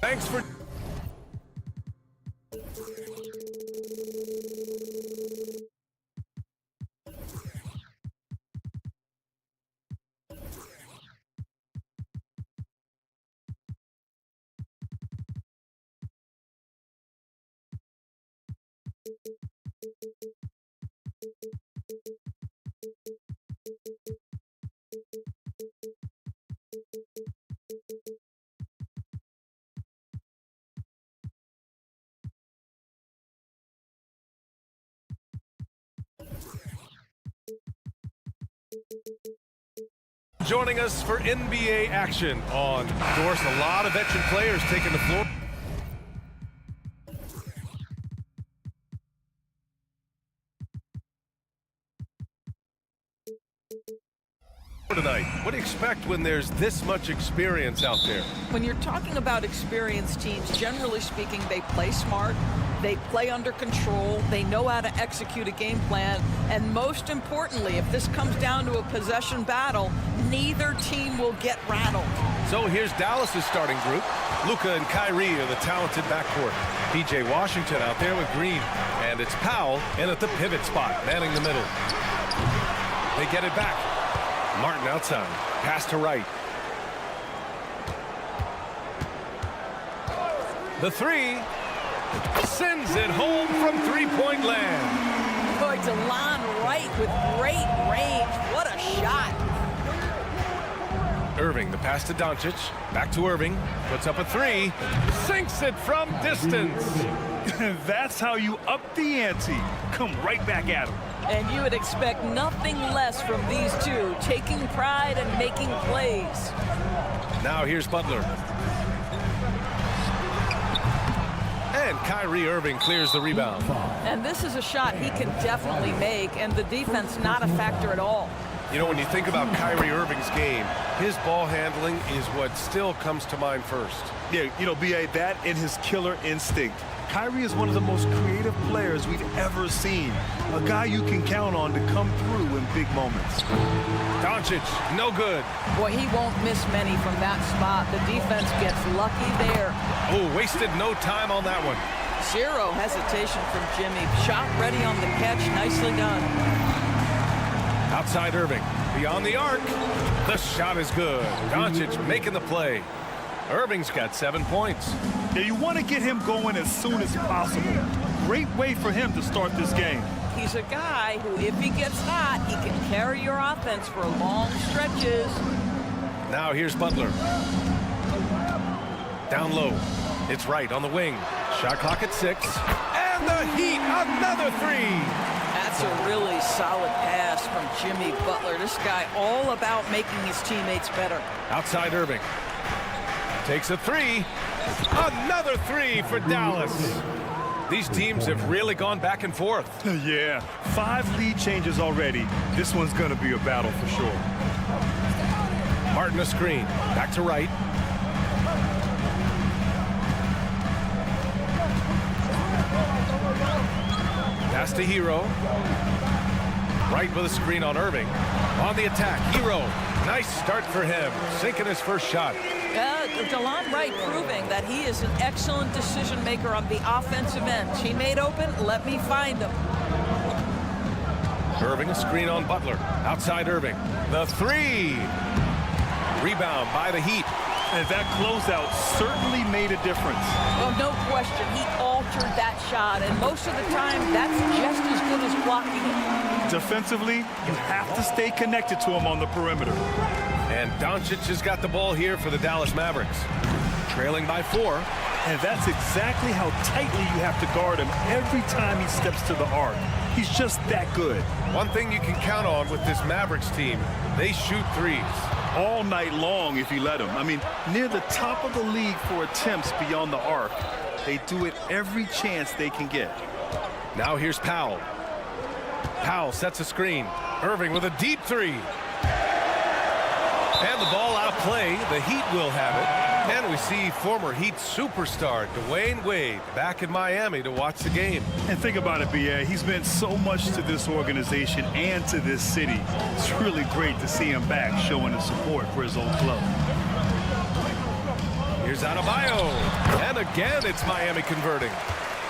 Thanks for... Joining us for NBA action on, of course, a lot of veteran players taking the floor. Tonight, what do you expect when there's this much experience out there? When you're talking about experienced teams, generally speaking, they play smart, they play under control, they know how to execute a game plan, and most importantly, if this comes down to a possession battle, neither team will get rattled. So here's Dallas's starting group. Luka and Kyrie are the talented backcourt. PJ Washington out there with Green, and it's Powell in at the pivot spot, manning the middle. They get it back. Martin outside, pass to Wright. The three, sends it home from three-point land. Boy, DeLon Wright with great range. What a shot. Irving, the pass to Doncic, back to Irving, puts up a three, sinks it from distance. That's how you up the ante. Come right back at him. And you would expect nothing less from these two, taking pride and making plays. Now here's Butler. And Kyrie Irving clears the rebound. And this is a shot he can definitely make, and the defense not a factor at all. You know, when you think about Kyrie Irving's game, his ball handling is what still comes to mind first. Yeah, you know, B.A., that and his killer instinct. Kyrie is one of the most creative players we've ever seen. A guy you can count on to come through in big moments. Doncic, no good. Boy, he won't miss many from that spot. The defense gets lucky there. Oh, wasted no time on that one. Zero hesitation from Jimmy. Shot ready on the catch. Nicely done. Outside Irving, beyond the arc. The shot is good. Doncic making the play. Irving's got 7 points. Yeah, you want to get him going as soon as possible. Great way for him to start this game. He's a guy who, if he gets hot, he can carry your offense for long stretches. Now here's Butler. Down low. It's Wright on the wing. Shot clock at 6. And the Heat, another three. That's a really solid pass from Jimmy Butler. This guy all about making his teammates better. Outside Irving. Takes a three. Another three for Dallas. These teams have really gone back and forth. Yeah, 5 lead changes already. This one's going to be a battle for sure. Martin a screen. Back to Wright. Pass to Hero. Wright with a screen on Irving. On the attack, Hero. Nice start for him. Sinking his first shot. DeLon Wright proving that he is an excellent decision maker on the offensive end. Teammate open, let me find him. Irving a screen on Butler. Outside Irving. The three. Rebound by the Heat. And that closeout certainly made a difference. Well, no question. He altered that shot, and most of the time, that's just as good as blocking it. Defensively, you have to stay connected to him on the perimeter. And Doncic has got the ball here for the Dallas Mavericks. Trailing by 4. And that's exactly how tightly you have to guard him every time he steps to the arc. He's just that good. One thing you can count on with this Mavericks team, they shoot threes. All night long if you let him. I mean, near the top of the league for attempts beyond the arc. They do it every chance they can get. Now here's Powell. Powell sets a screen. Irving with a deep three. And the ball out of play. The Heat will have it. And we see former Heat superstar Dwayne Wade back in Miami to watch the game. And think about it, B.A. He's meant so much to this organization and to this city. It's really great to see him back showing his support for his old club. Here's Adebayo. And again, it's Miami converting.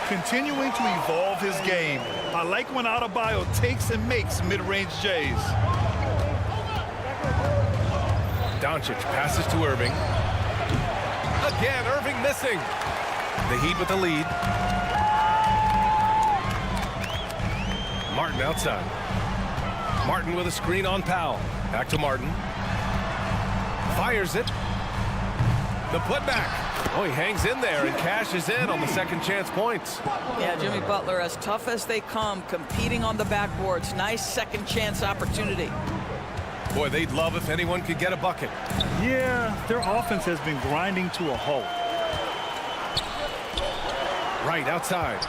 Continuing to evolve his game. I like when Adebayo takes and makes mid-range J's. Doncic passes to Irving. Again, Irving missing. The Heat with the lead. Martin outside. Martin with a screen on Powell. Back to Martin. Fires it. The putback. Oh, he hangs in there and cashes in on the second chance points. Yeah, Jimmy Butler, as tough as they come, competing on the backboards. Nice second chance opportunity. Boy, they'd love if anyone could get a bucket. Yeah, their offense has been grinding to a halt. Right outside.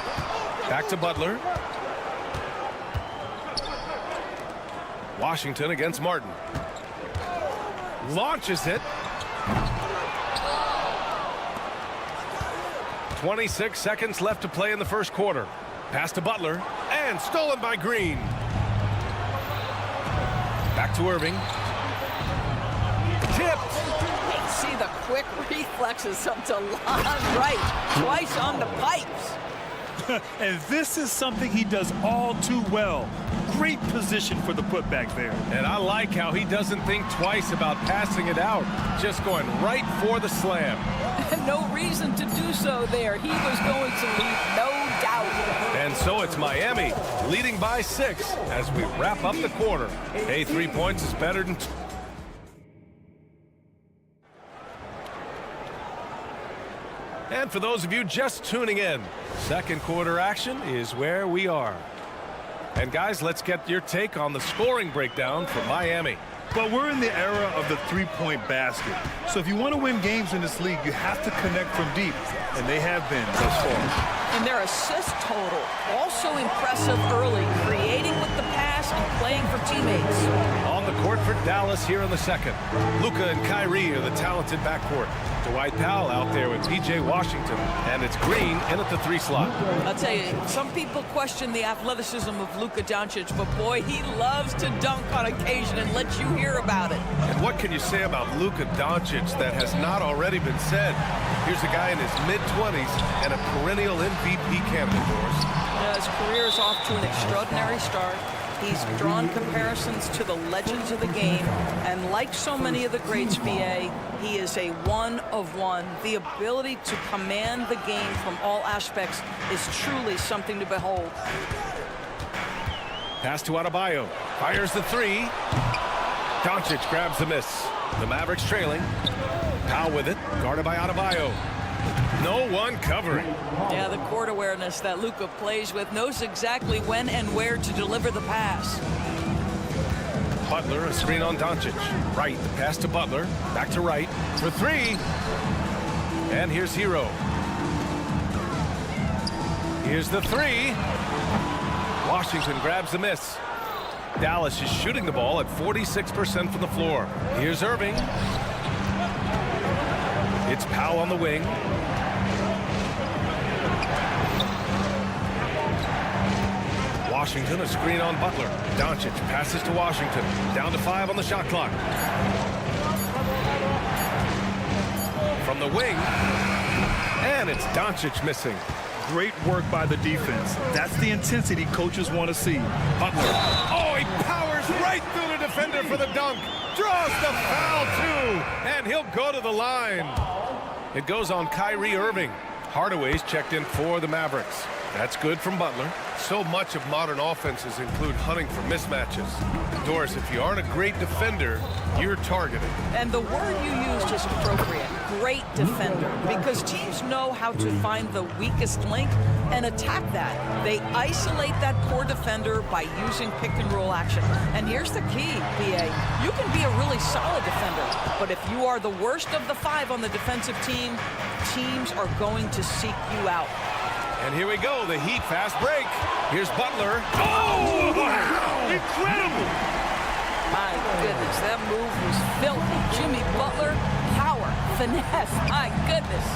Back to Butler. Washington against Martin. Launches it. 26 seconds left to play in the first quarter. Pass to Butler. And stolen by Green. Back to Irving. Tipped. See the quick reflexes of DeLon Wright. Twice on the pipes. And this is something he does all too well. Great position for the putback there. And I like how he doesn't think twice about passing it out. Just going right for the slam. No reason to do so there. He was going to leave, no doubt. And so it's Miami leading by 6 as we wrap up the quarter. Hey, 3 points is better than 2. And for those of you just tuning in, second quarter action is where we are. And guys, let's get your take on the scoring breakdown for Miami. But we're in the era of the three-point basket. So if you want to win games in this league, you have to connect from deep. And they have been thus far. And their assist total, also impressive early, creating with the pass and playing for teammates. On the court for Dallas here in the second. Luka and Kyrie are the talented backcourt. Dwight Powell out there with P.J. Washington. And it's Green in at the 3 slot. I'll tell you, some people question the athleticism of Luka Doncic, but boy, he loves to dunk on occasion and let you hear about it. And what can you say about Luka Doncic that has not already been said? Here's a guy in his mid-20s and a perennial MVP candidate, Doris. His career is off to an extraordinary start. He's drawn comparisons to the legends of the game, and like so many of the greats, BA, he is a one of one. The ability to command the game from all aspects is truly something to behold. Pass to Adebayo. Fires the 3. Doncic grabs the miss. The Mavericks trailing. Powell with it. Guarded by Adebayo. No one covering. Yeah, the court awareness that Luka plays with, knows exactly when and where to deliver the pass. Butler, a screen on Doncic. Right, the pass to Butler. Back to Wright for 3. And here's Hero. Here's the 3. Washington grabs the miss. Dallas is shooting the ball at 46% from the floor. Here's Irving. It's Powell on the wing. Washington, a screen on Butler. Doncic passes to Washington. Down to 5 on the shot clock. From the wing. And it's Doncic missing. Great work by the defense. That's the intensity coaches want to see. Butler. Oh, he powers right through the defender for the dunk. Draws the foul, too. And he'll go to the line. It goes on Kyrie Irving. Hardaway's checked in for the Mavericks. That's good from Butler. So much of modern offenses include hunting for mismatches. Doris, if you aren't a great defender, you're targeted. And the word you used is appropriate. Great defender. Because teams know how to find the weakest link and attack that. They isolate that poor defender by using pick-and-roll action. And here's the key, BA. You can be a really solid defender, but if you are the worst of the 5 on the defensive team, teams are going to seek you out. And here we go, the Heat fast break. Here's Butler. Oh, wow! Incredible! My goodness, that move was filthy. Jimmy Butler, power, finesse, my goodness.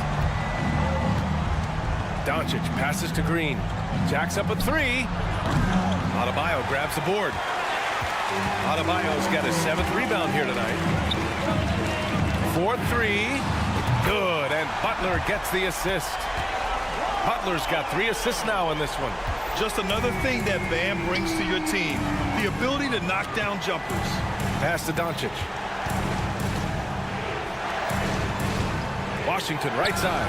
Doncic passes to Green. Jacks up a 3. Adebayo grabs the board. Adebayo's got his 7th rebound here tonight. 4-3. Good, and Butler gets the assist. Butler's got 3 assists now in this one. Just another thing that Bam brings to your team, the ability to knock down jumpers. Pass to Doncic. Washington right side.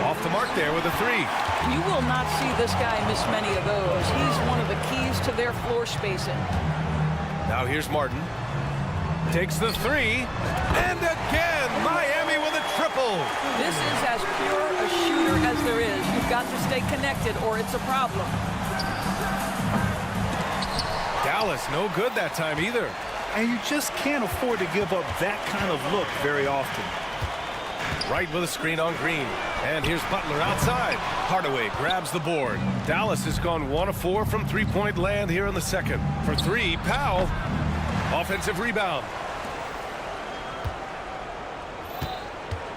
Off the mark there with a 3. You will not see this guy miss many of those. He's one of the keys to their floor spacing. Now here's Martin. Takes the 3. And again, Miami with a triple. This is as pure a shooter as there is. You've got to stay connected or it's a problem. Dallas no good that time either. And you just can't afford to give up that kind of look very often. Right with a screen on Green. And here's Butler outside. Hardaway grabs the board. Dallas has gone 1 of 4 from three-point land here in the second. For 3, Powell. Offensive rebound.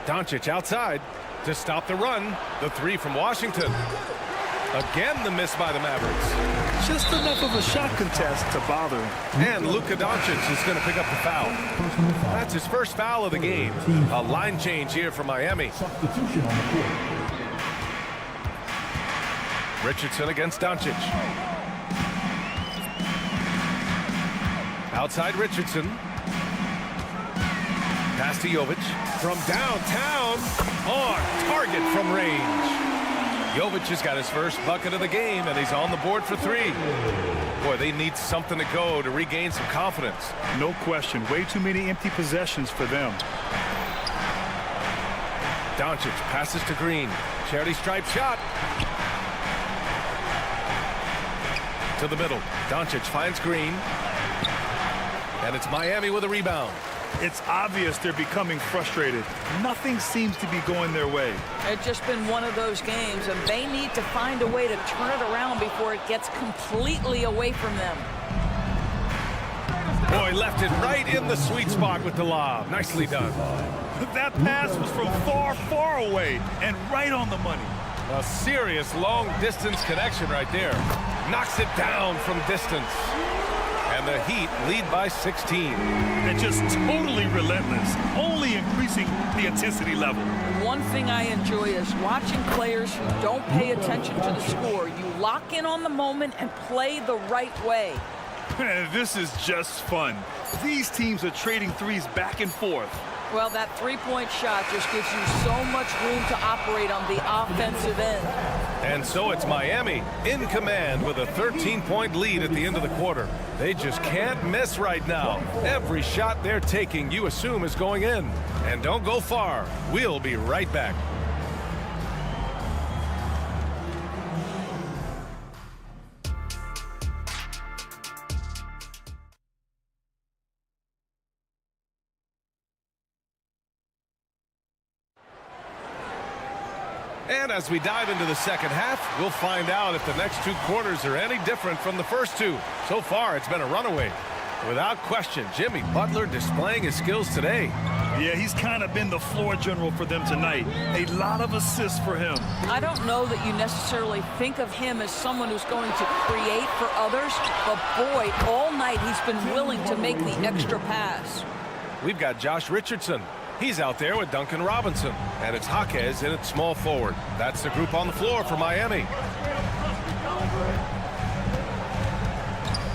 Doncic outside to stop the run. The 3 from Washington. Again, the miss by the Mavericks. Just enough of a shot contest to bother him. And Luka Doncic is going to pick up the foul. That's his first foul of the game. A line change here for Miami. Richardson against Doncic. Outside Richardson. Pass to Jovic. From downtown. On target from range. Jovic has got his first bucket of the game, and he's on the board for 3. Boy, they need something to go to regain some confidence. No question. Way too many empty possessions for them. Doncic passes to Green. Charity stripe shot. To the middle. Doncic finds Green. And it's Miami with a rebound. It's obvious they're becoming frustrated. Nothing seems to be going their way. It's just been one of those games, and they need to find a way to turn it around before it gets completely away from them. Boy, left it right in the sweet spot with the lob. Nicely done. That pass was from far, far away and right on the money. A serious long-distance connection right there. Knocks it down from distance. And the Heat lead by 16. They're just totally relentless, only increasing the intensity level. One thing I enjoy is watching players who don't pay attention to the score. You lock in on the moment and play the right way. This is just fun. These teams are trading threes back and forth. Well, that three-point shot just gives you so much room to operate on the offensive end. And so it's Miami in command with a 13-point lead at the end of the quarter. They just can't miss right now. Every shot they're taking, you assume, is going in. And don't go far. We'll be right back. And as we dive into the second half, we'll find out if the next 2 quarters are any different from the first 2. So far, it's been a runaway. Without question, Jimmy Butler displaying his skills today. Yeah, he's kind of been the floor general for them tonight. A lot of assists for him. I don't know that you necessarily think of him as someone who's going to create for others, but boy, all night he's been willing to make the extra pass. We've got Josh Richardson. He's out there with Duncan Robinson. And it's Jaquez in at small forward. That's the group on the floor for Miami.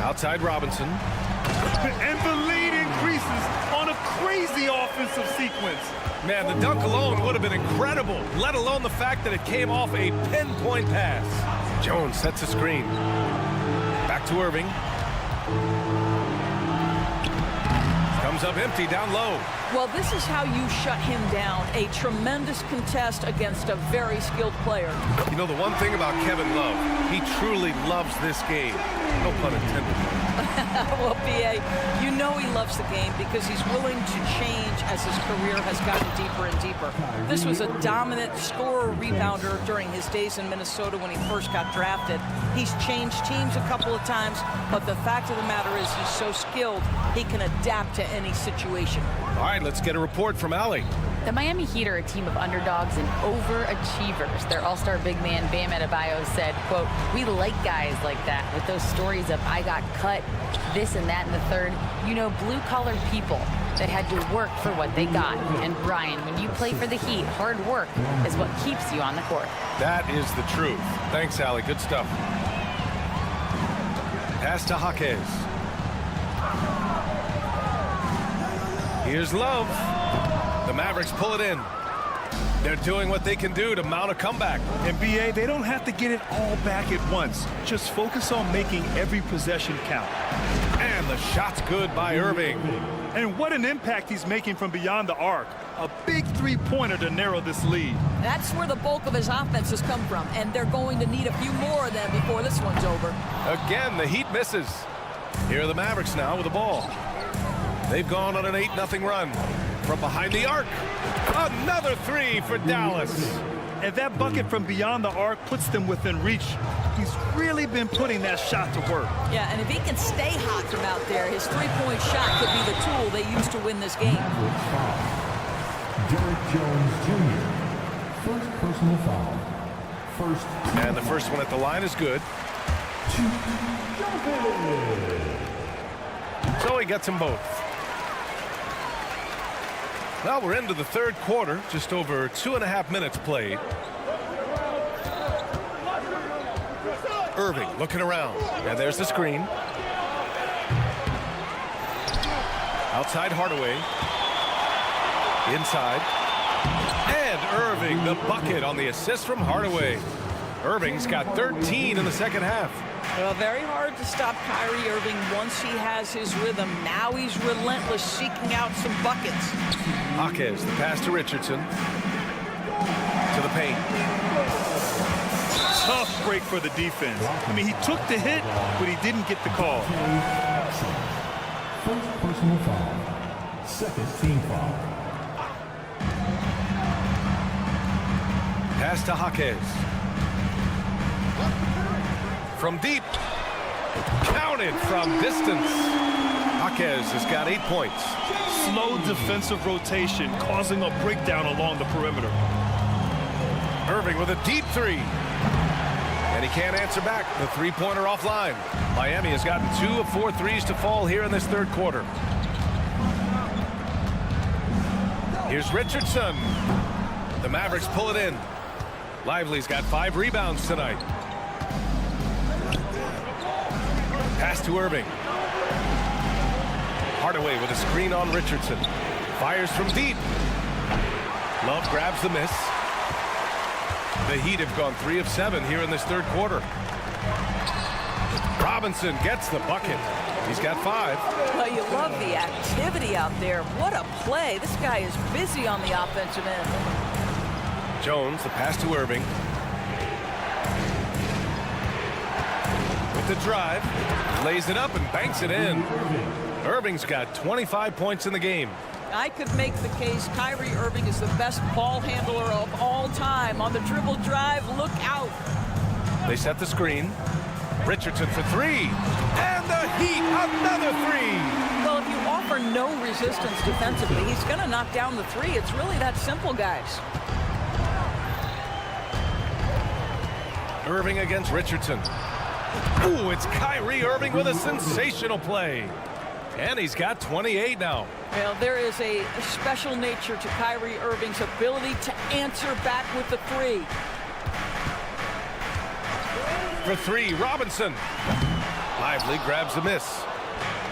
Outside Robinson. And the lead increases on a crazy offensive sequence. Man, the dunk alone would have been incredible, let alone the fact that it came off a pinpoint pass. Jones sets a screen. Back to Irving. Comes up empty down low. Well, this is how you shut him down. A tremendous contest against a very skilled player. You know, the one thing about Kevin Love, he truly loves this game. No pun intended. Well, B.A., you know he loves the game because he's willing to change as his career has gotten deeper and deeper. This was a dominant scorer rebounder during his days in Minnesota when he first got drafted. He's changed teams a couple of times, but the fact of the matter is he's so skilled, he can adapt to any situation. All right, let's get a report from Allie. The Miami Heat are a team of underdogs and overachievers. Their all-star big man, Bam Adebayo, said, quote, "We like guys like that with those stories of I got cut, this and that and the third. You know, blue-collar people. They had to work for what they got. And Brian, when you play for the Heat, hard work is what keeps you on the court. That is the truth. Thanks, Allie. Good stuff. Pass to Jaquez. Here's Love. The Mavericks pull it in. They're doing what they can do to mount a comeback. And BA, they don't have to get it all back at once. Just focus on making every possession count. And the shot's good by Irving. And what an impact he's making from beyond the arc. A big three-pointer to narrow this lead. That's where the bulk of his offense has come from, and they're going to need a few more of them before this one's over. Again, the Heat misses. Here are the Mavericks now with the ball. They've gone on an 8-0 run. From behind the arc, another three for Dallas. And that bucket from beyond the arc puts them within reach. He's really been putting that shot to work. Yeah, and if he can stay hot from out there, his three-point shot could be the tool they use to win this game. Derek Jones Jr. First personal foul. First. And the first one at the line is good. So he gets them both. Well, we're into the third quarter, just over 2.5 minutes played. Irving looking around, and there's the screen. Outside Hardaway. Inside. And Irving, the bucket on the assist from Hardaway. Irving's got 13 in the second half. Well, very hard to stop Kyrie Irving once he has his rhythm. Now he's relentless, seeking out some buckets. Jaquez, the pass to Richardson. To the paint. Tough break for the defense. I mean, he took the hit, but he didn't get the call. First personal foul. Second team foul. Pass to Jaquez. From deep. Counted from distance. Jaquez has got 8 points. Slow defensive rotation, causing a breakdown along the perimeter. Irving with a deep three. And he can't answer back. The three-pointer offline. Miami has gotten 2 of 4 threes to fall here in this third quarter. Here's Richardson. The Mavericks pull it in. Lively's got 5 rebounds tonight. Pass to Irving. Hardaway with a screen on Richardson. Fires from deep. Love grabs the miss. The Heat have gone 3 of 7 here in this third quarter. Robinson gets the bucket. He's got 5. Well, you love the activity out there. What a play. This guy is busy on the offensive end. Jones, the pass to Irving. With the drive, lays it up and banks it in. Irving's got 25 points in the game. I could make the case Kyrie Irving is the best ball handler of all time. On the dribble drive, look out. They set the screen. Richardson for 3. And the Heat, another 3. Well, if you offer no resistance defensively, he's going to knock down the 3. It's really that simple, guys. Irving against Richardson. Ooh, it's Kyrie Irving with a sensational play. And he's got 28 now. Well, there is a special nature to Kyrie Irving's ability to answer back with the 3. For 3, Robinson. Lively grabs the miss.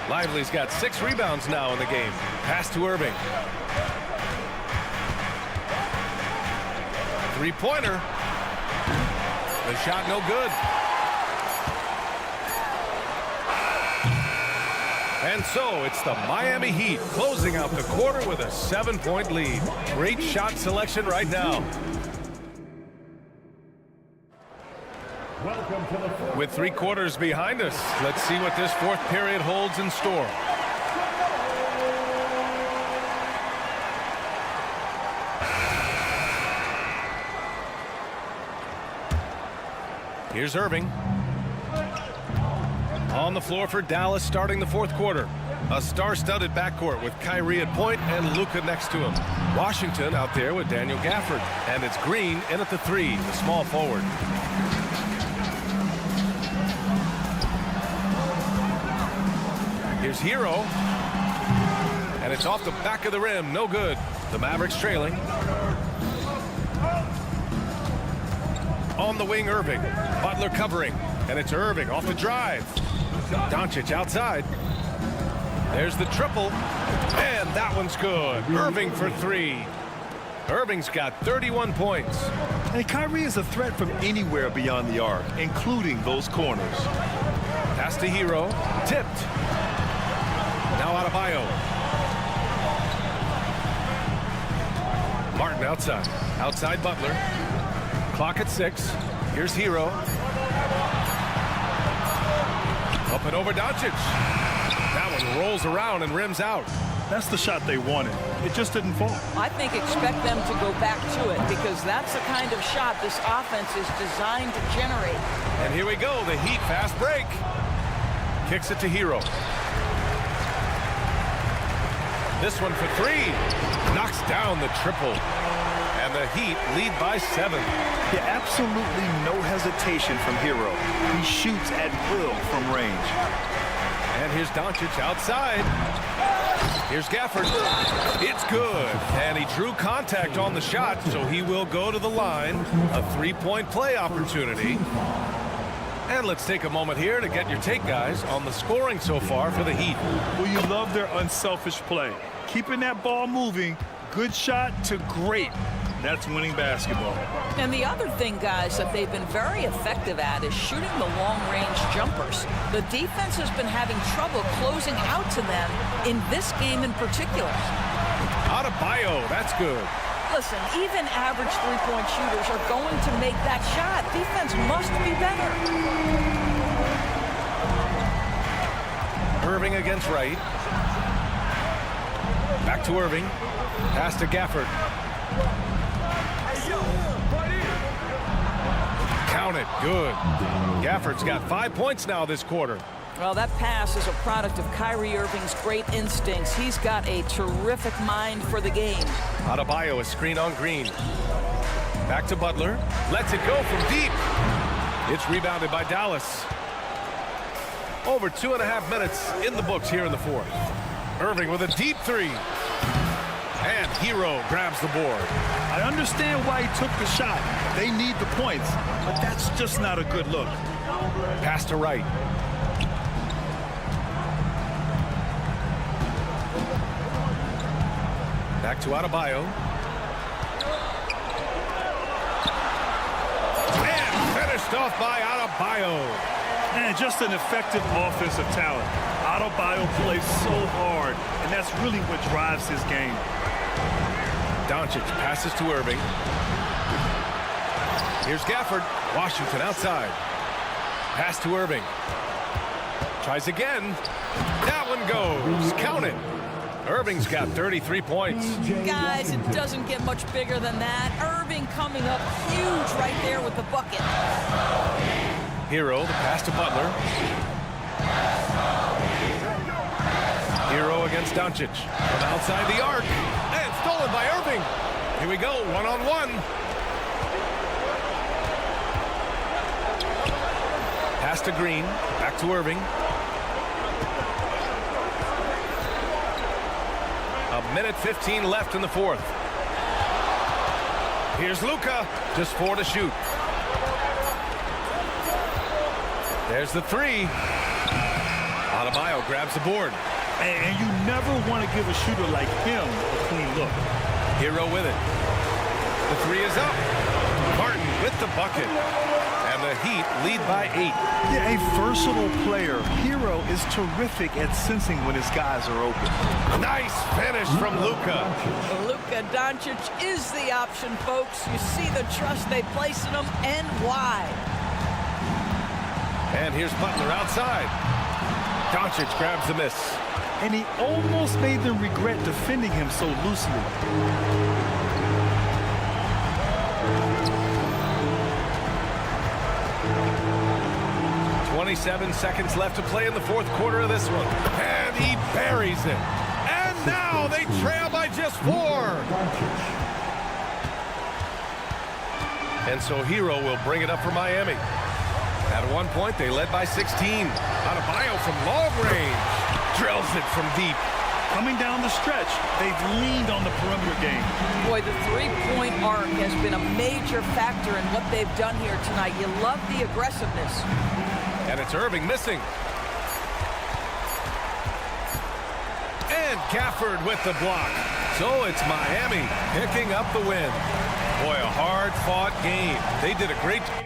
Lively's got 6 rebounds now in the game. Pass to Irving. Three-pointer. The shot no good. And so it's the Miami Heat closing out the quarter with a 7-point lead. Great shot selection right now. With 3 quarters behind us, let's see what this fourth period holds in store. Here's Irving. On the floor for Dallas starting the fourth quarter. A star-studded backcourt with Kyrie at point and Luka next to him. Washington out there with Daniel Gafford. And it's Green in at the 3, the small forward. Here's Hero. And it's off the back of the rim. No good. The Mavericks trailing. On the wing, Irving. Butler covering. And it's Irving off the drive. Doncic outside. There's the triple. And that one's good. Irving for three. Irving's got 31 points. And Kyrie is a threat from anywhere beyond the arc, including those corners. Pass to Hero. Tipped. Now Adebayo. Martin outside. Outside Butler. Clock at 6. Here's Hero. Up and over Doncic. That one rolls around and rims out. That's the shot they wanted. It just didn't fall. I think expect them to go back to it because that's the kind of shot this offense is designed to generate. And here we go, the Heat fast break. Kicks it to Hero. This one for three. Knocks down the triple. And the Heat lead by 7. Yeah, absolutely no hesitation from Hero. He shoots at will from range. And here's Doncic outside. Here's Gafford. It's good. And he drew contact on the shot, so he will go to the line. A 3-point play opportunity. And let's take a moment here to get your take, guys, on the scoring so far for the Heat. Well, you love their unselfish play. Keeping that ball moving, good shot to great. That's winning basketball. And the other thing, guys, that they've been very effective at is shooting the long-range jumpers. The defense has been having trouble closing out to them in this game in particular. Adebayo, that's good. Listen, even average three-point shooters are going to make that shot. Defense must be better. Irving against Wright. Back to Irving. Pass to Gafford. Count it. Good. Gafford's got 5 points now this quarter. Well, that pass is a product of Kyrie Irving's great instincts. He's got a terrific mind for the game. Adebayo is screen on Green. Back to Butler. Lets it go from deep. It's rebounded by Dallas. Over 2.5 minutes in the books here in the fourth. Irving with a deep three. And Hero grabs the board. I understand why he took the shot. They need the points, but that's just not a good look. Pass to Wright. Back to Adebayo. And finished off by Adebayo. And just an effective offensive talent. Adebayo plays so hard, and that's really what drives his game. Doncic passes to Irving. Here's Gafford. Washington outside. Pass to Irving. Tries again. That one goes. Count it. Irving's got 33 points. Guys, it doesn't get much bigger than that. Irving coming up huge right there with the bucket. Hero, the pass to Butler. Hero against Doncic. From outside the arc. And stolen by Irving. Here we go, one-on-one. Pass to Green. Back to Irving. A minute 15 left in the fourth. Here's Luka. Just 4 to shoot. There's the three. Adebayo grabs the board. And you never want to give a shooter like him a clean look. Hero with it. The three is up. Martin with the bucket. And the Heat lead by 8. Yeah, a versatile player. Hero is terrific at sensing when his guys are open. Nice finish from Luka. Luka Doncic is the option, folks. You see the trust they place in him and why. And here's Butler outside. Doncic grabs the miss. And he almost made them regret defending him so loosely. 27 seconds left to play in the fourth quarter of this one. And he buries it. And now they trail by just 4. And so Hero will bring it up for Miami. At one point, they led by 16. Adebayo from long range. Drills it from deep. Coming down the stretch, they've leaned on the perimeter game. Boy, the three-point arc has been a major factor in what they've done here tonight. You love the aggressiveness. And it's Irving missing. And Gafford with the block. So it's Miami picking up the win. Boy, a hard-fought game. They did a great job.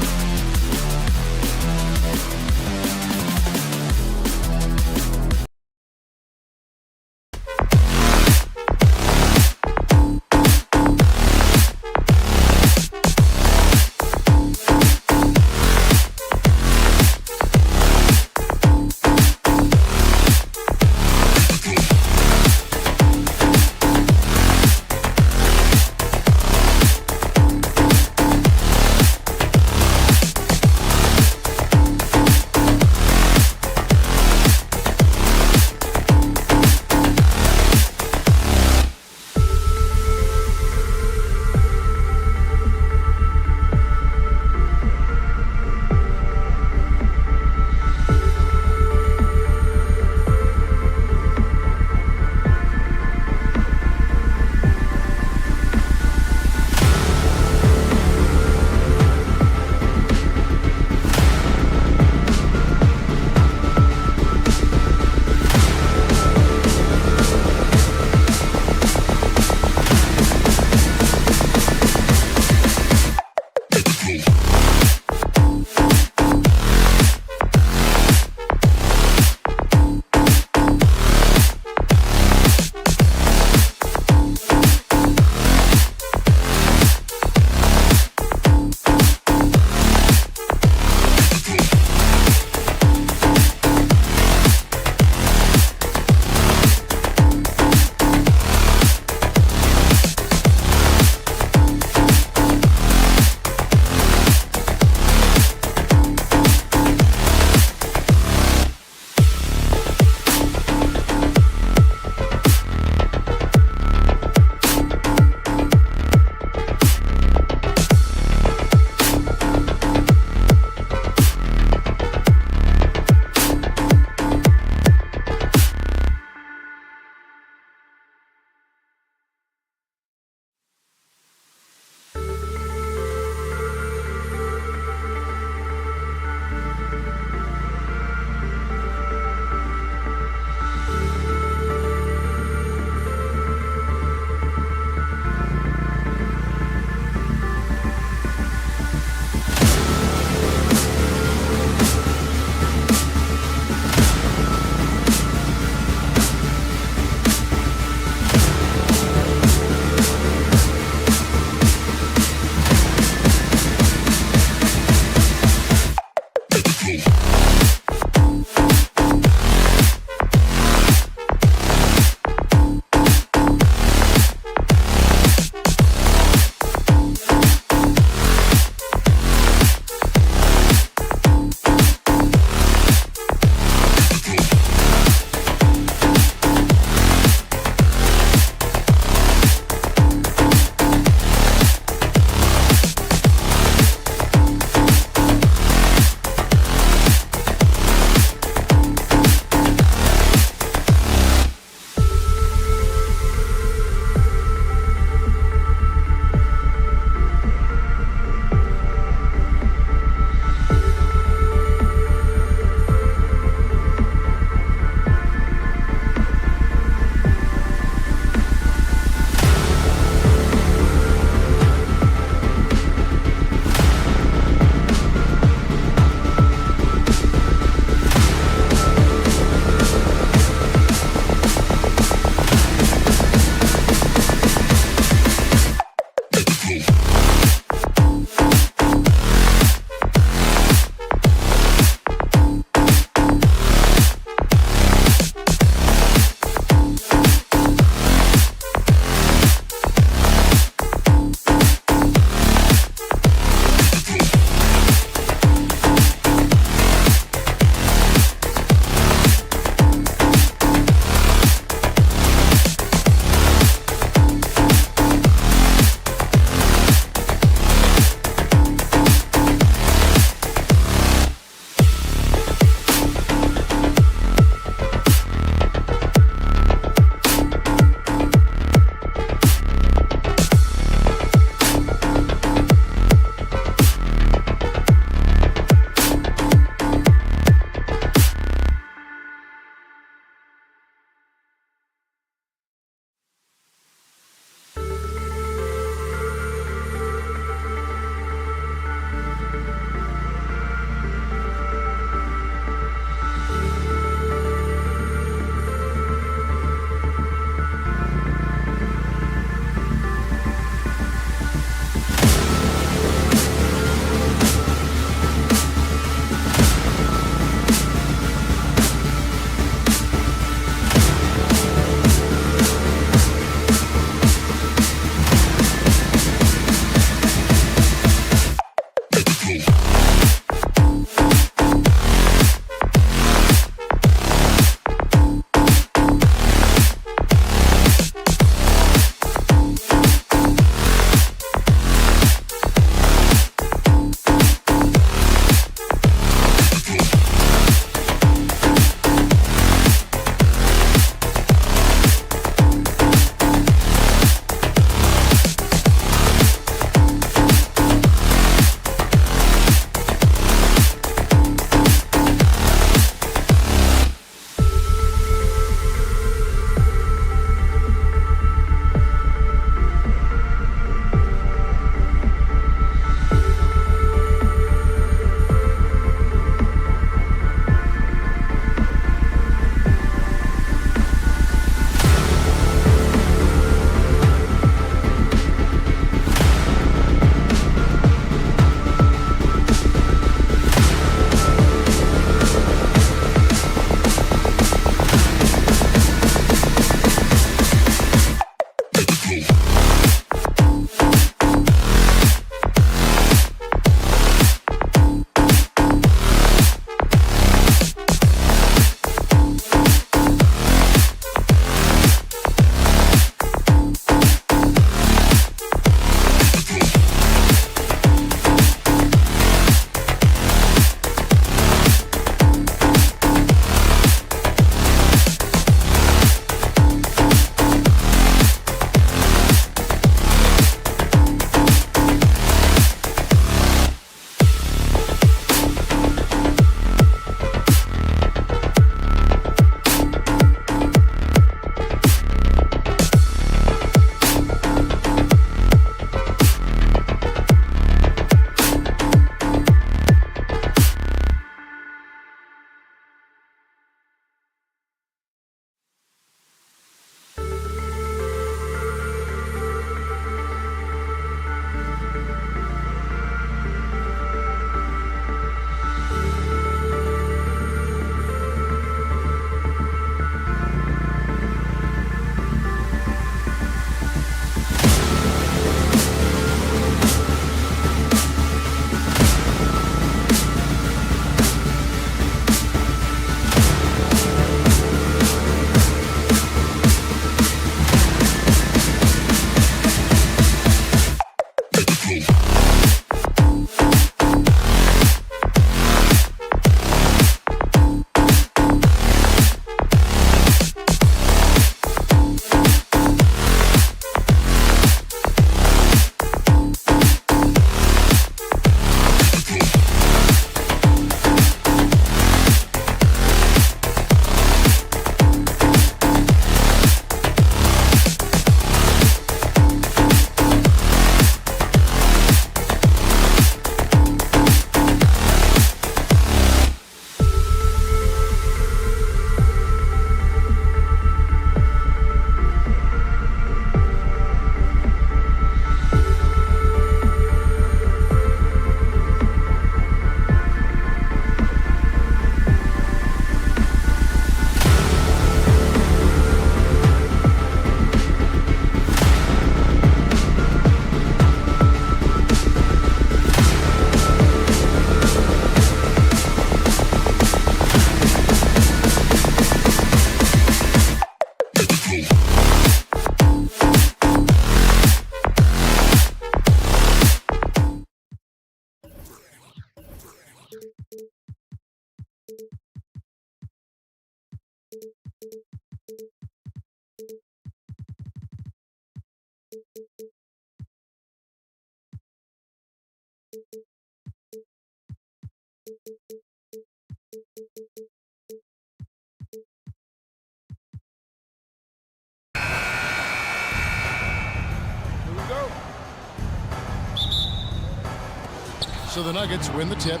So the Nuggets win the tip.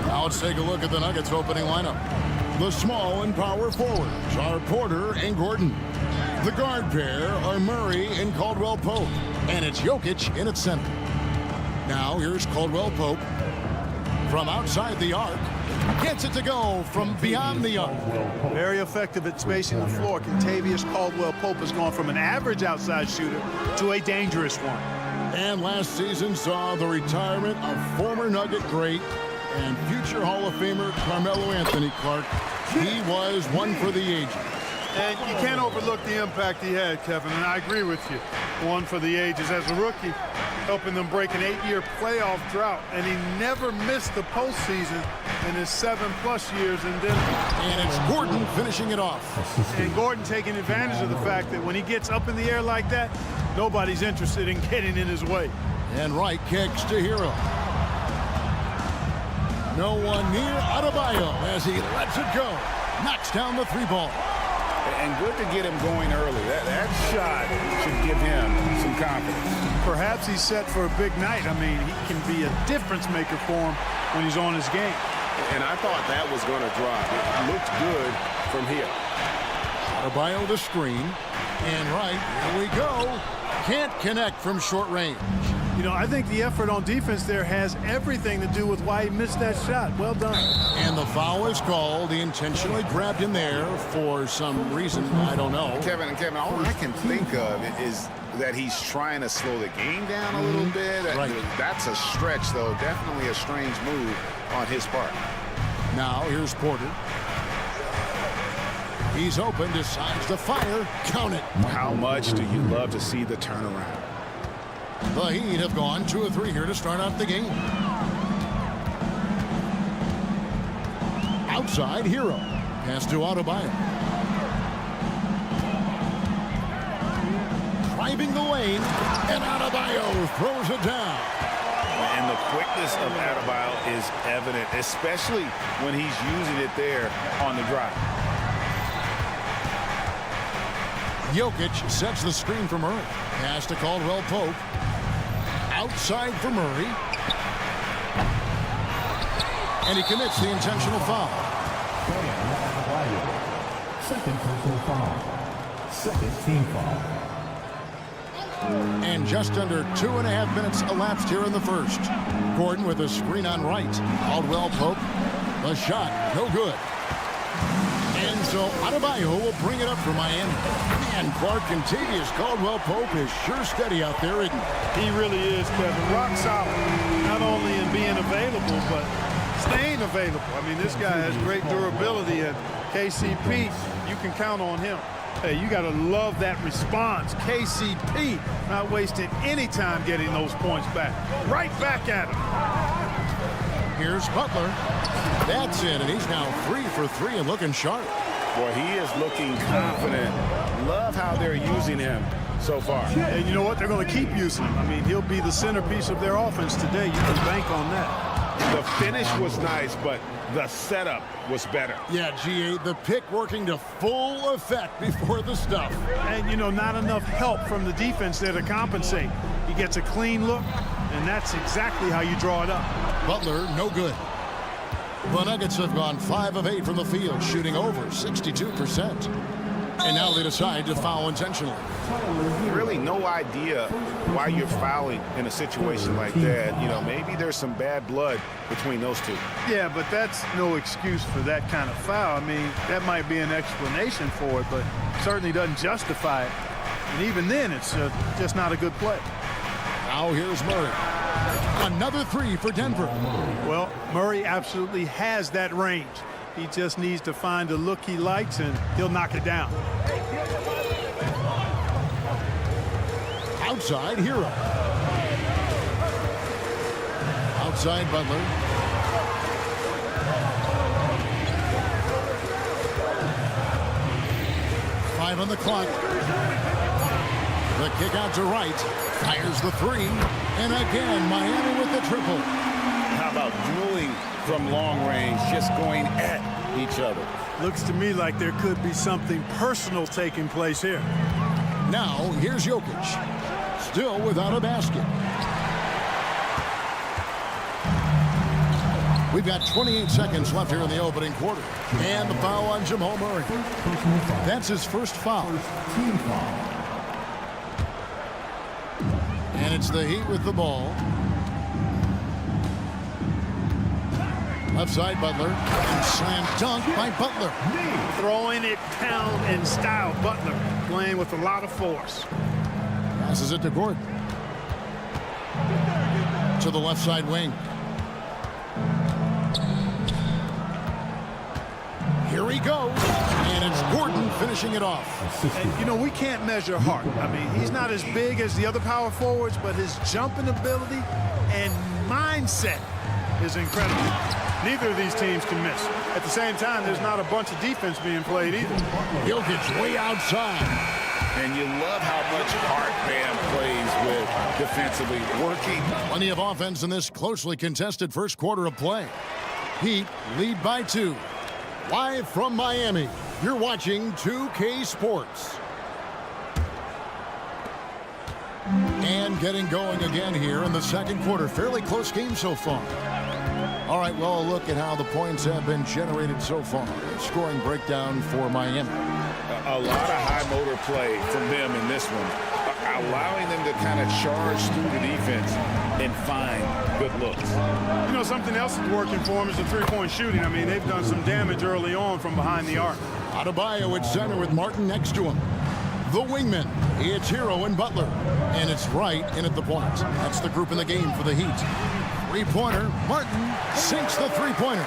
Now let's take a look at the Nuggets opening lineup. The small and power forwards are Porter and Gordon. The guard pair are Murray and Caldwell Pope. And it's Jokic in at center. Now here's Caldwell Pope from outside the arc. Gets it to go from beyond the arc. Very effective at spacing the floor. Kentavious Caldwell-Pope has gone from an average outside shooter to a dangerous one. And last season saw the retirement of former Nugget great and future Hall of Famer Carmelo Anthony Clark. He was one for the ages. And you can't overlook the impact he had, Kevin, and I agree with you. One for the ages. As a rookie, helping them break an 8-year playoff drought, and he never missed the postseason in his 7+ years in Denver. And it's Gordon finishing it off. And Gordon taking advantage of the fact that when he gets up in the air like that, nobody's interested in getting in his way. And right kicks to Hero. No one near Adebayo as he lets it go. Knocks down the 3-ball. And good to get him going early. That shot should give him some confidence. Perhaps he's set for a big night. I mean, he can be a difference maker for him when he's on his game. And I thought that was going to drop. It looked good from here. Adebayo the screen. And right, here we go. Can't connect from short range. You know, I think the effort on defense there has everything to do with why he missed that shot. Well done. And the foul is called. He intentionally grabbed him there for some reason. I don't know. Kevin, all I can think of is that he's trying to slow the game down a little bit. Right. That's a stretch, though. Definitely a strange move on his part. Now, here's Porter. He's open, decides to fire. Count it. How much do you love to see the turnaround? The Heat have gone 2 of 3 here to start out the game. Outside, Hero. Pass to Adebayo. Driving the lane, and Adebayo throws it down. And the quickness of Adebayo is evident, especially when he's using it there on the drive. Jokic sets the screen for Murray. Pass to Caldwell Pope. Outside for Murray. And he commits the intentional foul. Second personal foul. Second team foul. And just under 2.5 minutes elapsed here in the first. Gordon with a screen on right. Caldwell Pope. The shot, no good. And so Adebayo will bring it up for Miami. And Clark Kentavious Caldwell Pope is sure steady out there, isn't he? He really is, Kevin. Rock solid. Not only in being available, but staying available. I mean, this guy has great durability, and KCP, you can count on him. Hey, you got to love that response. KCP not wasting any time getting those points back. Right back at him. Here's Butler. That's it, and he's now 3 for 3 and looking sharp. Boy, he is looking confident. Love how they're using him so far. And you know what? They're going to keep using him. I mean, he'll be the centerpiece of their offense today. You can bank on that. The finish was nice, but the setup was better. Yeah, GA, the pick working to full effect before the stuff. And, you know, not enough help from the defense there to compensate. He gets a clean look, and that's exactly how you draw it up. Butler, no good. The Nuggets have gone 5 of 8 from the field, shooting over 62%. And now they decide to foul intentionally. Really no idea why you're fouling in a situation like that. You know, maybe there's some bad blood between those two. Yeah, but that's no excuse for that kind of foul. I mean, that might be an explanation for it, but certainly doesn't justify it. And even then, it's just not a good play. Now here's Murray. Another 3 for Denver. Well, Murray absolutely has that range. He just needs to find a look he likes, and he'll knock it down. Outside, Hero. Outside, Butler. 5 on the clock. The kick out to right. Fires the 3. And again, Miami with the triple. How about dueling from long range, just going at each other? Looks to me like there could be something personal taking place here. Now, here's Jokic. Still without a basket. We've got 28 seconds left here in the opening quarter. And the foul on Jamal Murray. That's his first foul. And it's the Heat with the ball. Left side, Butler. And slam dunk by Butler. Throwing it down in style. Butler playing with a lot of force. Passes it to Gordon. To the left side wing. Here he goes. And it's Gordon finishing it off. And, you know, we can't measure heart. I mean, he's not as big as the other power forwards, but his jumping ability and mindset is incredible. Neither of these teams can miss. At the same time, there's not a bunch of defense being played either. Jokic way outside. And you love how much heart Bam plays with defensively, working. Plenty of offense in this closely contested first quarter of play. Heat lead by 2. Live from Miami, you're watching 2K Sports. And getting going again here in the second quarter. Fairly close game so far. All right, well, a look at how the points have been generated so far. Scoring breakdown for Miami. A lot of high motor play from them in this one, allowing them to kind of charge through the defense and find good looks. You know, something else that's working for them is the three-point shooting. I mean, they've done some damage early on from behind the arc. Adebayo at center with Martin next to him. The wingmen, it's Hero and Butler. And it's Wright in at the point. That's the group in the game for the Heat. Three-pointer, Martin sinks the three-pointer.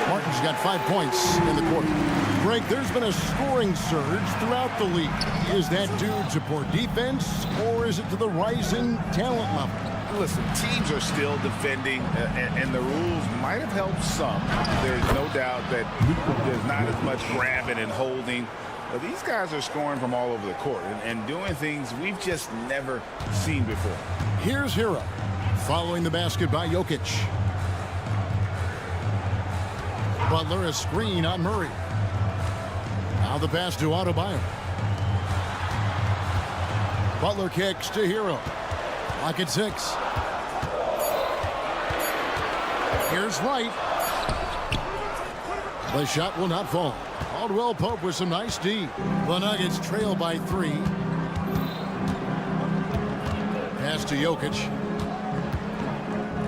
Martin's got 5 points in the quarter. Greg, there's been a scoring surge throughout the league. Is that due to poor defense, or is it to the rising talent level? Listen, teams are still defending, and the rules might have helped some. There's no doubt that there's not as much grabbing and holding. But these guys are scoring from all over the court and doing things we've just never seen before. Here's Hero, following the basket by Jokic. Butler a screen on Murray. Now the pass to Adebayo. Butler kicks to Hero. Lock at 6. Here's Wright. The shot will not fall. Caldwell Pope with some nice D. The Nuggets trail by 3. Pass to Jokic.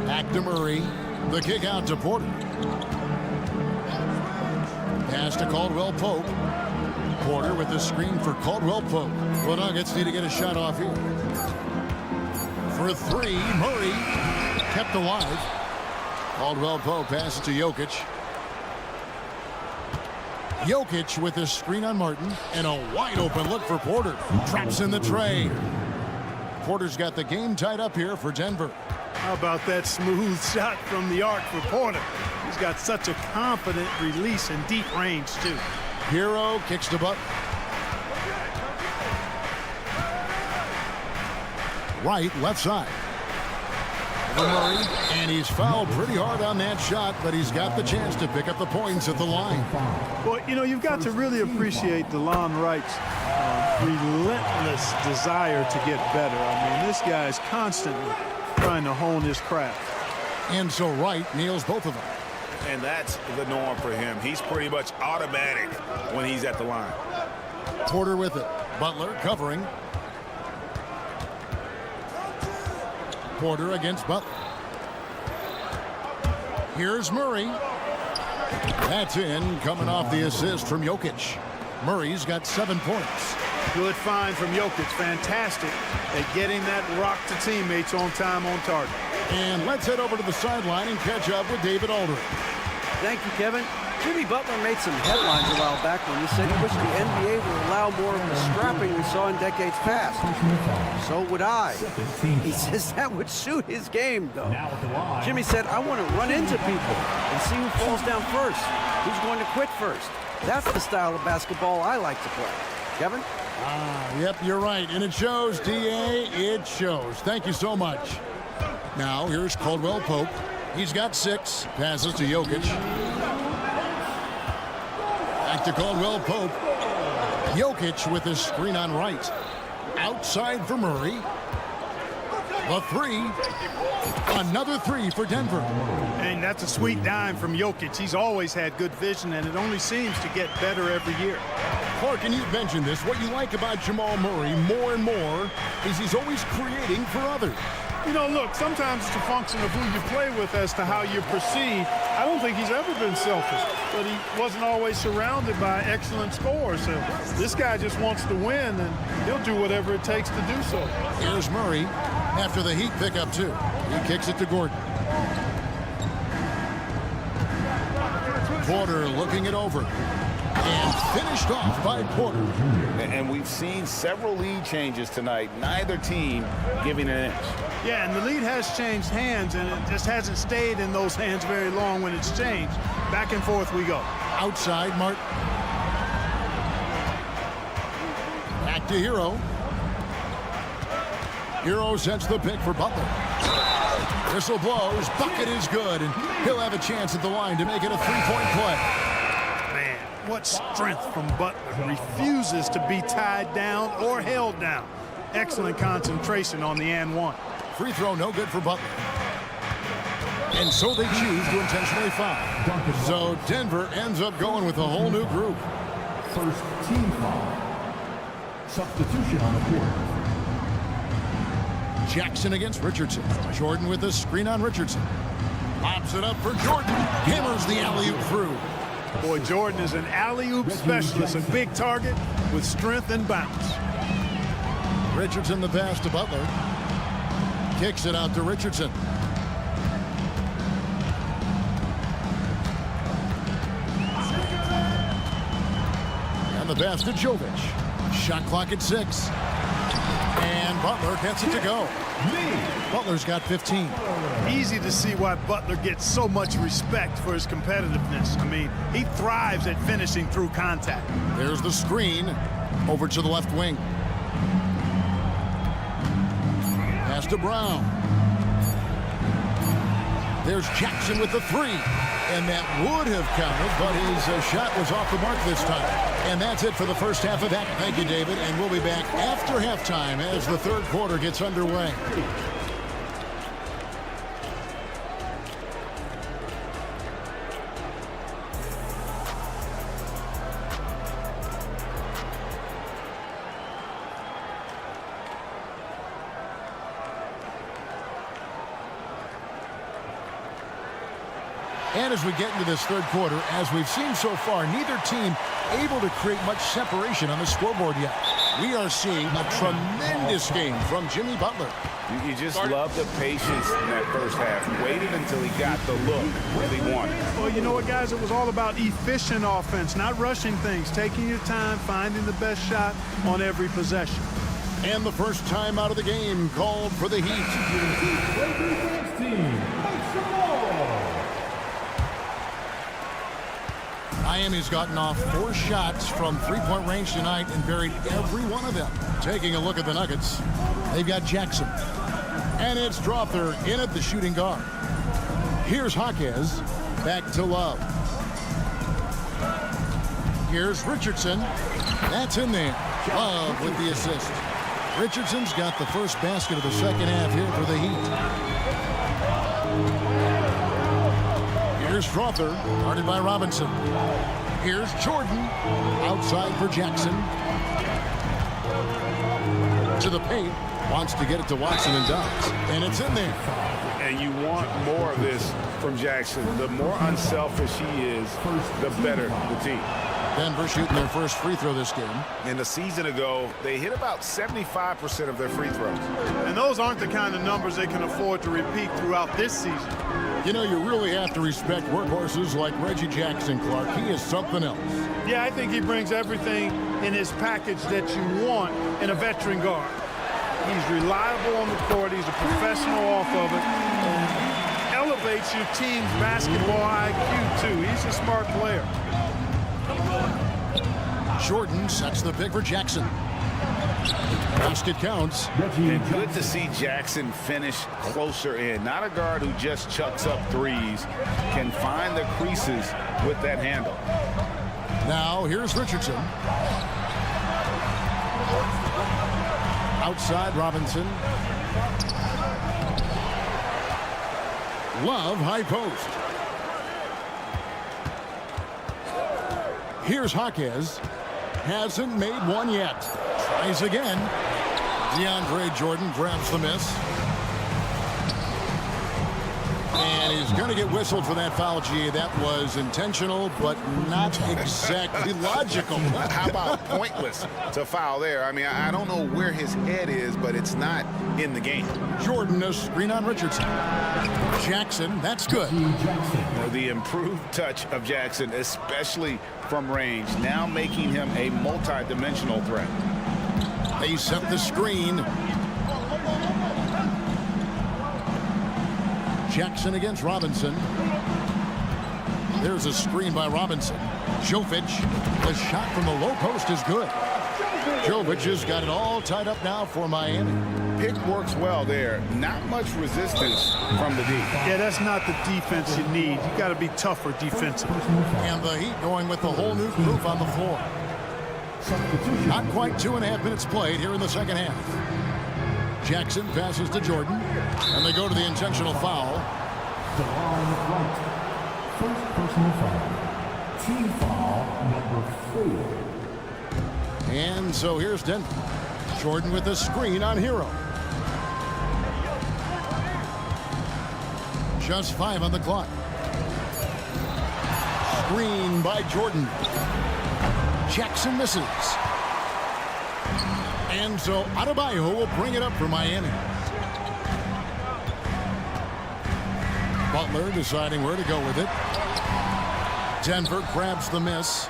Back to Murray. The kick out to Porter. Pass to Caldwell Pope. Porter with the screen for Caldwell Pope. The Nuggets need to get a shot off here. For 3, Murray kept alive. Caldwell Pope passes to Jokic. Jokic with a screen on Martin and a wide open look for Porter. Traps in the tray. Porter's got the game tied up here for Denver. How about that smooth shot from the arc for Porter? He's got such a confident release and deep range, too. Hero kicks to Butler. Right, left side. For Murray, and he's fouled pretty hard on that shot, but he's got the chance to pick up the points at the line. Well, you know, you've got to really appreciate DeLon Wright's relentless desire to get better. I mean, this guy is constantly trying to hone his craft. And so Wright nails both of them. And that's the norm for him. He's pretty much automatic when he's at the line. Porter with it. Butler covering. Porter against Butler. Here's Murray. That's in, coming off the assist from Jokic. Murray's got 7 points. Good find from Jokic. Fantastic at getting that rock to teammates on time, on target. And let's head over to the sideline and catch up with David Aldridge. Thank you, Kevin. Jimmy Butler made some headlines a while back when he said he wished the NBA would allow more of the scrapping we saw in decades past. So would I. He says that would suit his game, though. Jimmy said, I want to run into people and see who falls down first, who's going to quit first. That's the style of basketball I like to play. Kevin? Yep, you're right. And it shows, D.A. It shows. Thank you so much. Now, here's Caldwell Pope. He's got 6. Passes to Jokic. Back to Caldwell Pope. Jokic with his screen on right. Outside for Murray. The 3. Another 3 for Denver. And that's a sweet dime from Jokic. He's always had good vision, and it only seems to get better every year. Clark, and you mentioned this, what you like about Jamal Murray more and more is he's always creating for others. You know, look, sometimes it's a function of who you play with as to how you're perceived. I don't think he's ever been selfish, but he wasn't always surrounded by excellent scores. So this guy just wants to win, and he'll do whatever it takes to do so. Here's Murray after the Heat pick up 2. He kicks it to Gordon. Porter looking it over. And finished off by Porter. And we've seen several lead changes tonight. Neither team giving an inch. Yeah, and the lead has changed hands, and it just hasn't stayed in those hands very long when it's changed. Back and forth we go. Outside, Martin. Back to Hero. Hero sets the pick for Butler. Whistle blows. Bucket is good, and he'll have a chance at the line to make it a 3-point play. Man, what strength from Butler. Refuses to be tied down or held down. Excellent concentration on the and one. Free throw no good for Butler. And so they choose to intentionally foul. So Denver ends up going with a whole new group. First team foul. Substitution on the court. Jackson against Richardson. Jordan with the screen on Richardson. Lobs it up for Jordan. Hammers the alley-oop through. Boy, Jordan is an alley-oop specialist, a big target with strength and bounce. Richardson the pass to Butler. Kicks it out to Richardson. And the pass to Jovic. Shot clock at 6. And Butler gets it to go. Butler's got 15. Easy to see why Butler gets so much respect for his competitiveness. I mean, he thrives at finishing through contact. There's the screen over to the left wing. Pass to Brown. There's Jackson with the 3. And that would have counted, but his shot was off the mark this time. And that's it for the first half of that. Thank you, David. And we'll be back after halftime as the third quarter gets underway. And as we get into this third quarter, as we've seen so far, neither team able to create much separation on the scoreboard yet. We are seeing a tremendous game from Jimmy Butler. You just love the patience in that first half. Waited until he got the look that he wanted. Well, you know what, guys? It was all about efficient offense, not rushing things, taking your time, finding the best shot on every possession. And the first time out of the game called for the Heat. Miami's gotten off 4 shots from three-point range tonight and buried every one of them. Taking a look at the Nuggets, they've got Jackson. And it's Dropper in at the shooting guard. Here's Jaquez, back to Love. Here's Richardson. That's in there. Love with the assist. Richardson's got the first basket of the second half here for the Heat. Here's Dropper, guarded by Robinson. Here's Jordan, outside for Jackson. To the paint, wants to get it to Watson and does. And it's in there. And you want more of this from Jackson. The more unselfish he is, the better the team. Denver shooting their first free throw this game. And a season ago, they hit about 75% of their free throws. And those aren't the kind of numbers they can afford to repeat throughout this season. You know, you really have to respect workhorses like Reggie Jackson, Clark. He is something else. Yeah, I think he brings everything in his package that you want in a veteran guard. He's reliable on the court. He's a professional off of it. And elevates your team's basketball IQ, too. He's a smart player. Jordan sets the pick for Jackson. Basket counts. And good to see Jackson finish closer in. Not a guard who just chucks up threes. Can find the creases with that handle. Now here's Richardson. Outside Robinson. Love high post. Here's Jaquez. Hasn't made one yet. Tries again. DeAndre Jordan grabs the miss. And he's going to get whistled for that foul, G. That was intentional, but not exactly logical. How about pointless to foul there? I mean, I don't know where his head is, but it's not in the game. Jordan, a screen on Richardson. Jackson, that's good. The improved touch of Jackson, especially from range, now making him a multi-dimensional threat. They set the screen. Jackson against Robinson. There's a screen by Robinson. Jovic, the shot from the low post is good. Jovic has got it all tied up now for Miami. Pick works well there. Not much resistance from the D. Yeah, that's not the defense you need. You got to be tougher defensively. And the Heat going with the whole new group on the floor. Not quite 2.5 minutes played here in the second half. Jackson passes to Jordan, and they go to the intentional foul. The line of right. First personal foul. Team foul number 4. And so here's Denver. Jordan with a screen on Hero. Just 5 on the clock. Screen by Jordan. Jackson misses. And so Adebayo will bring it up for Miami. Butler deciding where to go with it. Denver grabs the miss.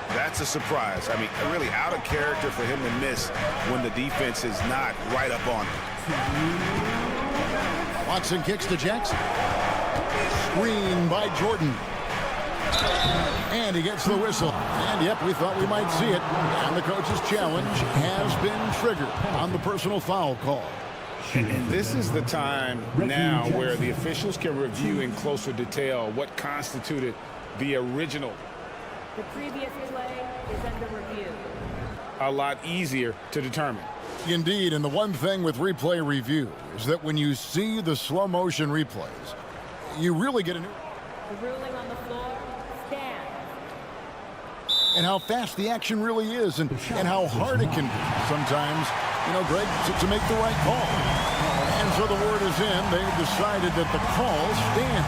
That's a surprise. I mean, really out of character for him to miss when the defense is not right up on him. Watson kicks to Jackson. Screen by Jordan. And he gets the whistle. And yep, we thought we might see it. And the coach's challenge has been triggered on the personal foul call. And this is the time now where the officials can review in closer detail what constituted the original. The previous play is under review. A lot easier to determine. Indeed, and the one thing with replay review is that when you see the slow motion replays, you really get a new... The ruling on the floor stands. And how fast the action really is and how hard it can be sometimes, you know, Greg, to make the right call. And so the word is in. They've decided that the call stands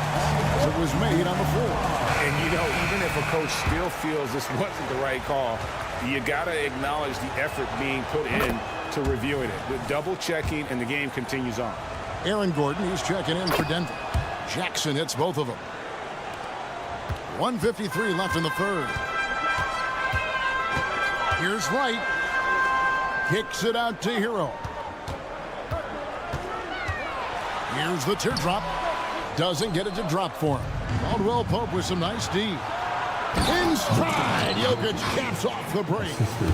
as it was made on the floor. And, you know, even if a coach still feels this wasn't the right call, you got to acknowledge the effort being put in to reviewing it. With double checking, and the game continues on. Aaron Gordon, he's checking in for Denver. Jackson hits both of them. 1:53 left in the third. Here's Wright. Kicks it out to Hero. Here's the teardrop. Doesn't get it to drop for him. Caldwell Pope with some nice D. In stride, Jokic caps off the break.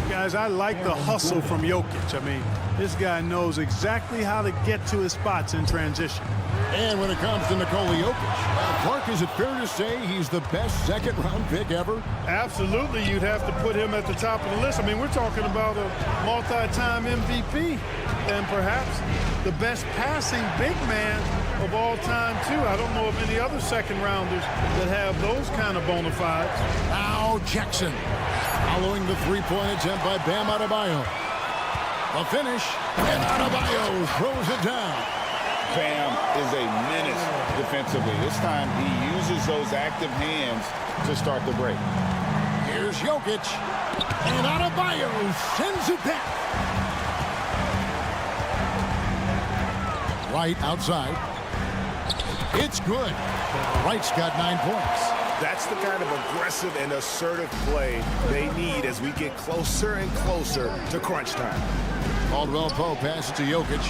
Guys, I like the hustle from Jokic. I mean, this guy knows exactly how to get to his spots in transition. And when it comes to Nikola Jokic, Clark, is it fair to say he's the best second-round pick ever? Absolutely, you'd have to put him at the top of the list. I mean, we're talking about a multi-time MVP and perhaps the best passing big man of all time, too. I don't know of any other second-rounders that have those kind of bona fides. Now Jackson, following the three-point attempt by Bam Adebayo. The finish, and Adebayo throws it down. Bam is a menace defensively. This time he uses those active hands to start the break. Here's Jokic, and Adebayo sends it back. Wright outside. It's good. Wright's got 9 points. That's the kind of aggressive and assertive play they need as we get closer and closer to crunch time. Caldwell Pope passes to Jokic.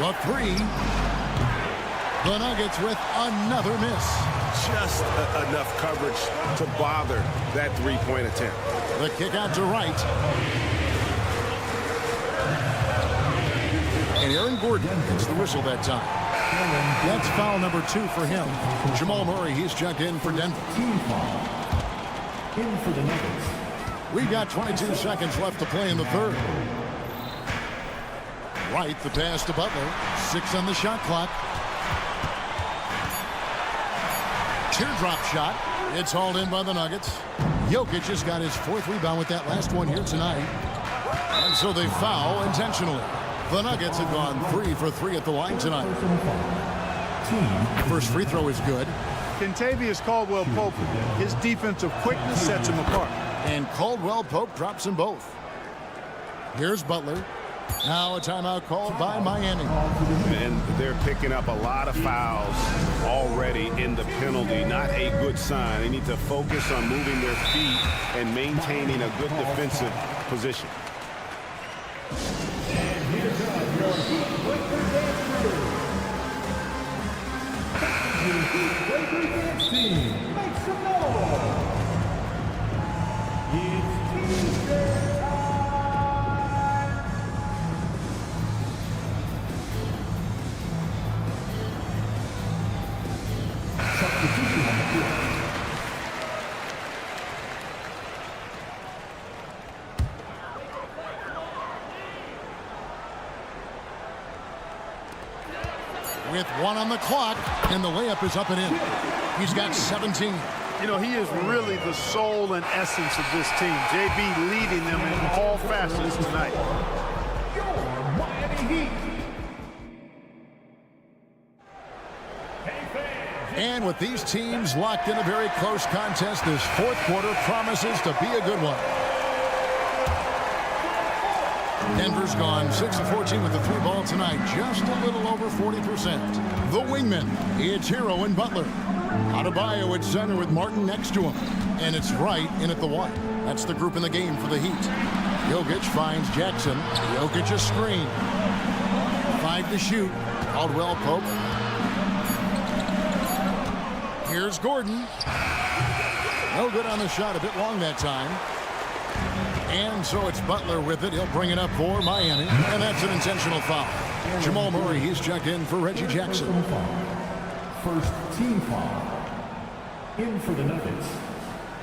The three. The Nuggets with another miss. Just enough coverage to bother that three-point attempt. The kick out to Wright. And Aaron Gordon gets the whistle that time. That's foul number 2 for him. Jamal Murray, he's checked in for Denver. Team foul. In for the Nuggets. We've got 22 seconds left to play in the third. Wright, the pass to Butler. 6 on the shot clock. Teardrop shot. It's hauled in by the Nuggets. Jokic just got his 4th rebound with that last one here tonight. And so they foul intentionally. The Nuggets have gone 3 for 3 at the line tonight. First free throw is good. Kentavious Caldwell-Pope, his defensive quickness sets him apart. And Caldwell-Pope drops them both. Here's Butler. Now a timeout called by Miami. And they're picking up a lot of fouls already in the penalty. Not a good sign. They need to focus on moving their feet and maintaining a good defensive position. And here comes your Heat Breaker Dance Crew. Your Heat Breaker Dance Team, make some noise. It's Tuesday time. Substitution on the field. With 1 on the clock, and the layup is up and in. He's got 17. You know, he is really the soul and essence of this team. JB leading them in all facets tonight. Your Miami Heat. And with these teams locked in a very close contest, this 4th quarter promises to be a good one. Denver's gone 6 of 14 with the 3 ball tonight, just a little over 40%. The wingmen, it's Hero and Butler. Adebayo at center with Martin next to him. And it's Wright in at the 1. That's the group in the game for the Heat. Jokic finds Jackson. Jokic a screen. 5 to shoot. Caldwell-Pope. Here's Gordon. No good on the shot, a bit long that time. And so it's Butler with it. He'll bring it up for Miami. And that's an intentional foul. Jamal Murray, he's checked in for Reggie Jackson. First team foul. In for the Nuggets.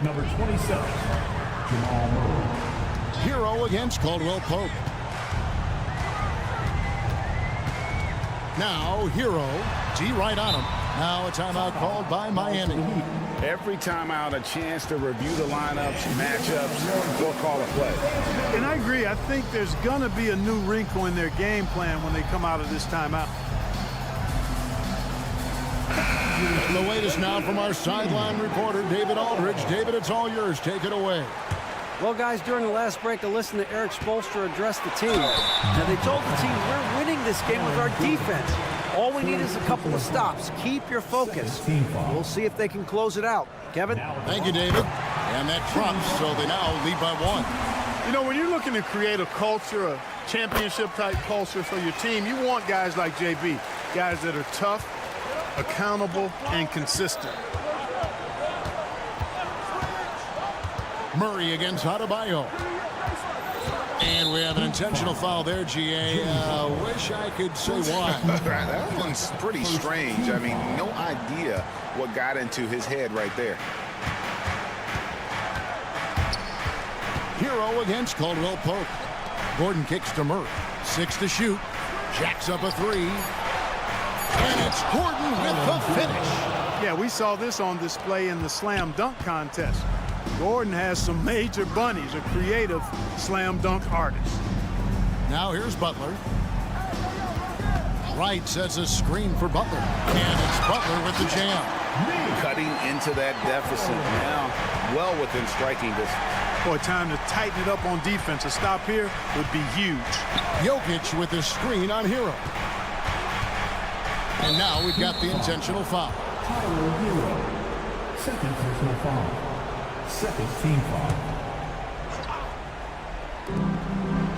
Number 27, Jamal Murray. Hero against Caldwell-Pope. Now Hero. D right on him. Now a timeout called by Miami. Every timeout, a chance to review the lineups, matchups, or call a play. And I agree. I think there's going to be a new wrinkle in their game plan when they come out of this timeout. The latest now from our sideline reporter, David Aldridge. David, it's all yours. Take it away. Well, guys, during the last break, I listened to Eric Spoelstra address the team. And they told the team, we're winning this game with our defense. All we need is a couple of stops. Keep your focus. We'll see if they can close it out. Kevin? Thank you, David. And that drops, so they now lead by 1. You know, when you're looking to create a culture, a championship-type culture for your team, you want guys like JB, guys that are tough, accountable, and consistent. Murray against Adebayo. And we have an intentional foul there, GA. Wish I could say why. That one's pretty strange. I mean, no idea what got into his head right there. Hero against Caldwell-Pope. Gordon kicks to Murray. 6 to shoot. Jacks up a 3. And it's Gordon with the finish. Yeah, we saw this on display in the slam dunk contest. Gordon has some major bunnies, a creative slam dunk artist. Now here's Butler. Wright sets a screen for Butler. And it's Butler with the jam. Cutting into that deficit now, well within striking distance. Boy, time to tighten it up on defense. A stop here would be huge. Jokic with the screen on Hero. And now we've got the intentional foul. Tyler Hero. Second personal foul. Second team foul.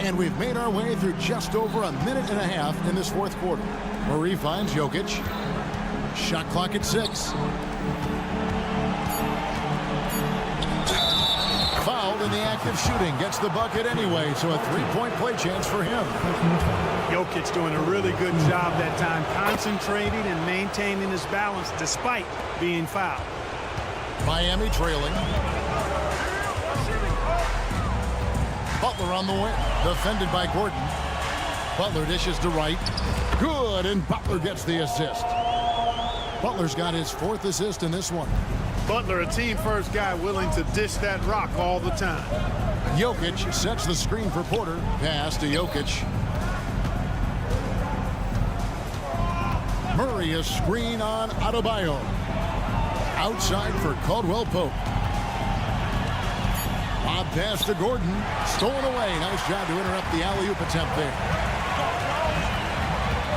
And we've made our way through just over a minute and a half in this 4th quarter. Murray finds Jokic. Shot clock at 6. Fouled in the act Effective shooting gets the bucket anyway, so a three-point play chance for him. Jokic doing a really good job that time, concentrating and maintaining his balance despite being fouled. Miami trailing. Butler on the wing, defended by Gordon. Butler dishes to Wright. Good, and Butler gets the assist. Butler's got his 4th assist in this one. Butler, a team-first guy willing to dish that rock all the time. Jokic sets the screen for Porter. Pass to Jokic. Murray, a screen on Adebayo. Outside for Caldwell Pope. Lob pass to Gordon. Stolen away. Nice job to interrupt the alley-oop attempt there.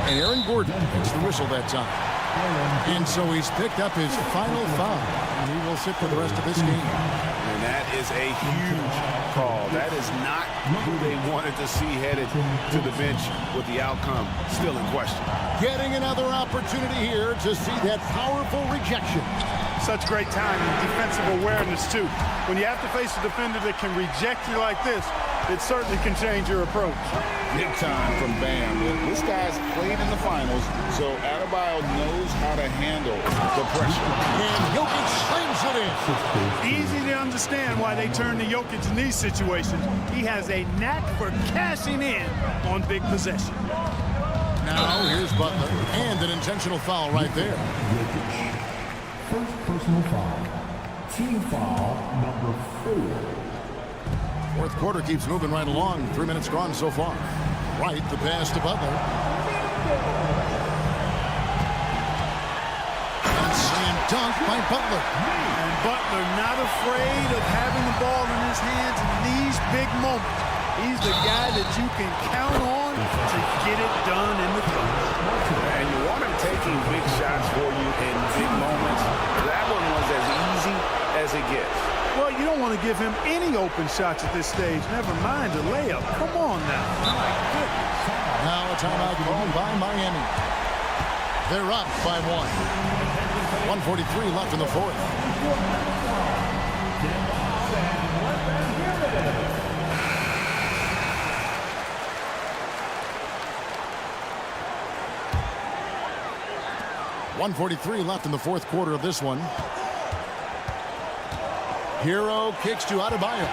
And Aaron Gordon gets the whistle that time. And so he's picked up his final foul. And he will sit for the rest of this game. And that is a huge call. That is not who they wanted to see headed to the bench with the outcome still in question. Getting another opportunity here to see that powerful rejection. Such great time and defensive awareness, too. When you have to face a defender that can reject you like this, it certainly can change your approach. Big time from Bam. This guy's played in the finals, so Adebayo knows how to handle the pressure. And Jokic slams it in. Easy to understand why they turn to Jokic in these situations. He has a knack for cashing in on big possession. Now here's Butler, and an intentional foul right there. First personal foul. Team foul number 4. Fourth quarter keeps moving right along. 3 minutes gone so far. Right, the pass to Butler. And slam dunk by Butler. And Butler not afraid of having the ball in his hands in these big moments. He's the guy that you can count on to get it done in the clutch. And you want him taking big shots for you in big moments. That one was as easy as it gets. Well, you don't want to give him any open shots at this stage. Never mind a layup. Come on now. My goodness. Now a timeout called by Miami. They're up by 1. 1:43 left in the fourth. .143 left in the fourth quarter of this one. Hero kicks to Adebayo.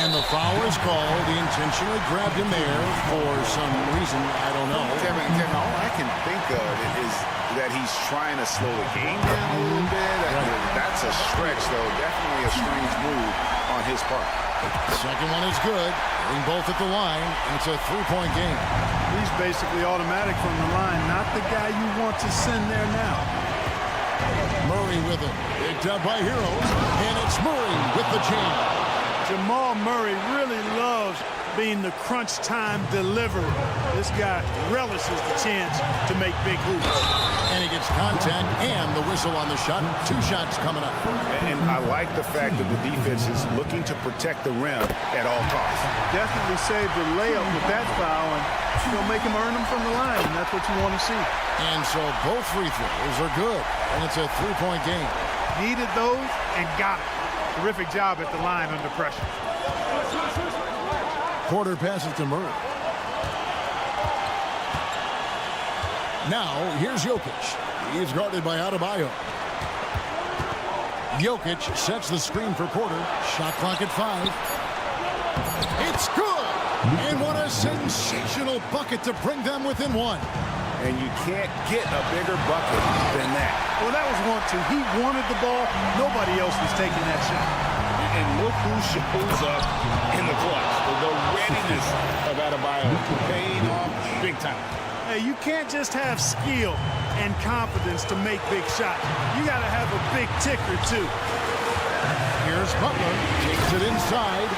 And the foul is called. He intentionally grabbed him there for some reason. I don't know. Kevin, all I can think of is that he's trying to slow the game down a little bit. That's a stretch, though. Definitely a strange move on his part. The second one is good. Hitting both at the line, and it's a three-point game. He's basically automatic from the line. Not the guy you want to send there now. Murray with it. Picked up by Hero. And it's Murray with the chain. Jamal Murray really loves being the crunch time deliverer. This guy relishes the chance to make big hoops. And he gets contact and the whistle on the shot. 2 shots coming up. And I like the fact that the defense is looking to protect the rim at all costs. Definitely saved the layup with that foul, and you'll make him earn them from the line, and that's what you want to see. And so both free throws are good, and it's a three-point game. Needed those and got it. Terrific job at the line under pressure. Porter passes to Murray. Now, here's Jokic. He's guarded by Adebayo. Jokic sets the screen for Porter. Shot clock at 5. It's good! And what a sensational bucket to bring them within 1. And you can't get a bigger bucket than that. Well, that was 1-2. He wanted the ball. Nobody else was taking that shot. And look who shows up in the clutch. The readiness of Adebayo paying off big time. Hey, you can't just have skill and confidence to make big shots. You got to have a big ticker, too. Here's Butler. Takes it inside.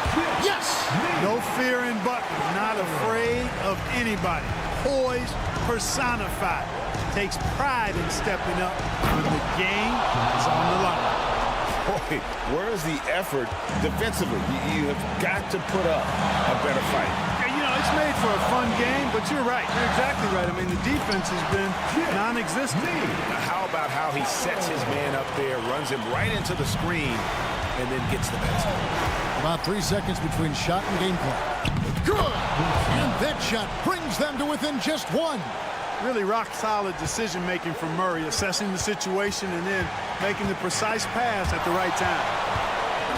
Yes! No fear in Butler. Not afraid of anybody. Poised, personified. Takes pride in stepping up when the game is on the line. Boy, where's the effort defensively? You have got to put up a better fight. Yeah, you know, it's made for a fun game, but you're right. You're exactly right. I mean, the defense has been non-existent. Now, how about how he sets his man up there, runs him right into the screen, and then gets the basket? About 3 seconds between shot and game clock. Good! And that shot brings them to within just one. Really rock-solid decision-making from Murray, assessing the situation and then making the precise pass at the right time.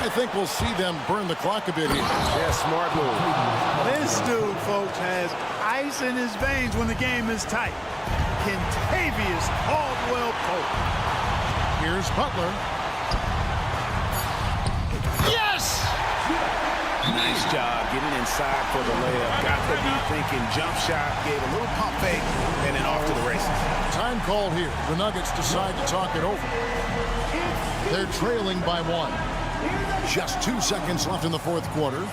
I think we'll see them burn the clock a bit here. Yeah, smart move. This dude, folks, has ice in his veins when the game is tight. Kentavious Caldwell-Pope. Here's Butler. Yes! Nice job getting inside for the layup. Got to be thinking jump shot, gave a little pump fake, and then off to the races. Time called here. The Nuggets decide to talk it over. They're trailing by 1. Just 2 seconds left in the fourth quarter.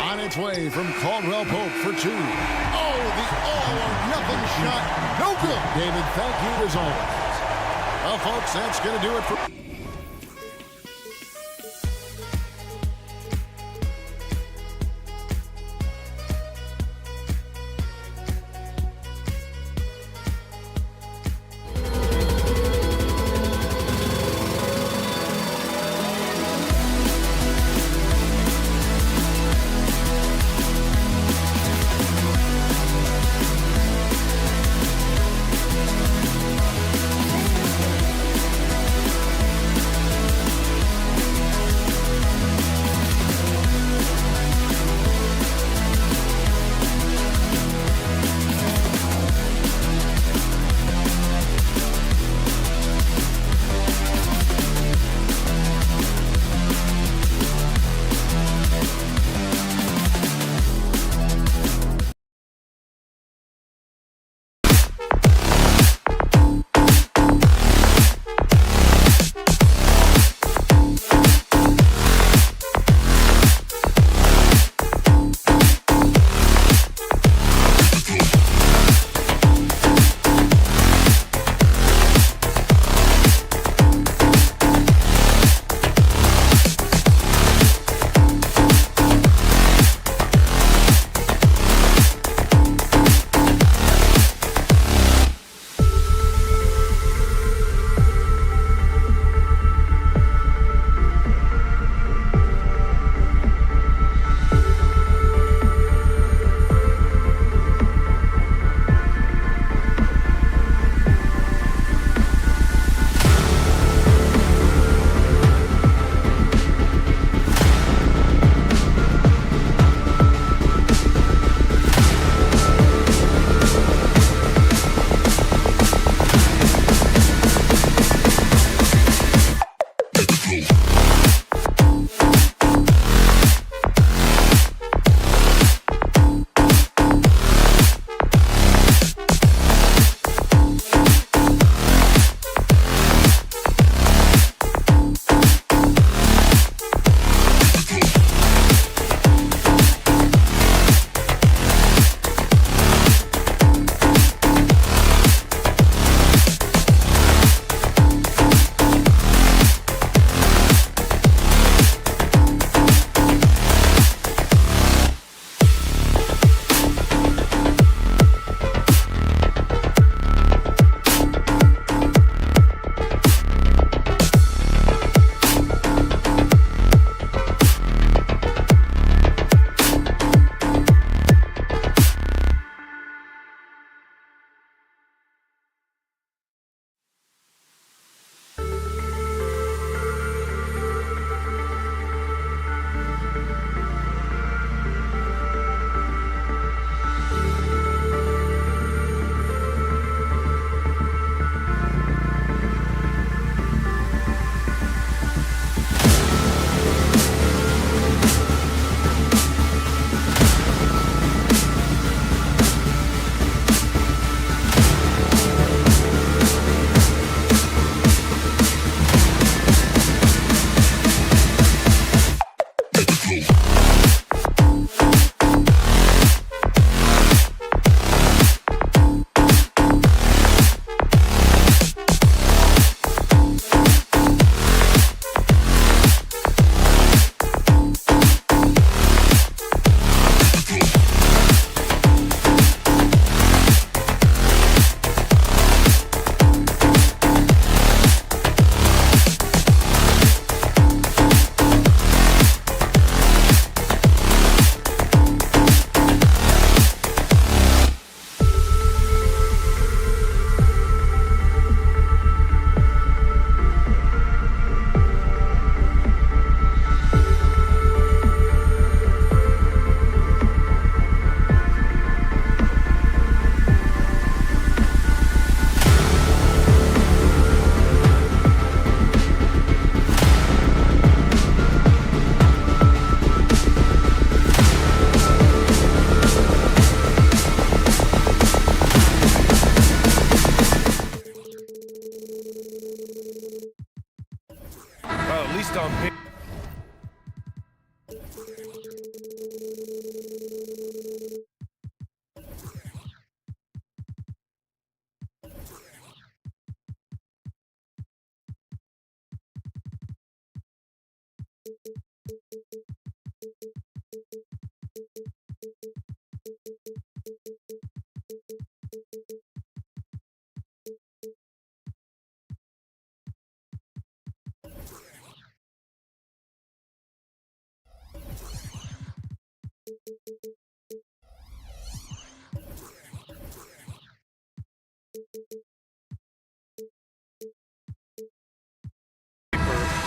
On its way from Caldwell-Pope for 2. Oh, the all-or-nothing shot. No good. David, thank you as always. Well, folks, that's going to do it for...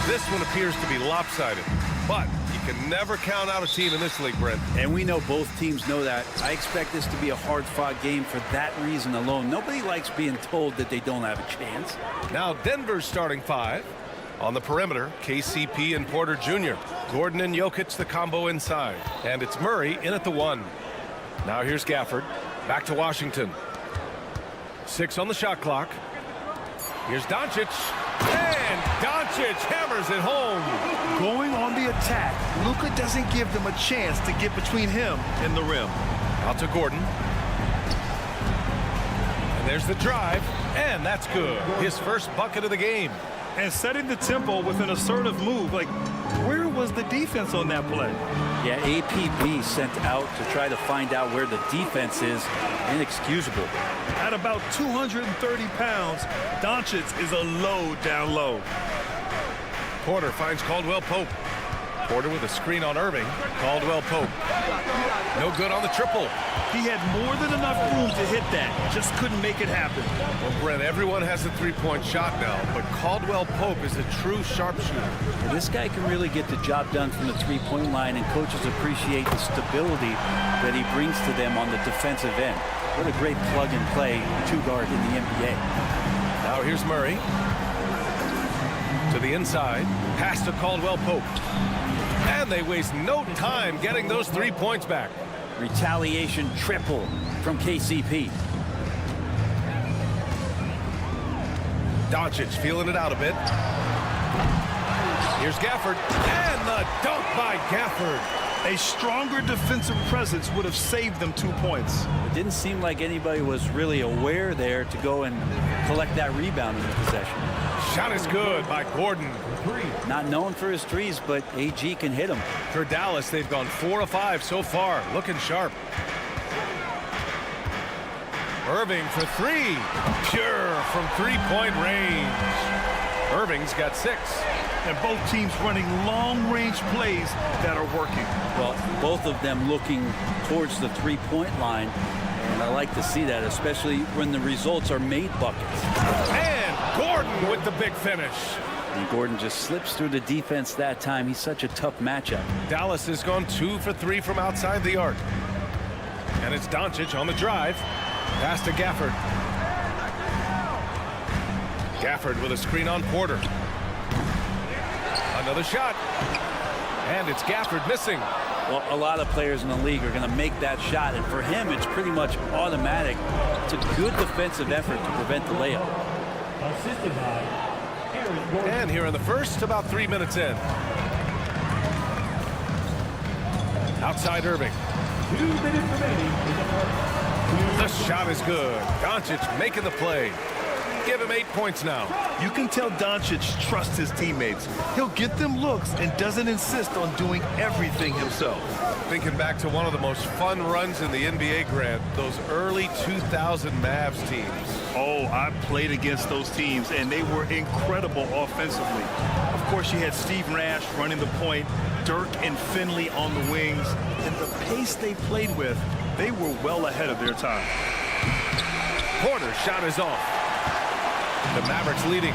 This one appears to be lopsided, but you can never count out a team in this league, Brent. And we know both teams know that. I expect this to be a hard-fought game for that reason alone. Nobody likes being told that they don't have a chance. Now Denver's starting 5. On the perimeter, KCP and Porter Jr. Gordon and Jokic, the combo inside. And it's Murray in at the 1. Now here's Gafford. Back to Washington. 6 on the shot clock. Here's Doncic. And Doncic hammers it home. Going on the attack, Luka doesn't give them a chance to get between him and the rim. Out to Gordon. And there's the drive. And that's good. His first bucket of the game. And setting the tempo with an assertive move. Like, where was the defense on that play? Yeah, APB sent out to try to find out where the defense is. Inexcusable. At about 230 pounds, Doncic is a load down low. Porter finds Caldwell Pope. Porter with a screen on Irving. Caldwell Pope. No good on the triple. He had more than enough room to hit that. Just couldn't make it happen. Well, Brent, everyone has a three-point shot now, but Caldwell Pope is a true sharpshooter. Well, this guy can really get the job done from the three-point line, and coaches appreciate the stability that he brings to them on the defensive end. What a great plug-and-play two-guard in the NBA. Now here's Murray. To the inside. Pass to Caldwell Pope. And they waste no time getting those 3 points back. Retaliation triple from KCP. Doncic feeling it out a bit. Here's Gafford. And the dunk by Gafford. A stronger defensive presence would have saved them 2 points. It didn't seem like anybody was really aware there to go and collect that rebound in the possession. Shot is good by Gordon. Not known for his threes, but AG can hit them. For Dallas, they've gone 4 of 5 so far. Looking sharp. Irving for 3. Pure from three-point range. Irving's got 6. And both teams running long-range plays that are working. Well, both of them looking towards the three-point line. And I like to see that, especially when the results are made buckets. And Gordon with the big finish. And Gordon just slips through the defense that time. He's such a tough matchup. Dallas has gone 2 for 3 from outside the arc. And it's Doncic on the drive. Pass to Gafford. Gafford with a screen on Porter. Another shot. And it's Gafford missing. Well, a lot of players in the league are going to make that shot, and for him, it's pretty much automatic. It's a good defensive effort to prevent the layup. Assisted by And here in the first, about 3 minutes in. Outside Irving. 2 minutes remaining in the first. The shot is good. Doncic making the play. Give him 8 points now. You can tell Doncic trusts his teammates. He'll get them looks and doesn't insist on doing everything himself. Thinking back to one of the most fun runs in the NBA, Grant, those early 2000 Mavs teams. Oh, I played against those teams, and they were incredible offensively. Of course, you had Steve Nash running the point, Dirk and Finley on the wings, and the pace they played with, they were well ahead of their time. Porter's shot is off. The Mavericks leading.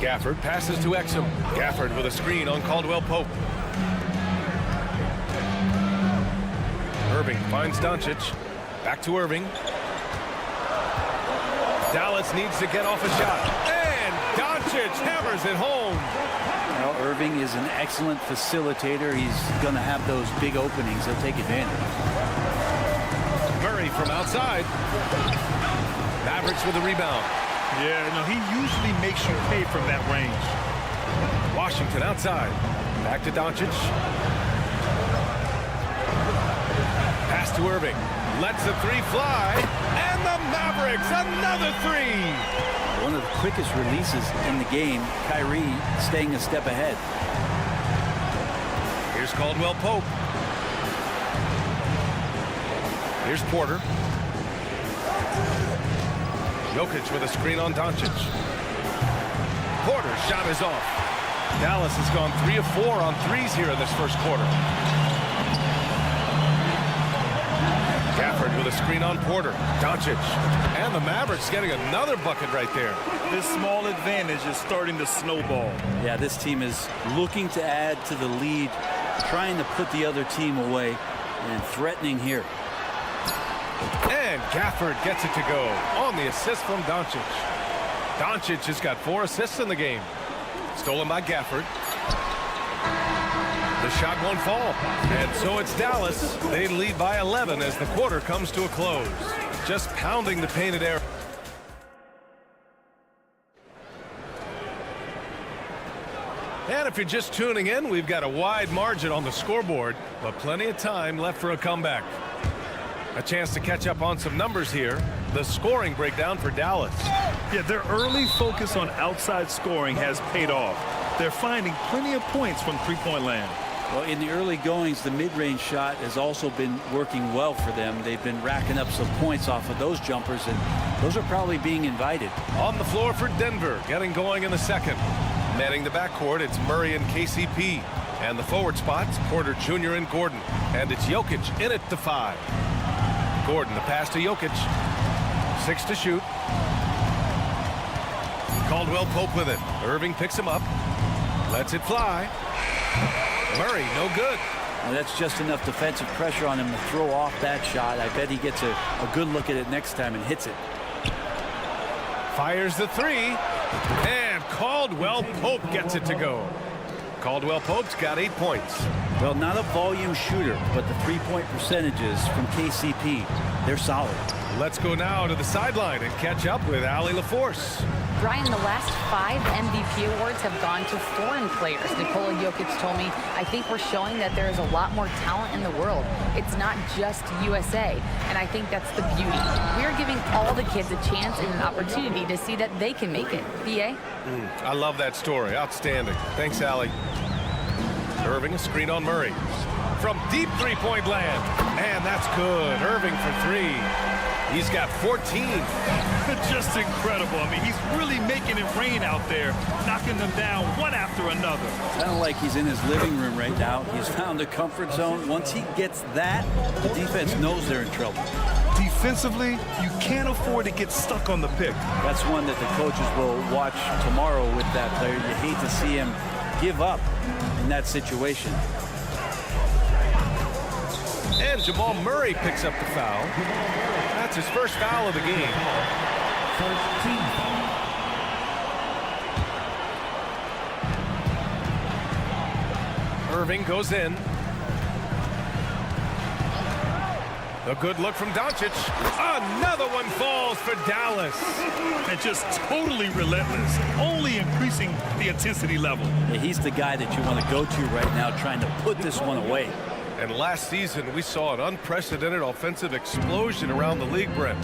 Gafford passes to Exum. Gafford with a screen on Caldwell Pope. Irving finds Doncic. Back to Irving. Dallas needs to get off a shot. And Doncic hammers it home. Well, Irving is an excellent facilitator. He's going to have those big openings. He'll take advantage. Murray from outside. Mavericks with a rebound. Yeah, no, he usually makes you pay from that range. Washington outside. Back to Doncic. Pass to Irving. Lets the three fly. And the Mavericks, another three. One of the quickest releases in the game. Kyrie staying a step ahead. Here's Caldwell Pope. Here's Porter. Jokic with a screen on Doncic. Porter's shot is off. Dallas has gone 3 of 4 on threes here in this first quarter. Gafford with a screen on Porter. Doncic. And the Mavericks getting another bucket right there. This small advantage is starting to snowball. Yeah, this team is looking to add to the lead, trying to put the other team away, and threatening here. And Gafford gets it to go on the assist from Doncic. Doncic has got 4 assists in the game. Stolen by Gafford. The shot won't fall. And so it's Dallas. They lead by 11 as the quarter comes to a close. Just pounding the painted area. And if you're just tuning in, we've got a wide margin on the scoreboard, but plenty of time left for a comeback. A chance to catch up on some numbers here. The scoring breakdown for Dallas. Yeah, their early focus on outside scoring has paid off. They're finding plenty of points from three-point land. Well, in the early goings, the mid-range shot has also been working well for them. They've been racking up some points off of those jumpers, and those are probably being invited. On the floor for Denver, getting going in the second. Manning the backcourt, it's Murray and KCP. And the forward spots, Porter Jr. and Gordon. And it's Jokic in at the 5. Gordon, the pass to Jokic. 6 to shoot. Caldwell Pope with it. Irving picks him up. Lets it fly. Murray, no good. Well, that's just enough defensive pressure on him to throw off that shot. I bet he gets a good look at it next time and hits it. Fires the 3. And Caldwell Pope gets it to go. Caldwell Pope's got 8 points. Well, not a volume shooter, but the three-point percentages from KCP, they're solid. Let's go now to the sideline and catch up with Allie LaForce. Brian, the last 5 MVP awards have gone to foreign players. Nikola Jokic told me, I think we're showing that there is a lot more talent in the world. It's not just USA, and I think that's the beauty. We're giving all the kids a chance and an opportunity to see that they can make it. B.A.? I love that story. Outstanding. Thanks, Allie. Irving, a screen on Murray. From deep three-point land. And that's good. Irving for 3. He's got 14. Just incredible. I mean, he's really making it rain out there, knocking them down one after another. It's kind of like he's in his living room right now. He's found a comfort zone. Once he gets that, the defense knows they're in trouble. Defensively, you can't afford to get stuck on the pick. That's one that the coaches will watch tomorrow with that player. You hate to see him give up in that situation. And Jamal Murray picks up the foul. That's his first foul of the game. First team foul. Irving goes in. A good look from Doncic. Another one falls for Dallas. And just totally relentless, only increasing the intensity level. Yeah, he's the guy that you want to go to right now, trying to put this one away. And last season, we saw an unprecedented offensive explosion around the league, Brent.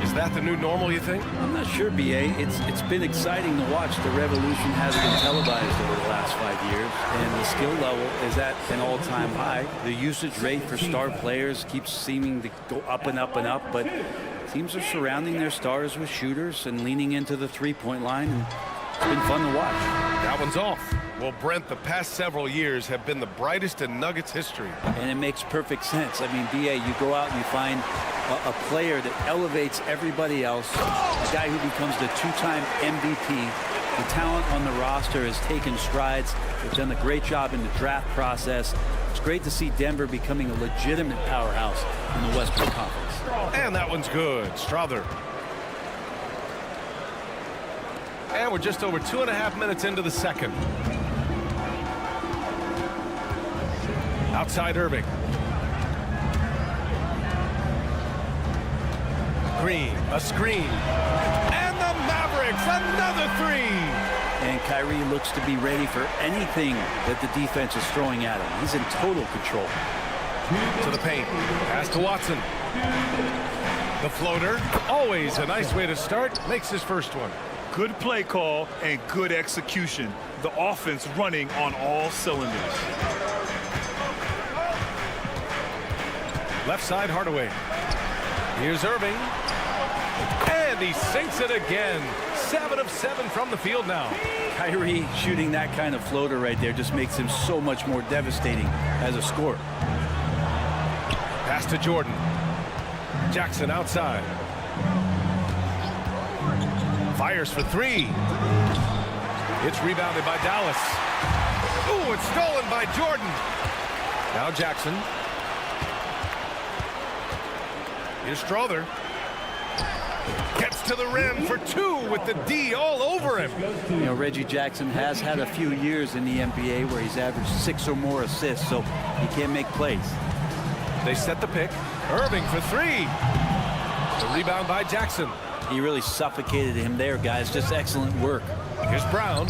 Is that the new normal, you think? I'm not sure, B.A. It's been exciting to watch. The revolution has been televised over the last 5 years, and the skill level is at an all-time high. The usage rate for star players keeps seeming to go up and up and up, but teams are surrounding their stars with shooters and leaning into the three-point line, and it's been fun to watch. That one's off. Well, Brent, the past several years have been the brightest in Nuggets history. And it makes perfect sense. I mean, B.A., you go out and you find a player that elevates everybody else, a guy who becomes the 2-time MVP. The talent on the roster has taken strides. They've done a great job in the draft process. It's great to see Denver becoming a legitimate powerhouse in the Western Conference. And that one's good. Strother. And we're just over 2.5 minutes into the second. Outside Irving. Green, a screen. And the Mavericks, another 3. And Kyrie looks to be ready for anything that the defense is throwing at him. He's in total control. To the paint. Pass to Watson. The floater. Always a nice way to start. Makes his first one. Good play call and good execution. The offense running on all cylinders. Left side, Hardaway. Here's Irving. And he sinks it again. 7 of 7 from the field now. Kyrie shooting that kind of floater right there just makes him so much more devastating as a scorer. Pass to Jordan. Jackson outside. Fires for 3. It's rebounded by Dallas. Ooh, it's stolen by Jordan. Now Jackson. Here's Strother. Gets to the rim for 2 with the D all over him. You know, Reggie Jackson has had a few years in the NBA where he's averaged 6 or more assists, so he can make plays. They set the pick. Irving for 3. The rebound by Jackson. He really suffocated him there, guys. Just excellent work. Here's Brown.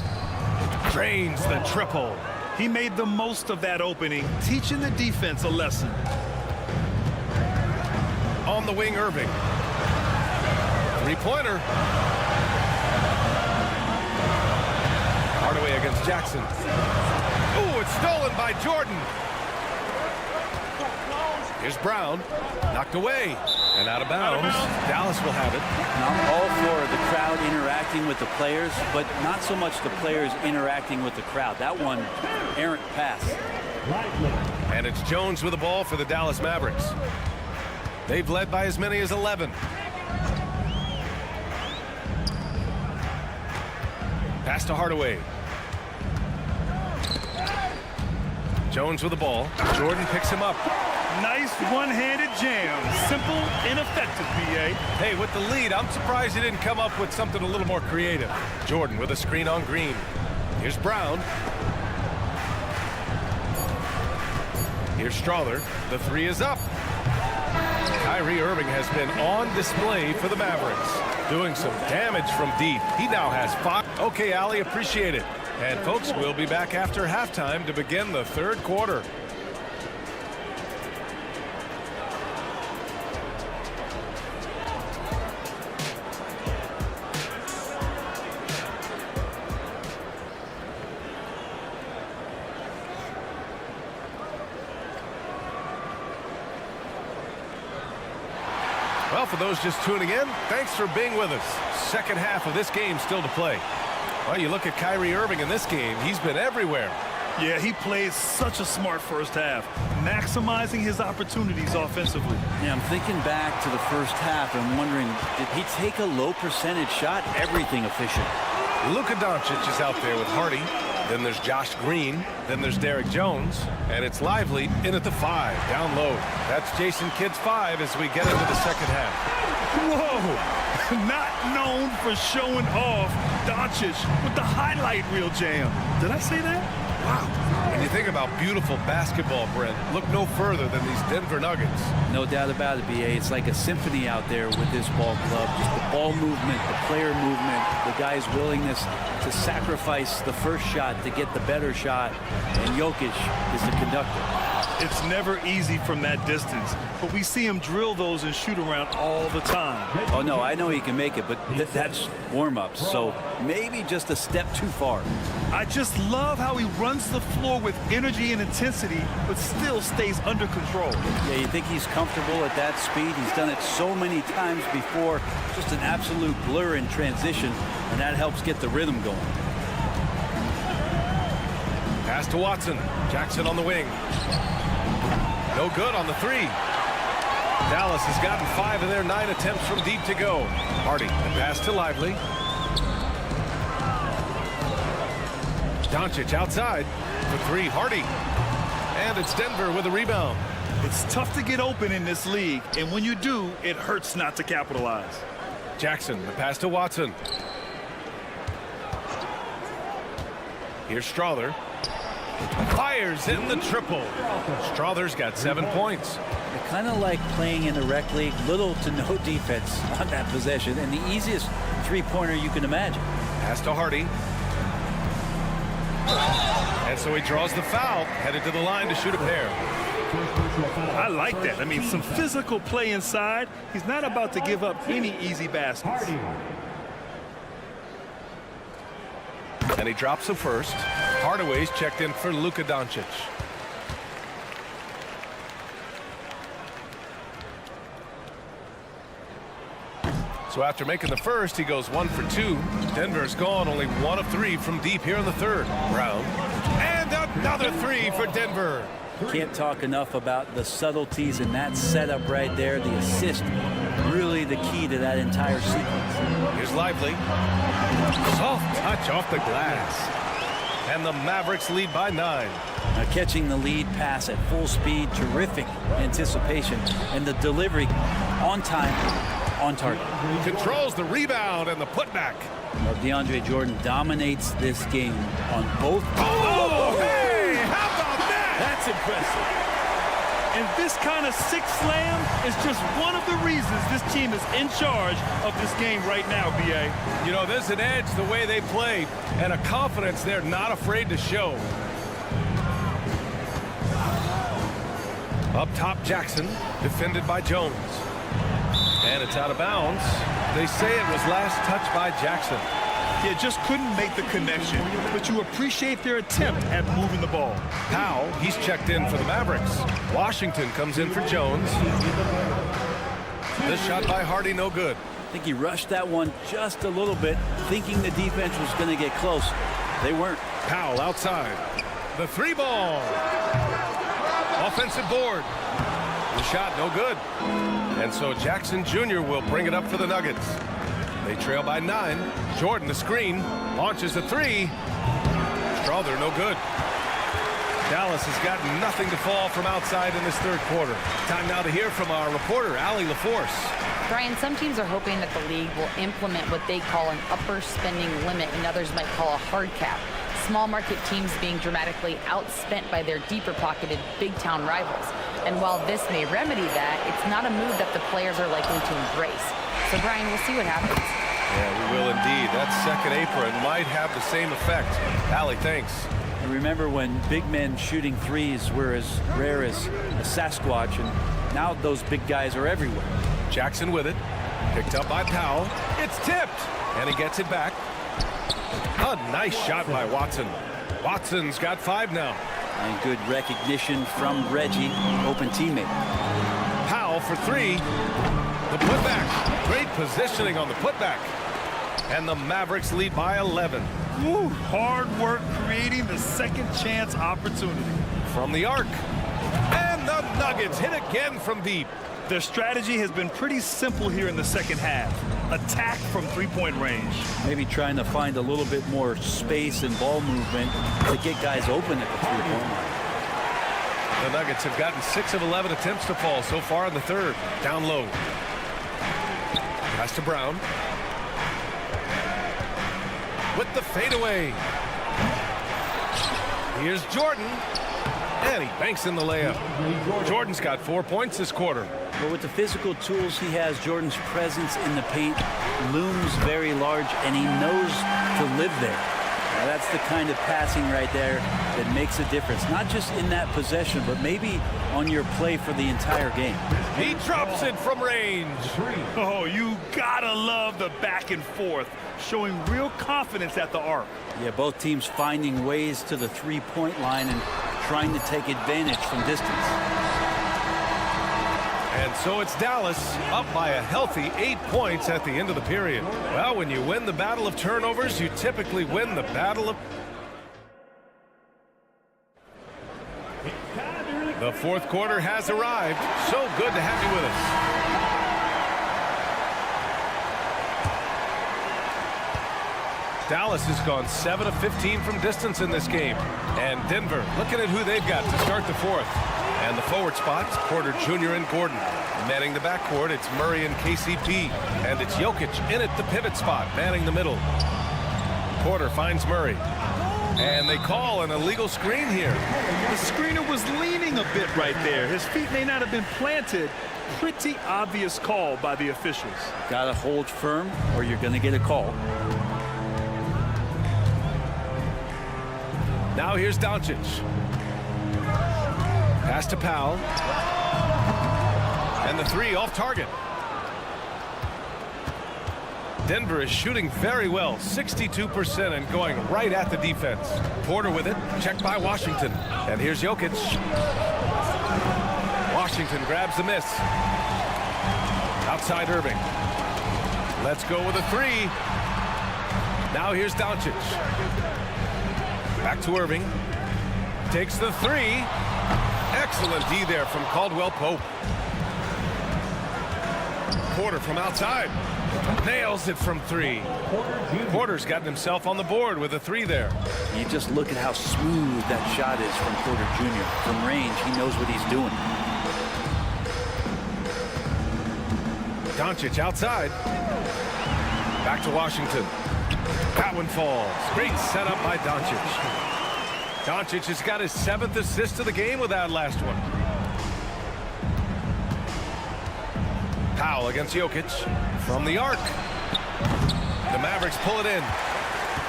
Drains the triple. He made the most of that opening, teaching the defense a lesson. On the wing, Irving. Three-pointer. Hardaway against Jackson. Ooh, it's stolen by Jordan. Here's Brown. Knocked away. And out of bounds. Dallas will have it. And I'm all for the crowd interacting with the players, but not so much the players interacting with the crowd. That one, errant pass. And it's Jones with the ball for the Dallas Mavericks. They've led by as many as 11. Pass to Hardaway. Jones with the ball. Jordan picks him up. Nice one-handed jam. Simple and effective, B.A. Hey, with the lead, I'm surprised he didn't come up with something a little more creative. Jordan with a screen on Green. Here's Brown. Here's Strother. The 3 is up. Kyrie Irving has been on display for the Mavericks, doing some damage from deep. He now has 5. Okay, Allie, appreciate it. And folks, we'll be back after halftime to begin the third quarter. Well, for those just tuning in, thanks for being with us. Second half of this game still to play. Well, you look at Kyrie Irving in this game, he's been everywhere. Yeah, he played such a smart first half, maximizing his opportunities offensively. Yeah, I'm thinking back to the first half and wondering, did he take a low percentage shot? Everything efficient. Luka Doncic is out there with Hardy. Then there's Josh Green. Then there's Derek Jones. And it's Lively in at the 5, down low. That's Jason Kidd's 5 as we get into the second half. Whoa! Not known for showing off, Doncic with the highlight reel jam. Did I say that? Wow. When you think about beautiful basketball, Brent, look no further than these Denver Nuggets. No doubt about it, B.A. It's like a symphony out there with this ball club. Just the ball movement, the player movement, the guy's willingness to sacrifice the first shot to get the better shot. And Jokic is the conductor. It's never easy from that distance, but we see him drill those and shoot around all the time. Oh, no, I know he can make it, but that's warm-ups, so maybe just a step too far. I just love how he runs the floor with energy and intensity, but still stays under control. Yeah, you think he's comfortable at that speed? He's done it so many times before. Just an absolute blur in transition, and that helps get the rhythm going. Pass to Watson. Jackson on the wing. No good on the 3. Dallas has gotten 5 of their 9 attempts from deep to go. Hardy, the pass to Lively. Doncic outside for 3. Hardy. And it's Denver with a rebound. It's tough to get open in this league, and when you do, it hurts not to capitalize. Jackson, the pass to Watson. Here's Strother. Fires in the triple. Strother's got 7 points. They're kind of like playing in the rec league, little to no defense on that possession, and the easiest three-pointer you can imagine. Pass to Hardy. And so he draws the foul, headed to the line to shoot a pair. I like that. I mean, some physical play inside. He's not about to give up any easy baskets. And he drops the first. Hardaway's checked in for Luka Doncic. So after making the first, he goes 1 for 2. Denver's gone only 1 of 3 from deep here in the third. Brown. And another 3 for Denver. Can't talk enough about the subtleties in that setup right there. The assist, really the key to that entire sequence. Here's Lively. Soft touch off the glass. And the Mavericks lead by 9. Now catching the lead pass at full speed, terrific anticipation, and the delivery on time, on target. Controls the rebound and the putback. Well, DeAndre Jordan dominates this game on both. Oh, hey, how about that? That's impressive. And this kind of six slam is just one of the reasons this team is in charge of this game right now, B.A. You know, there's an edge the way they play and a confidence they're not afraid to show. Up top, Jackson, defended by Jones. And it's out of bounds. They say it was last touched by Jackson. Yeah, just couldn't make the connection, but you appreciate their attempt at moving the ball. Powell, he's checked in for the Mavericks. Washington comes in for Jones. This shot by Hardy, no good. I think he rushed that one just a little bit, thinking the defense was going to get close. They weren't. Powell outside. The 3-ball. Offensive board. The shot, no good. And so Jackson Jr. will bring it up for the Nuggets. They trail by 9. Jordan, the screen, launches a 3. Strother, no good. Dallas has got nothing to fall from outside in this third quarter. Time now to hear from our reporter, Allie LaForce. Brian, some teams are hoping that the league will implement what they call an upper spending limit and others might call a hard cap. Small market teams being dramatically outspent by their deeper pocketed big town rivals. And while this may remedy that, it's not a move that the players are likely to embrace. So Brian, we'll see what happens. Yeah, we will indeed. That second apron might have the same effect. Allie, thanks. I remember when big men shooting threes were as rare as a Sasquatch, and now those big guys are everywhere. Jackson with it. Picked up by Powell. It's tipped. And he gets it back. A nice shot by Watson. Watson's got 5 now. And good recognition from Reggie, open teammate. Powell for 3. The putback. Great positioning on the putback. And the Mavericks lead by 11. Woo, hard work creating the second chance opportunity. From the arc. And the Nuggets hit again from deep. Their strategy has been pretty simple here in the second half. Attack from three-point range. Maybe trying to find a little bit more space and ball movement to get guys open at the three-point line. The Nuggets have gotten 6 of 11 attempts to fall so far in the third. Down low. Pass to Brown. With the fadeaway. Here's Jordan. And he banks in the layup. Jordan's got 4 points this quarter. But with the physical tools he has, Jordan's presence in the paint looms very large, and he knows to live there. Now that's the kind of passing right there that makes a difference. Not just in that possession, but maybe on your play for the entire game. He drops it from range. Oh, you gotta love the back and forth, showing real confidence at the arc. Yeah, both teams finding ways to the three-point line and trying to take advantage from distance. And so it's Dallas up by a healthy 8 points at the end of the period. Well, when you win the battle of turnovers, you typically win the battle of... The fourth quarter has arrived. So good to have you with us. Dallas has gone 7 of 15 from distance in this game. And Denver looking at who they've got to start the fourth. And the forward spots, Porter Jr. and Gordon. Manning the backcourt, it's Murray and KCP. And it's Jokic in at the pivot spot, manning the middle. Porter finds Murray. And they call an illegal screen here. The screener was leaning a bit right there. His feet may not have been planted. Pretty obvious call by the officials. Gotta hold firm or you're gonna get a call. Now here's Doncic. Pass to Powell. And the three off target. Denver is shooting very well, 62%, and going right at the defense. Porter with it, checked by Washington. And here's Jokic. Washington grabs the miss. Outside Irving. Let's go with a three. Now here's Doncic. Back to Irving. Takes the three. Excellent D there from Caldwell Pope. Porter from outside. Nails it from three. Porter's gotten himself on the board with a three there. You just look at how smooth that shot is from Porter Jr. From range, he knows what he's doing. Doncic outside. Back to Washington. That one falls. Great setup by Doncic. Doncic has got his 7th assist of the game with that last one. Powell against Jokic from the arc. The Mavericks pull it in.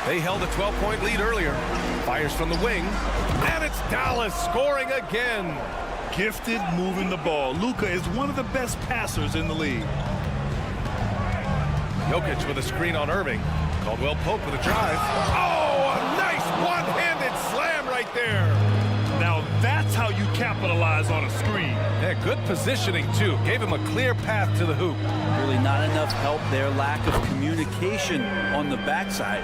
They held a 12-point lead earlier. Fires from the wing. And it's Dallas scoring again. Gifted moving the ball. Luka is one of the best passers in the league. Jokic with a screen on Irving. Caldwell Pope with a drive. Oh, a nice one-handed slam right there. Now that's how you capitalize on a screen. Yeah, good positioning, too. Gave him a clear path to the hoop. Really not enough help there. Lack of communication on the backside.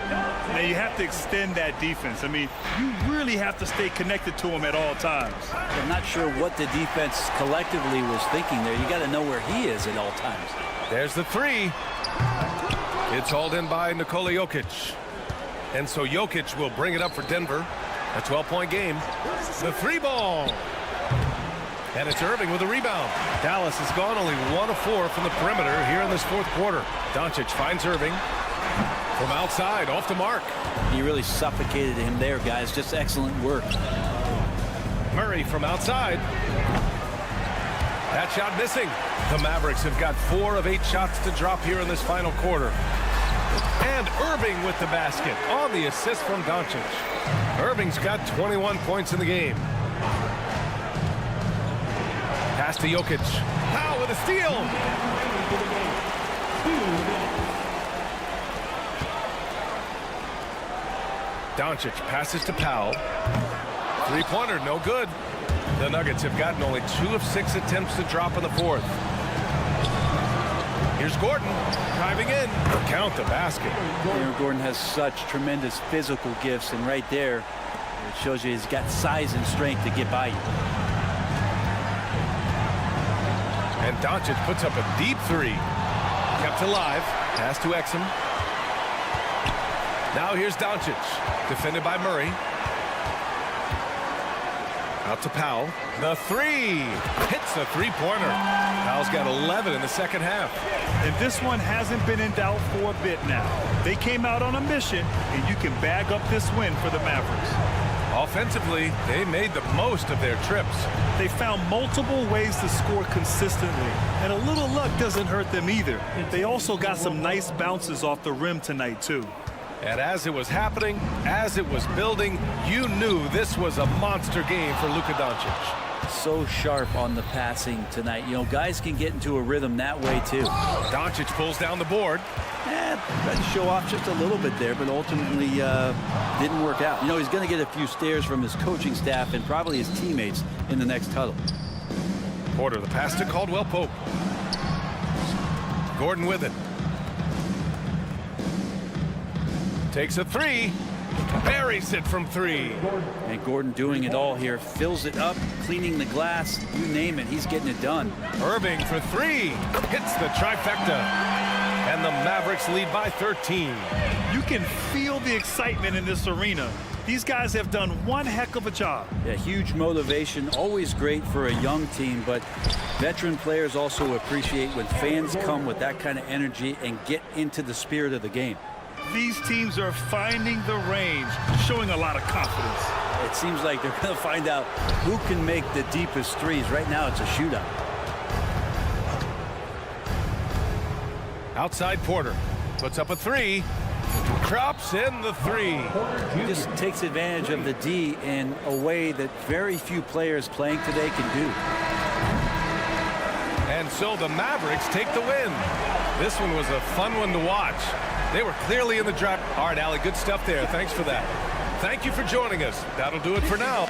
Now you have to extend that defense. I mean, you really have to stay connected to him at all times. I'm not sure what the defense collectively was thinking there. You got to know where he is at all times. There's the three. It's hauled in by Nikola Jokic. And so Jokic will bring it up for Denver. A 12-point game. The three ball. And it's Irving with a rebound. Dallas has gone only 1 of 4 from the perimeter here in this 4th quarter. Doncic finds Irving from outside, off the mark. He really suffocated him there, guys. Just excellent work. Murray from outside. That shot missing. The Mavericks have got 4 of 8 shots to drop here in this final quarter. And Irving with the basket on the assist from Doncic. Irving's got 21 points in the game. Pass to Jokic. Powell with a steal. Doncic passes to Powell. Three-pointer, no good. The Nuggets have gotten only 2 of 6 attempts to drop in the 4th. Here's Gordon driving in. Count the basket. Aaron Gordon has such tremendous physical gifts, and right there, it shows you he's got size and strength to get by you. And Doncic puts up a deep three. Kept alive. Pass to Exum. Now here's Doncic. Defended by Murray. Out to Powell. The three. Hits a three-pointer. Powell's got 11 in the second half. And this one hasn't been in doubt for a bit now. They came out on a mission, and you can bag up this win for the Mavericks. Offensively, they made the most of their trips. They found multiple ways to score consistently, and a little luck doesn't hurt them either. They also got some nice bounces off the rim tonight, too. And as it was happening, as it was building, you knew this was a monster game for Luka Doncic. So sharp on the passing tonight. You know, guys can get into a rhythm that way, too. Doncic pulls down the board. Tried to show off just a little bit there, but ultimately didn't work out. You know, he's going to get a few stares from his coaching staff and probably his teammates in the next huddle. Porter, the pass to Caldwell Pope. Gordon with it. Takes a three. Buries it from three. And Gordon doing it all here. Fills it up, cleaning the glass. You name it, he's getting it done. Irving for three. Hits the trifecta. And the Mavericks lead by 13. You can feel the excitement in this arena. These guys have done one heck of a job. Yeah, huge motivation. Always great for a young team, but veteran players also appreciate when fans come with that kind of energy and get into the spirit of the game. These teams are finding the range, showing a lot of confidence. It seems like they're going to find out who can make the deepest threes. Right now, it's a shootout. Outside Porter puts up a three. drops in the three. He just takes advantage of the D in a way that very few players playing today can do. And so the Mavericks take the win. This one was a fun one to watch. They were clearly in the drop. All right, Allie, good stuff there. Thanks for that. Thank you for joining us. That'll do it for now.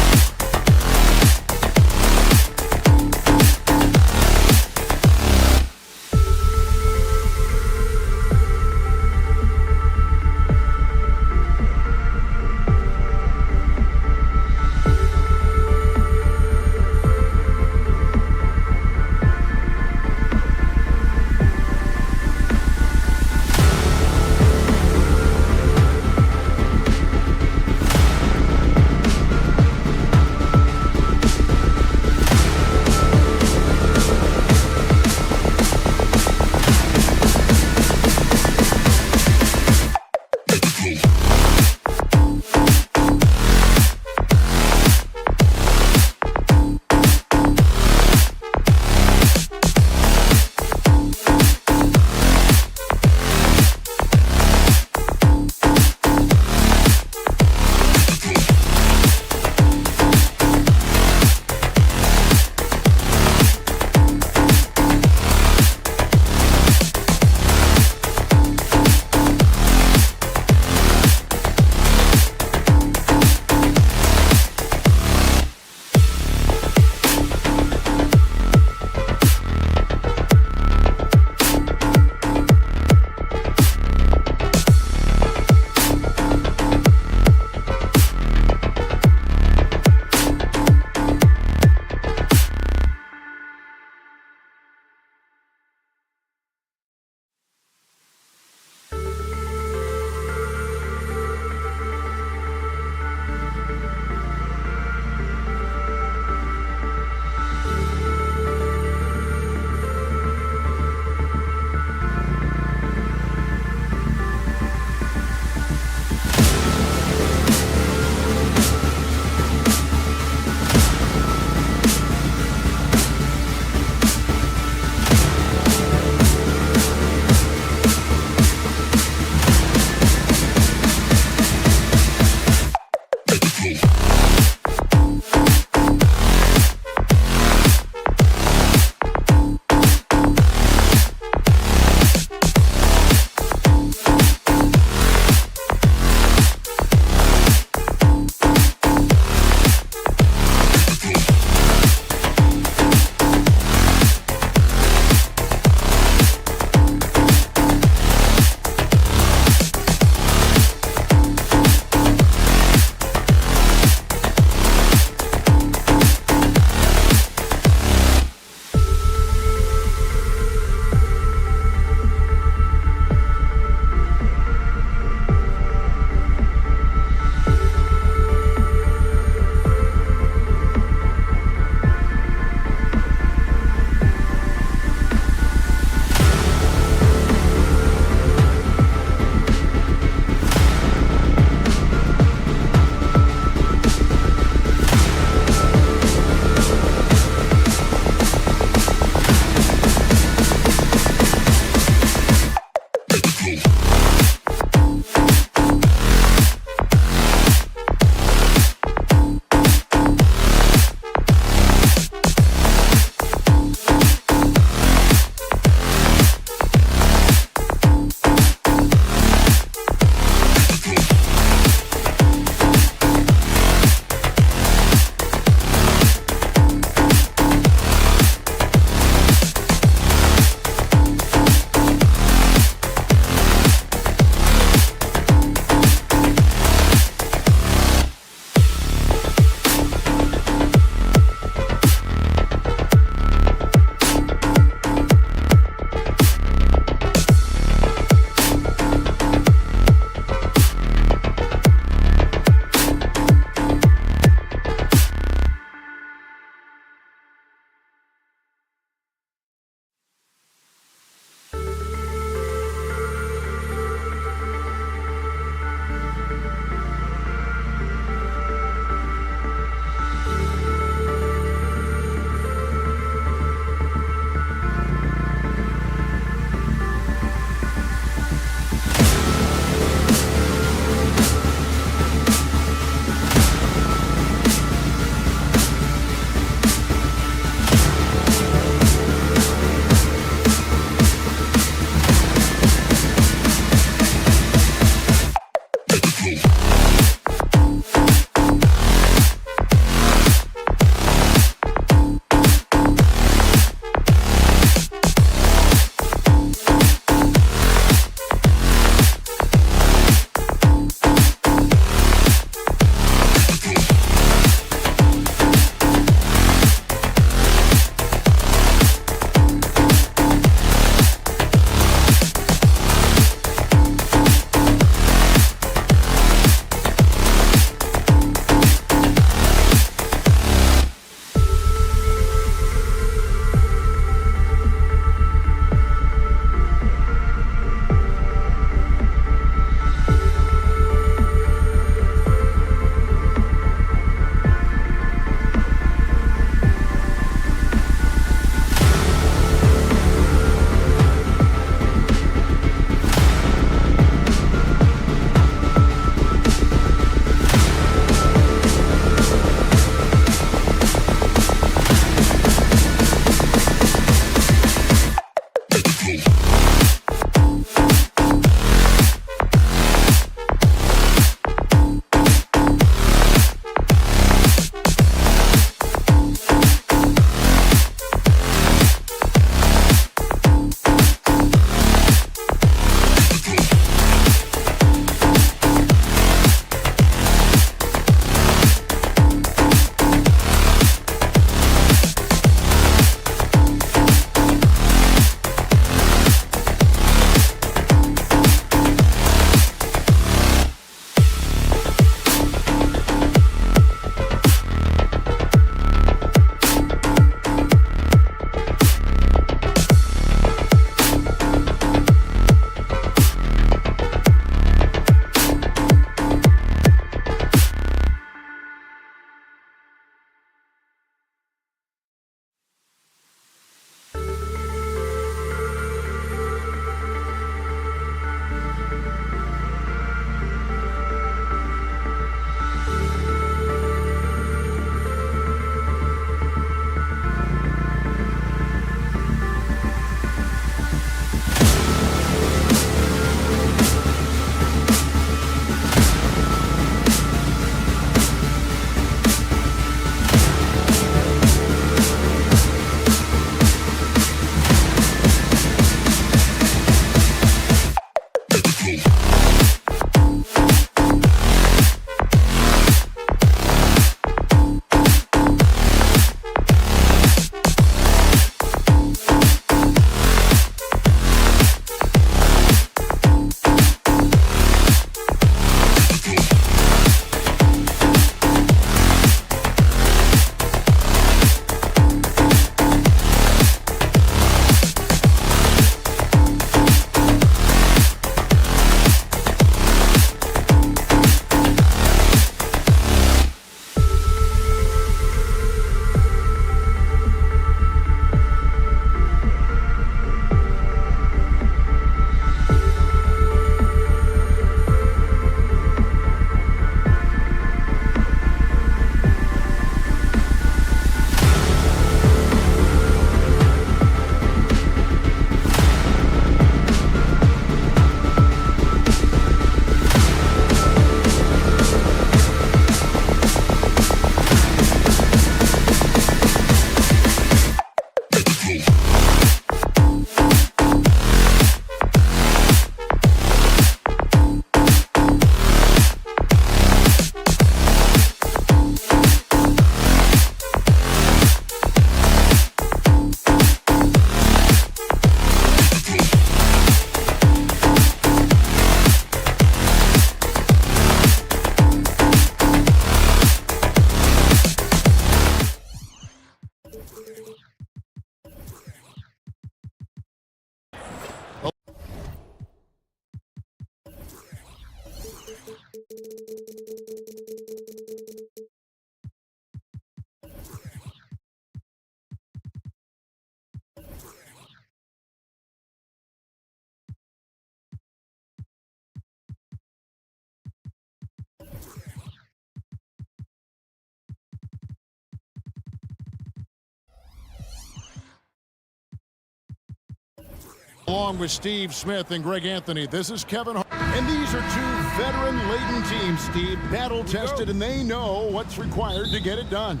Along with Steve Smith and Greg Anthony, this is Kevin Hart. And these are two veteran-laden teams, Steve, battle-tested, and they know what's required to get it done.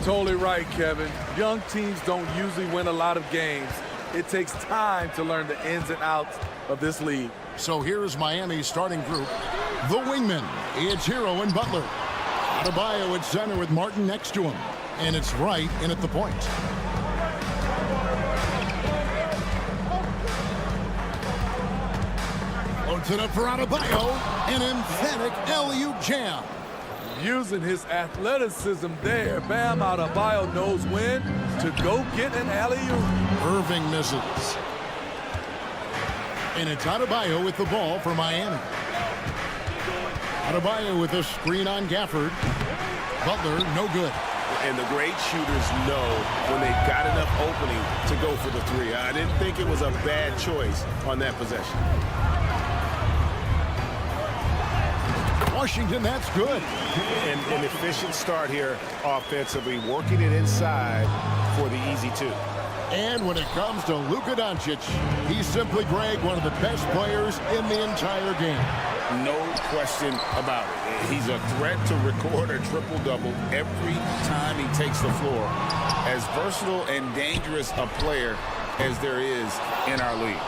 Totally right, Kevin. Young teams don't usually win a lot of games. It takes time to learn the ins and outs of this league. So here's Miami's starting group. The wingmen, it's Hero and Butler. Adebayo at center with Martin next to him. And it's Wright in at the point. Loads it up for Adebayo. An emphatic alley-oop jam. Using his athleticism there, Bam Adebayo knows when to go get an alley-oop. Irving misses. And it's Adebayo with the ball for Miami. Adebayo with a screen on Gafford. Butler, no good. And the great shooters know when they've got enough opening to go for the three. I didn't think it was a bad choice on that possession. Washington, that's good. And an efficient start here offensively, working it inside for the easy two. And when it comes to Luka Doncic, he's simply, Greg, one of the best players in the entire game. No question about it. He's a threat to record a triple-double every time he takes the floor. As versatile and dangerous a player as there is in our league.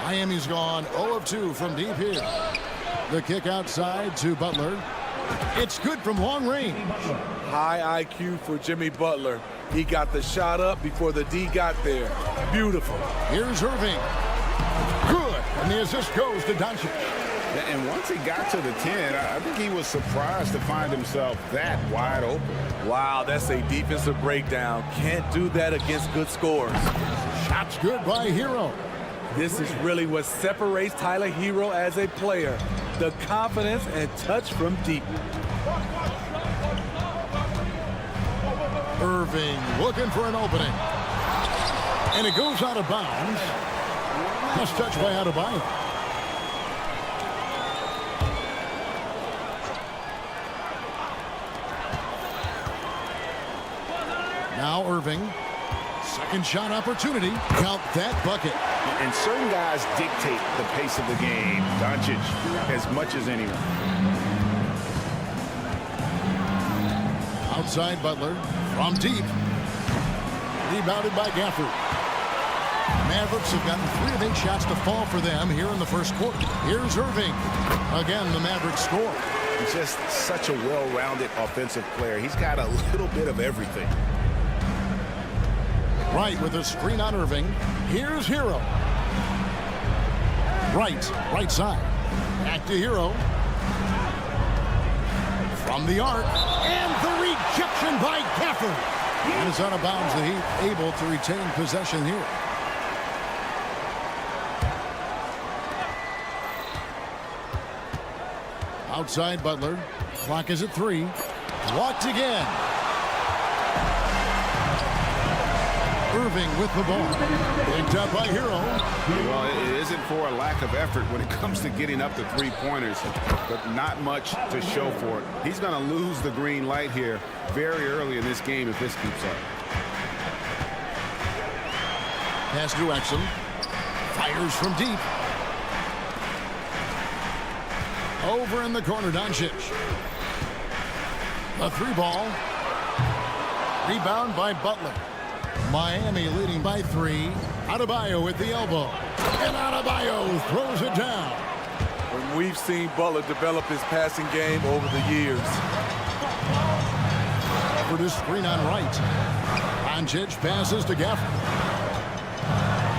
Miami's gone 0 of 2 from deep here. The kick outside to Butler. It's good from long range. High IQ for Jimmy Butler. He got the shot up before the D got there. Beautiful. Here's Irving. Good. And the assist goes to Doncic. And once he got to the 10, I think he was surprised to find himself that wide open. Wow, that's a defensive breakdown. Can't do that against good scores. Shot's good by Hero. This is really what separates Tyler Hero as a player. The confidence and touch from deep. Irving looking for an opening. And it goes out of bounds. Nice touch by Adebayo. Now Irving. Second shot opportunity. Count that bucket. And certain guys dictate the pace of the game. Doncic as much as anyone. Outside Butler from deep. Rebounded by Gafford. Mavericks have gotten 3 of 8 shots to fall for them here in the first quarter. Here's Irving. Again, the Mavericks score. He's just such a well-rounded offensive player. He's got a little bit of everything. Wright with a screen on Irving. Here's Hero. Right side. Back to Hero. From the arc. And the rejection by Gafford. And it's out of bounds. The Heat able to retain possession here. Outside Butler. Clock is at 3. Blocked again. Irving with the ball. Picked up by Hero. Well, it isn't for a lack of effort when it comes to getting up to 3-pointers, but not much to show for it. He's going to lose the green light here very early in this game if this keeps up. Pass to Exum. Fires from deep. Over in the corner, Doncic. A 3-ball. Rebound by Butler. Miami leading by 3. Adebayo with the elbow. And Adebayo throws it down. When we've seen Butler develop his passing game over the years. For the screen on Wright. Doncic passes to Gafford.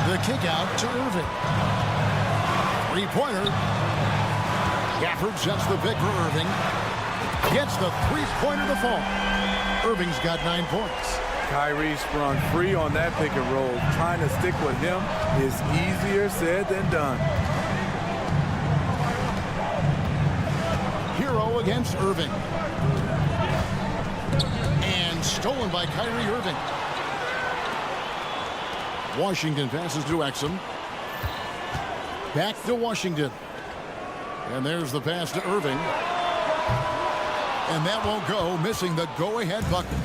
The kick out to Irving. 3-pointer. Gafford sets the pick for Irving. Gets the 3-pointer to fall. Irving's got 9 points. Kyrie sprung free on that pick and roll. Trying to stick with him is easier said than done. Hero against Irving. And stolen by Kyrie Irving. Washington passes to Exum. Back to Washington. And there's the pass to Irving. And that won't go, missing the go-ahead bucket.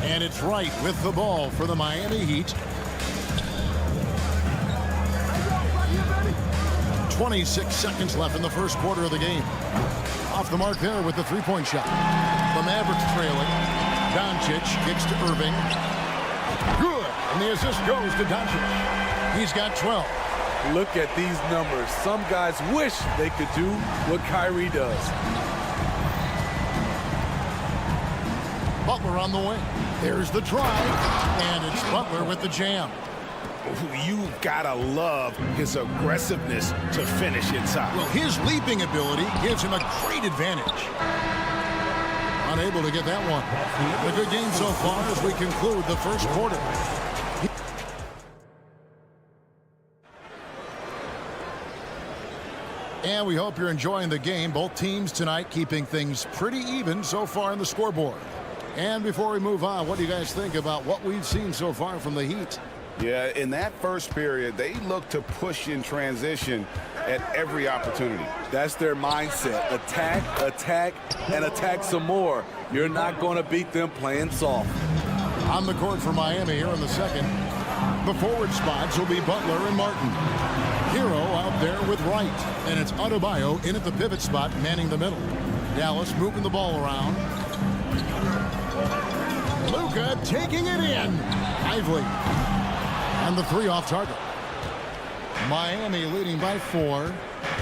And it's Wright with the ball for the Miami Heat. 26 seconds left in the first quarter of the game. Off the mark there with the three-point shot. The Mavericks trailing. Doncic kicks to Irving. Good. And the assist goes to Doncic. He's got 12. Look at these numbers. Some guys wish they could do what Kyrie does. Butler on the wing. There's the drive. And it's Butler with the jam. You've got to love his aggressiveness to finish inside. Well, his leaping ability gives him a great advantage. Unable to get that one. A good game so far as we conclude the first quarter. And we hope you're enjoying the game. Both teams tonight keeping things pretty even so far in the scoreboard. And before we move on, what do you guys think about what we've seen so far from the Heat? Yeah, in that first period, they look to push in transition at every opportunity. That's their mindset. Attack, attack, and attack some more. You're not going to beat them playing soft. On the court for Miami here in the second. The forward spots will be Butler and Martin. Hero out there with Wright. And it's Adebayo in at the pivot spot, manning the middle. Dallas moving the ball around. Luka taking it in. Lively. And the three off target. Miami leading by 4.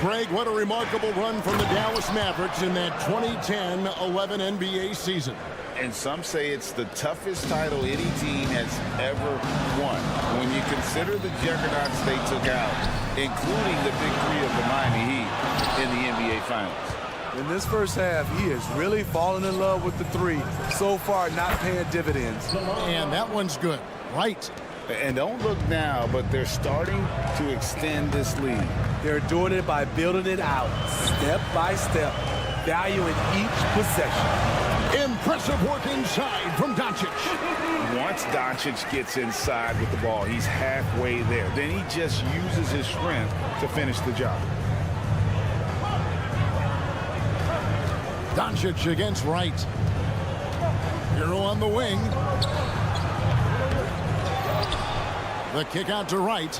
Greg, what a remarkable run from the Dallas Mavericks in that 2010-11 NBA season. And some say it's the toughest title any team has ever won. When you consider the juggernauts they took out, including the big three of the Miami Heat in the NBA Finals. In this first half, he is really falling in love with the three. So far, not paying dividends. And that one's good. Right. And don't look now, but they're starting to extend this lead. They're doing it by building it out, step by step, valuing each possession. Impressive work inside from Doncic. Once Doncic gets inside with the ball, he's halfway there. Then he just uses his strength to finish the job. Doncic against Wright. Hero on the wing. The kick out to Wright.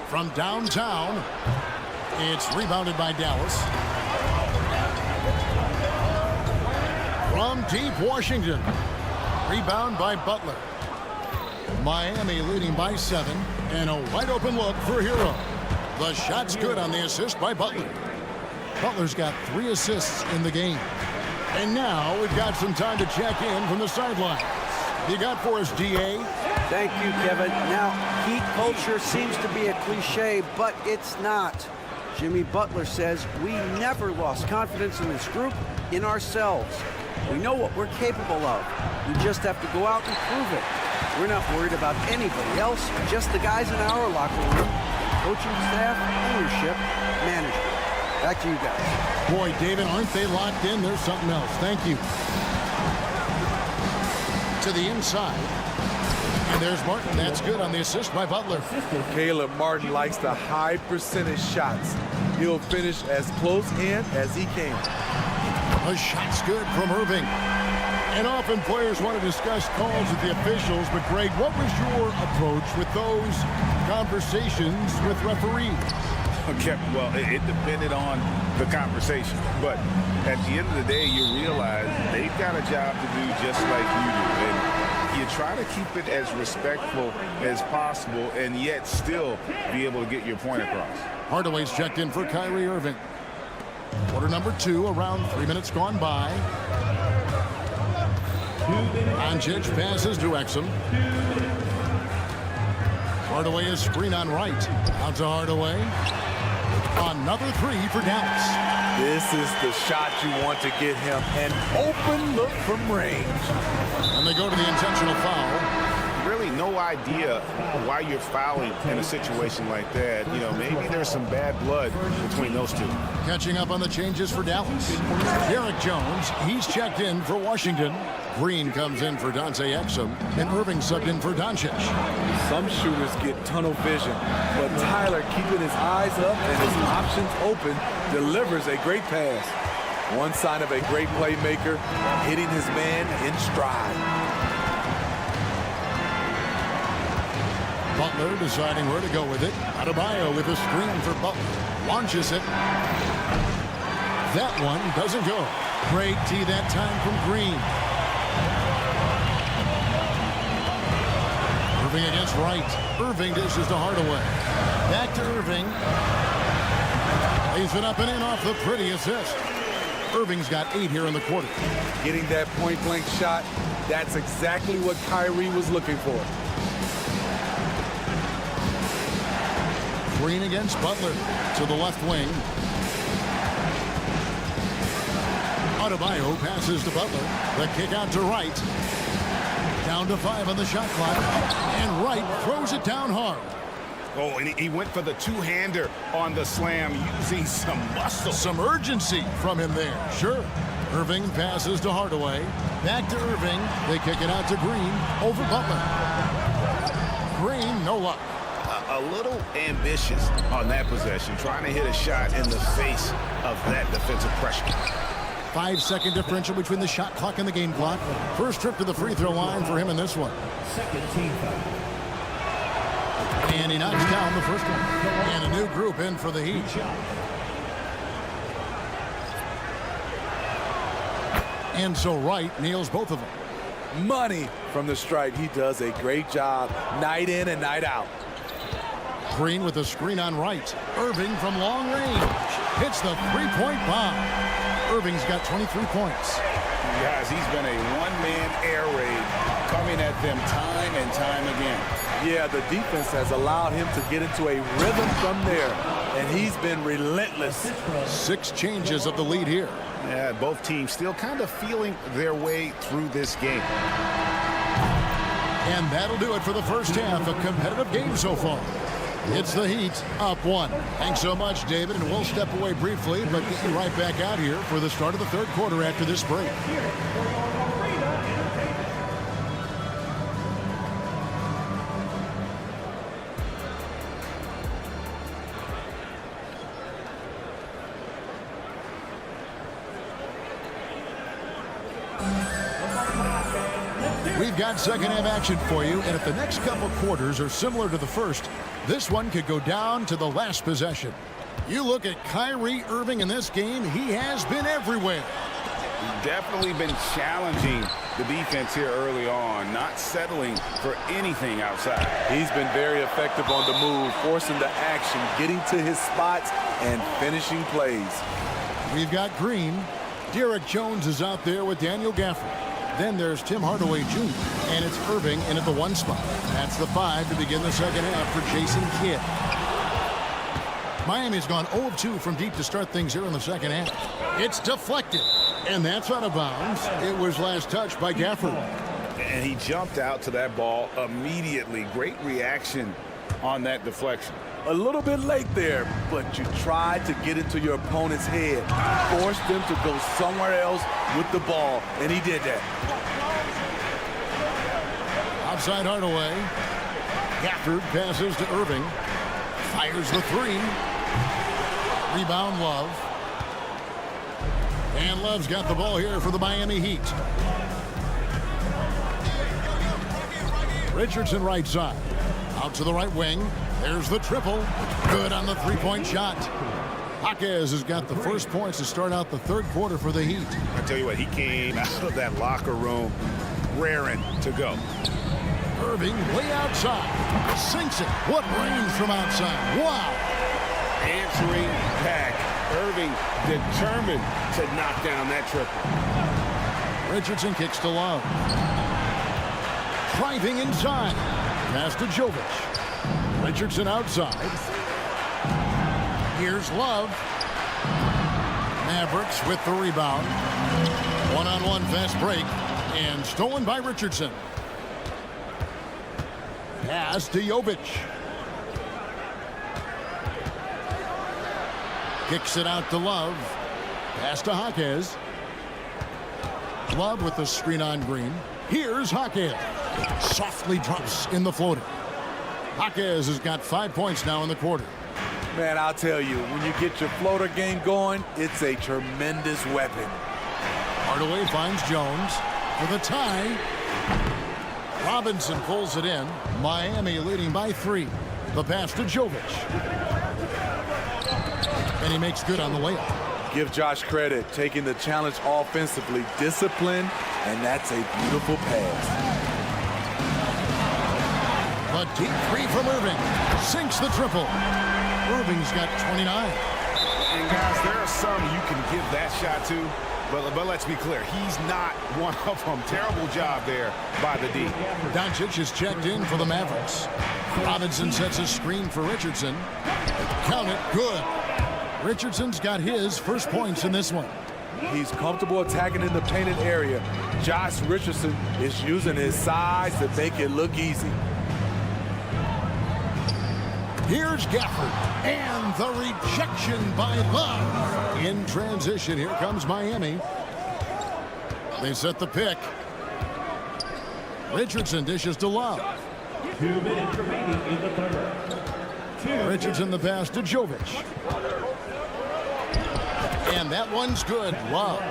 From downtown, it's rebounded by Dallas. From deep Washington. Rebound by Butler. Miami leading by 7. And a wide open look for Hero. The shot's good on the assist by Butler. Butler's got 3 assists in the game. And now we've got some time to check in from the sideline. You got for us, DA? Thank you, Kevin. Now, Heat culture seems to be a cliche, but it's not. Jimmy Butler says we never lost confidence in this group, in ourselves. We know what we're capable of. We just have to go out and prove it. We're not worried about anybody else, just the guys in our locker room, coaching staff, ownership, management. Back to you guys. Boy, David, aren't they locked in? There's something else. Thank you. To the inside. And there's Martin. That's good on the assist by Butler. Caleb Martin likes the high percentage shots. He'll finish as close in as he can. A shot's good from Irving. And often players want to discuss calls with the officials, but Greg, what was your approach with those conversations with referees? Okay, well, it depended on the conversation. But at the end of the day, you realize they've got a job to do just like you do. And you try to keep it as respectful as possible and yet still be able to get your point across. Hardaway's checked in for Kyrie Irving. Quarter number 2, around 3 minutes gone by. Doncic passes to Exum. Hardaway is screen on Wright. Out to Hardaway. Another 3 for Dallas. This is the shot you want to get him. An open look from range. And they go to the intentional foul. Really no idea why you're fouling in a situation like that. You know, maybe there's some bad blood between those two. Catching up on the changes for Dallas. Derek Jones, he's checked in for Washington. Green comes in for Dante Exum, and Irving subbed in for Doncic. Some shooters get tunnel vision, but Tyler, keeping his eyes up and his options open, delivers a great pass. One sign of a great playmaker, hitting his man in stride. Butler deciding where to go with it. Adebayo with a screen for Butler. Launches it. That one doesn't go. Great tee that time from Green. Irving against Wright. Irving dishes to Hardaway. Back to Irving. Lays it up and in off the pretty assist. Irving's got 8 here in the quarter. Getting that point-blank shot, that's exactly what Kyrie was looking for. Green against Butler to the left wing. Adebayo passes to Butler. The kick out to Wright. Down to 5 on the shot clock. And Wright throws it down hard. Oh, and he went for the two-hander on the slam, using some muscle. Some urgency from him there. Sure. Irving passes to Hardaway. Back to Irving. They kick it out to Green. Over Butler. Green, no luck. A little ambitious on that possession, trying to hit a shot in the face of that defensive pressure. 5-second differential between the shot clock and the game clock. First trip to the free throw line for him in this one. Second team foul. And he knocks down the first one. And a new group in for the Heat. And so Wright nails both of them. Money from the stripe. He does a great job night in and night out. Green with a screen on Wright. Irving from long range hits the three-point bomb. Irving's got 23 points. Guys, he's been a one-man air raid coming at them time and time again. Yeah, the defense has allowed him to get into a rhythm from there, and he's been relentless. 6 changes of the lead here. Yeah, both teams still kind of feeling their way through this game. And that'll do it for the first half. A competitive game so far. It's the Heat up 1. Thanks so much, David, and we'll step away briefly, but get you right back out here for the start of the third quarter after this break. We've got second half action for you, and if the next couple quarters are similar to the first, this one could go down to the last possession. You look at Kyrie Irving in this game, he has been everywhere. Definitely been challenging the defense here early on, not settling for anything outside. He's been very effective on the move, forcing the action, getting to his spots, and finishing plays. We've got Green. Derek Jones is out there with Daniel Gafford. Then there's Tim Hardaway Jr. And it's Irving in at the 1 spot. That's the 5 to begin the second half for Jason Kidd. Miami's gone 0 of 2 from deep to start things here in the second half. It's deflected. And that's out of bounds. It was last touched by Gafford. And he jumped out to that ball immediately. Great reaction on that deflection. A little bit late there, but you tried to get into your opponent's head. Forced them to go somewhere else with the ball, and he did that. Outside Hardaway. Gafford passes to Irving. Fires the 3. Rebound Love. And Love's got the ball here for the Miami Heat. Richardson right side. Out to the right wing. There's the triple. Good on the 3-point shot. Jaquez has got the first points to start out the third quarter for the Heat. I tell you what, he came out of that locker room raring to go. Irving way outside. Sinks it. What range from outside. Wow. Answering back. Irving determined to knock down that triple. Richardson kicks to Love. Driving inside. Pass to Jovic. Richardson outside. Here's Love. Mavericks with the rebound. One-on-one fast break. And stolen by Richardson. Pass to Jovic. Kicks it out to Love. Pass to Jaquez. Love with the screen on Green. Here's Jaquez. Softly drops in the floater. Jaquez has got 5 points now in the quarter. Man, I'll tell you, when you get your floater game going, it's a tremendous weapon. Hardaway finds Jones for the tie. Robinson pulls it in. Miami leading by 3. The pass to Jovic. And he makes good on the layup. Give Josh credit, taking the challenge offensively, discipline, and that's a beautiful pass. A deep 3 from Irving. Sinks the triple. Irving's got 29. And guys, there are some you can give that shot to, but let's be clear, he's not one of them. Terrible job there by the D. Doncic is checked in for the Mavericks. Robinson sets a screen for Richardson. Count it, good. Richardson's got his first points in this one. He's comfortable attacking in the painted area. Josh Richardson is using his size to make it look easy. Here's Gafford, and the rejection by Love. In transition, here comes Miami. They set the pick. Richardson dishes to Love. 2 minutes remaining in the third. Richardson the pass to Jovic. And that one's good. Love.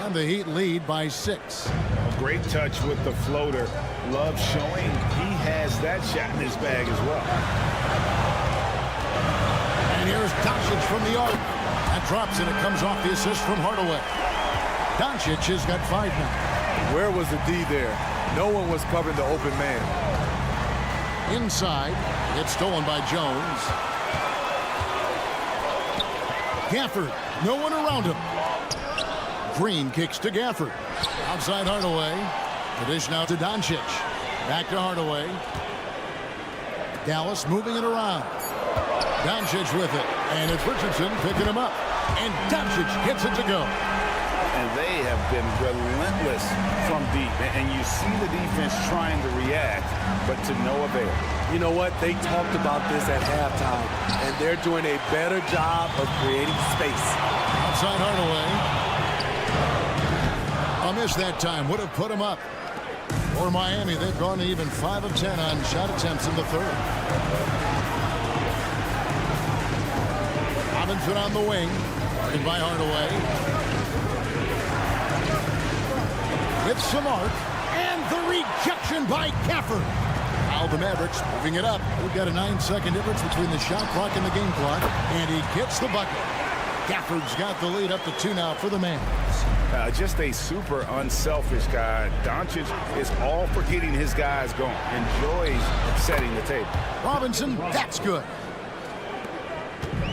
And the Heat lead by 6. Great touch with the floater. Love showing he has that shot in his bag as well. And here's Doncic from the arc. That drops and it comes off the assist from Hardaway. Doncic has got 5 now. Where was the D there? No one was covering the open man. Inside, it's stolen by Jones. Gafford, no one around him. Green kicks to Gafford. Outside Hardaway. The dish now to Doncic. Back to Hardaway. Dallas moving it around. Doncic with it. And it's Richardson picking him up. And Doncic gets it to go. And they have been relentless from deep. And you see the defense trying to react, but to no avail. You know what? They talked about this at halftime, and they're doing a better job of creating space. Outside Hardaway. A miss that time would have put him up. For Miami, they've gone to even 5 of 10 on shot attempts in the third. Robinson on the wing. Guarded by Hardaway. With some arc. And the rejection by Gafford. Now the Mavericks moving it up. We've got a 9-second difference between the shot clock and the game clock. And he gets the bucket. Gafford's got the lead up to 2 now for the Mavs. Just a super unselfish guy. Doncic is all for getting his guys going. Enjoys setting the table. Robinson, that's good.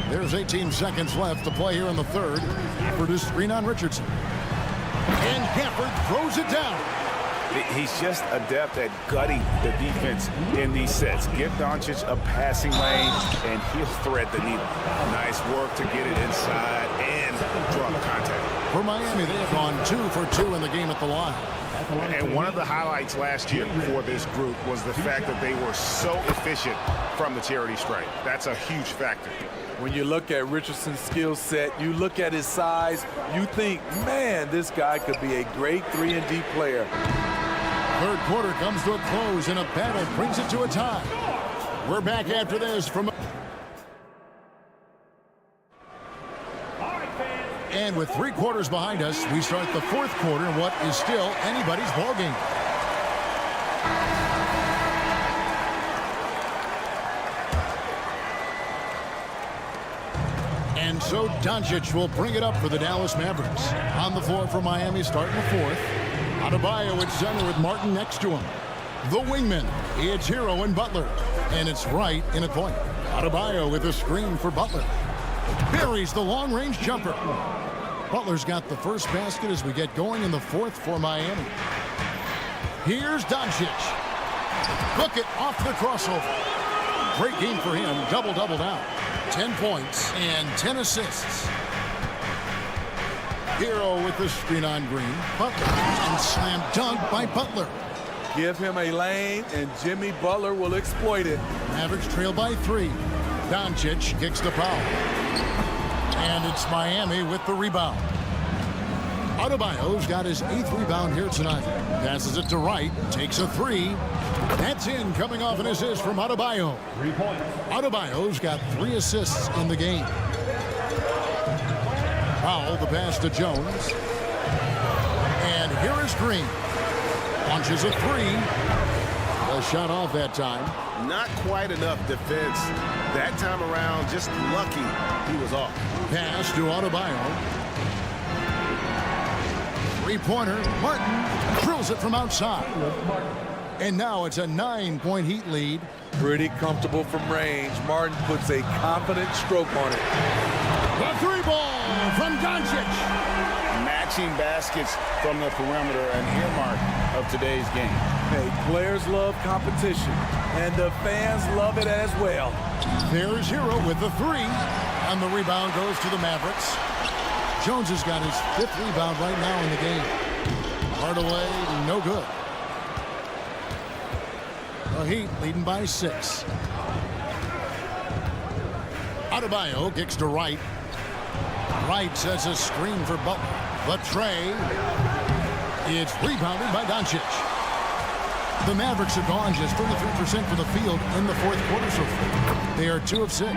There's 18 seconds left to play here in the third. Gafford is screen on Richardson. And Gafford throws it down. He's just adept at gutting the defense in these sets. Give Doncic a passing lane, and he'll thread the needle. Nice work to get it inside and draw the contact. For Miami, they have gone 2 for 2 in the game at the line. And one of the highlights last year for this group was the fact that they were so efficient from the charity stripe. That's a huge factor. When you look at Richardson's skill set, you look at his size, you think, man, this guy could be a great 3-and-D player. Third quarter comes to a close, and a battle brings it to a tie. We're back after this from... And with 3 quarters behind us, we start the fourth quarter in what is still anybody's ball game. And so Doncic will bring it up for the Dallas Mavericks. On the floor for Miami starting the fourth. Adebayo at center with Martin next to him. The wingman, it's Hero and Butler. And it's right in a point. Adebayo with a screen for Butler. Buries the long-range jumper. Butler's got the first basket as we get going in the fourth for Miami. Here's Doncic. Book it off the crossover. Great game for him. Double-double now. 10 points and 10 assists. Hero with the screen on Green. Butler and slam dunk by Butler. Give him a lane, and Jimmy Butler will exploit it. Mavericks trail by 3. Doncic kicks the foul. And it's Miami with the rebound. Adebayo's got his 8th rebound here tonight. Passes it to Wright. Takes a 3. That's in, coming off an assist from Adebayo. 3 points. Adebayo's got 3 assists in the game. Powell, the pass to Jones. And here is Green. Launches a three. A shot off that time. Not quite enough defense that time around. Just lucky he was off. Pass to Adebayo. Three-pointer. Martin drills it from outside. And now it's a 9-point Heat lead. Pretty comfortable from range. Martin puts a confident stroke on it. The three ball from Doncic. Matching baskets from the perimeter, an earmark of today's game. Hey, players love competition, and the fans love it as well. There's Hero with the three, and the rebound goes to the Mavericks. Jones has got his 5th rebound right now in the game. Hardaway, no good. The Heat leading by 6. Adebayo kicks to Wright. Wright sets a screen for Butler. But Trey, it's rebounded by Doncic. The Mavericks have gone just 33% from the field in the 4th quarter so far. They are 2 of 6.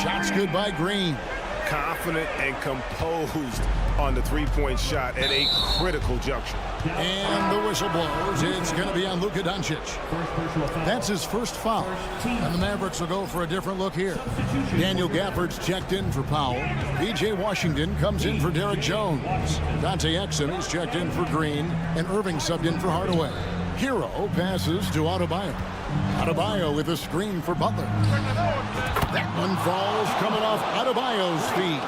Shots good by Green. Confident and composed on the three-point shot at a critical juncture. And the whistle blows. It's going to be on Luka Doncic. That's his first foul. And the Mavericks will go for a different look here. Daniel Gafford's checked in for Powell. PJ Washington comes in for Derek Jones. Dante Exum is checked in for Green. And Irving subbed in for Hardaway. Hero passes to Adebayo. Adebayo with a screen for Butler. That one falls coming off Adebayo's feet.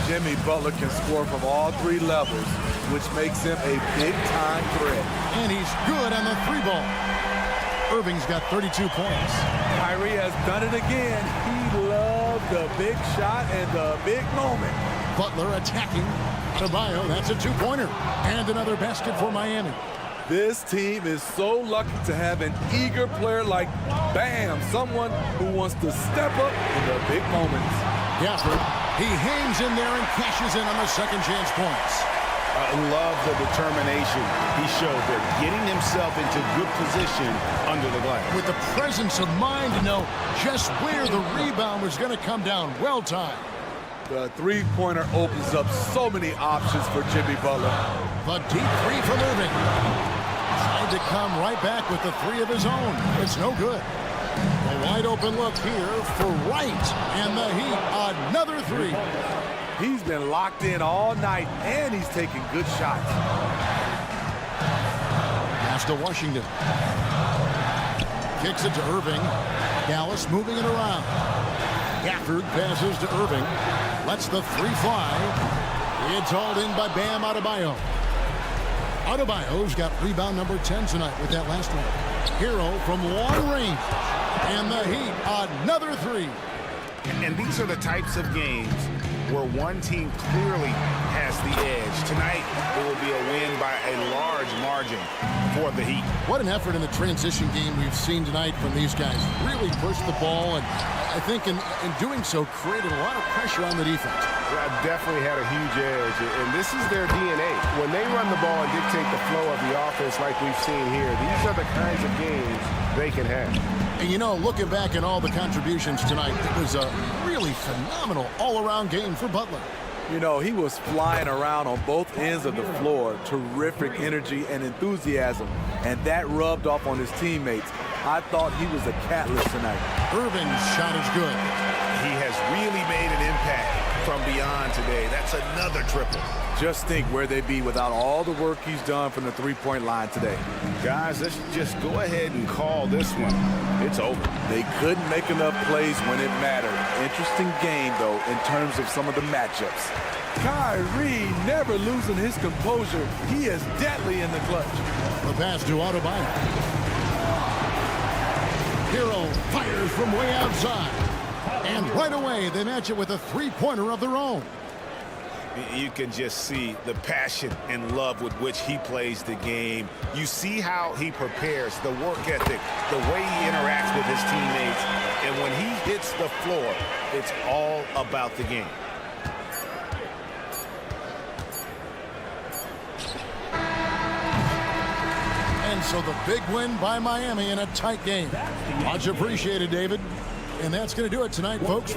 Jimmy Butler can score from all 3 levels, which makes him a big-time threat. And he's good on the 3 ball. Irving's got 32 points. Kyrie has done it again. He loved the big shot and the big moment. Butler attacking. Adebayo, that's a 2-pointer. And another basket for Miami. This team is so lucky to have an eager player like Bam, someone who wants to step up in the big moments. Gafford, he hangs in there and cashes in on the second chance points. I love the determination he showed there, getting himself into good position under the glass. With the presence of mind to know just where the rebound was going to come down. Well timed. The three-pointer opens up so many options for Jimmy Butler. The deep three from Irving. Tried to come right back with the 3 of his own. It's no good. A wide open look here for Wright. And the Heat, another 3. He's been locked in all night, and he's taking good shots. Pass to Washington. Kicks it to Irving. Dallas moving it around. Gafford passes to Irving. Lets the 3 fly. It's hauled in by Bam Adebayo. Adebayo's got rebound number 10 tonight with that last one. Hero from long range. And the Heat, another 3. And these are the types of games where one team clearly has the edge. Tonight, it will be a win by a large margin for the Heat. What an effort in the transition game we've seen tonight from these guys. Really pushed the ball, and I think in doing so, created a lot of pressure on the defense. Yeah, definitely had a huge edge, and this is their DNA. When they run the ball and dictate the flow of the offense like we've seen here, these are the kinds of games they can have. And you know, looking back at all the contributions tonight, it was a really phenomenal all-around game for Butler. You know, he was flying around on both ends of the floor. Terrific energy and enthusiasm, and that rubbed off on his teammates. I thought he was a catalyst tonight. Irving's shot is good. He has really made an impact from beyond today. That's another triple. Just think where they'd be without all the work he's done from the three-point line today. Guys, let's just go ahead and call this one. It's over. They couldn't make enough plays when it mattered. Interesting game, though, in terms of some of the matchups. Kyrie never losing his composure. He is deadly in the clutch. The pass to Adebayo. Hero fires from way outside. And right away, they match it with a three-pointer of their own. You can just see the passion and love with which he plays the game. You see how he prepares, the work ethic, the way he interacts with his teammates. And when he hits the floor, it's all about the game. And so the big win by Miami in a tight game. Much appreciated, David. And that's going to do it tonight, folks.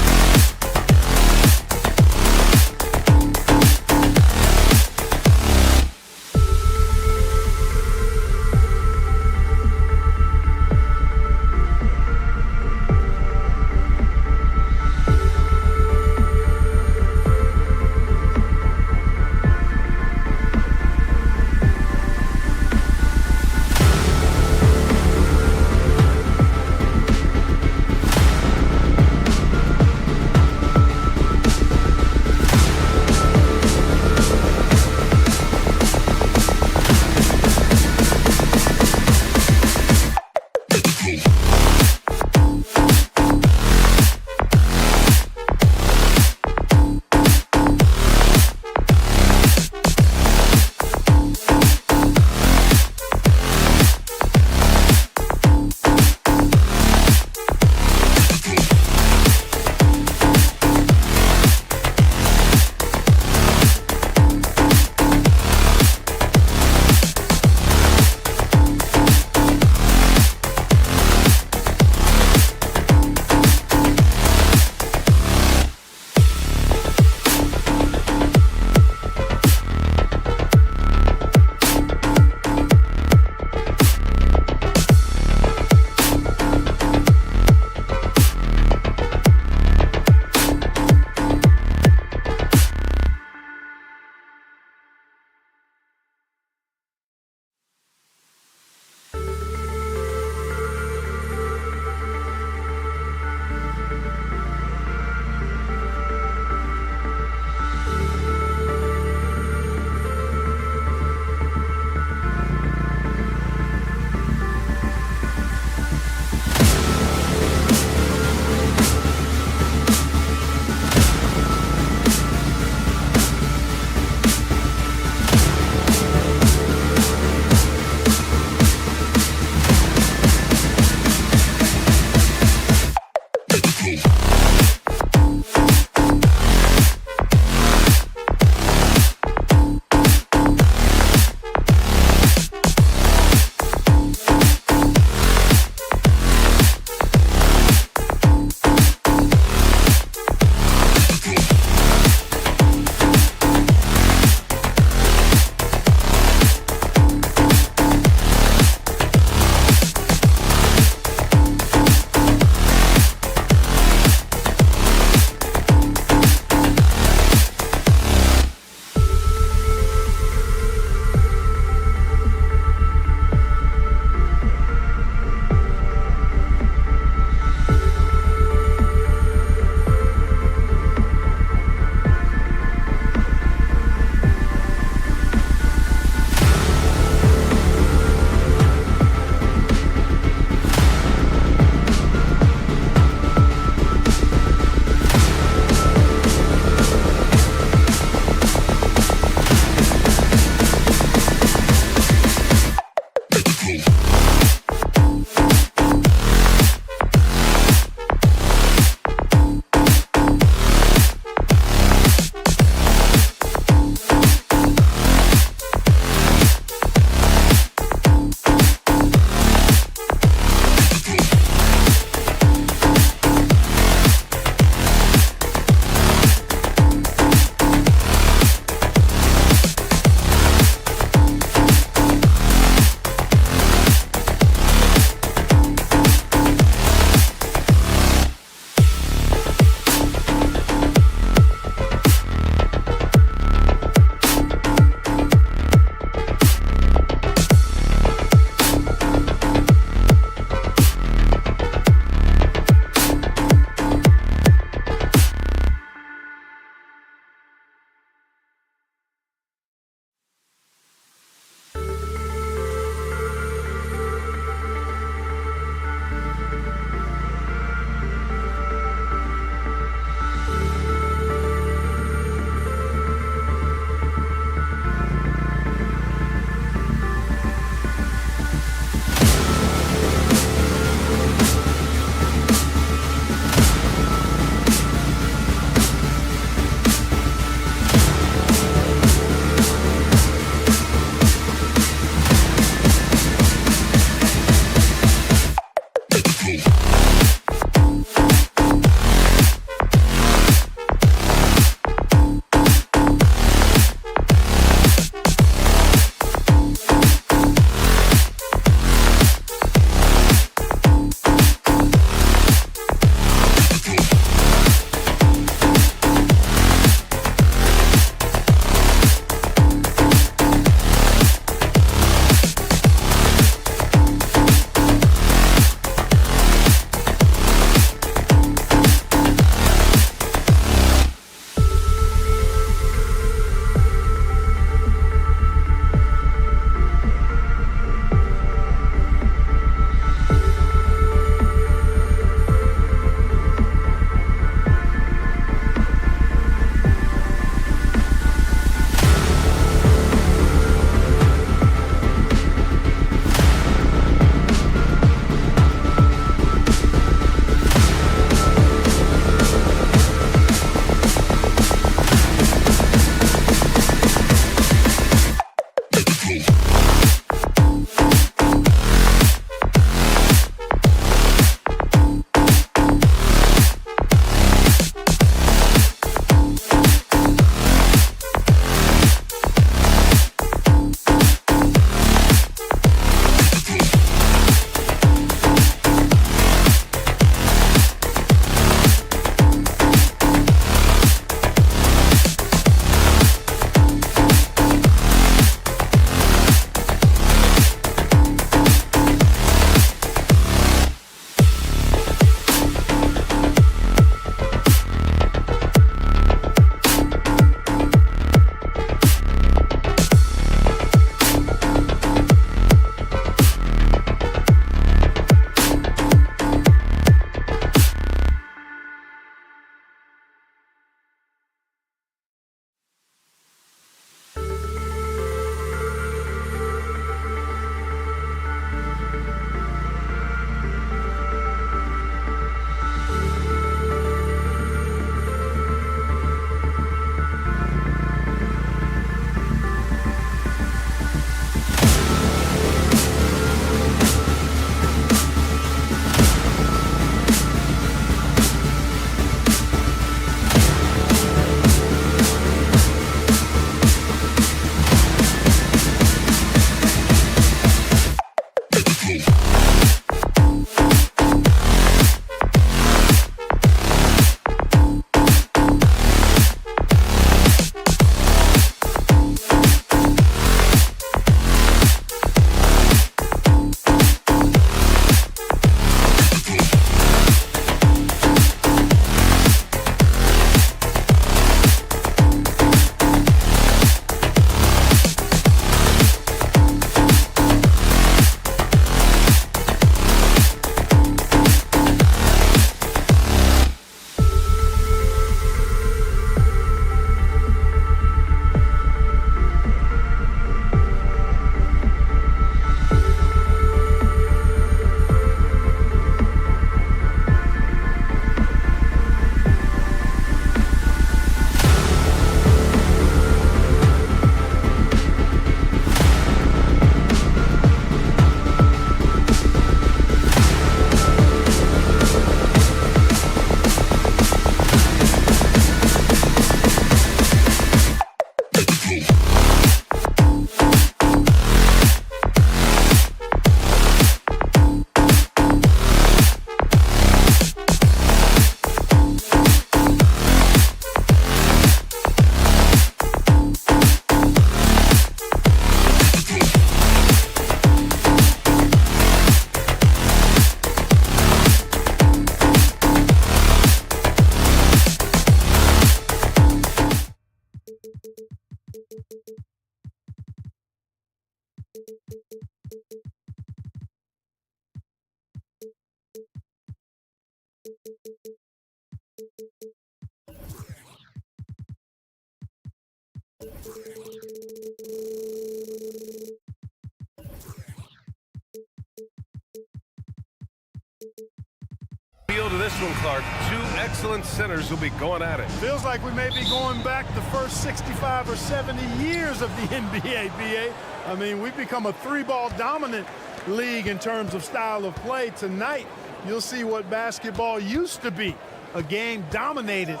feel to this one, Clark? Two excellent centers will be going at it. Feels like we may be going back the first 65 or 70 years of the NBA, BA. I mean, we've become a three-ball dominant league in terms of style of play. Tonight, you'll see what basketball used to be, a game dominated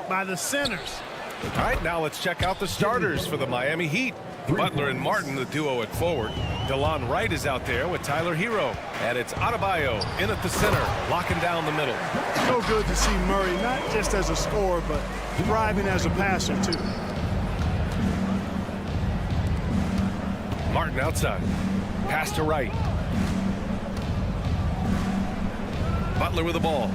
by the centers. All right, now let's check out the starters for the Miami Heat. Butler and Martin, the duo at forward. DeLon Wright is out there with Tyler Hero. And it's Adebayo in at the center, locking down the middle. So good to see Murray, not just as a scorer, but thriving as a passer, too. Martin outside. Pass to Wright. Butler with the ball.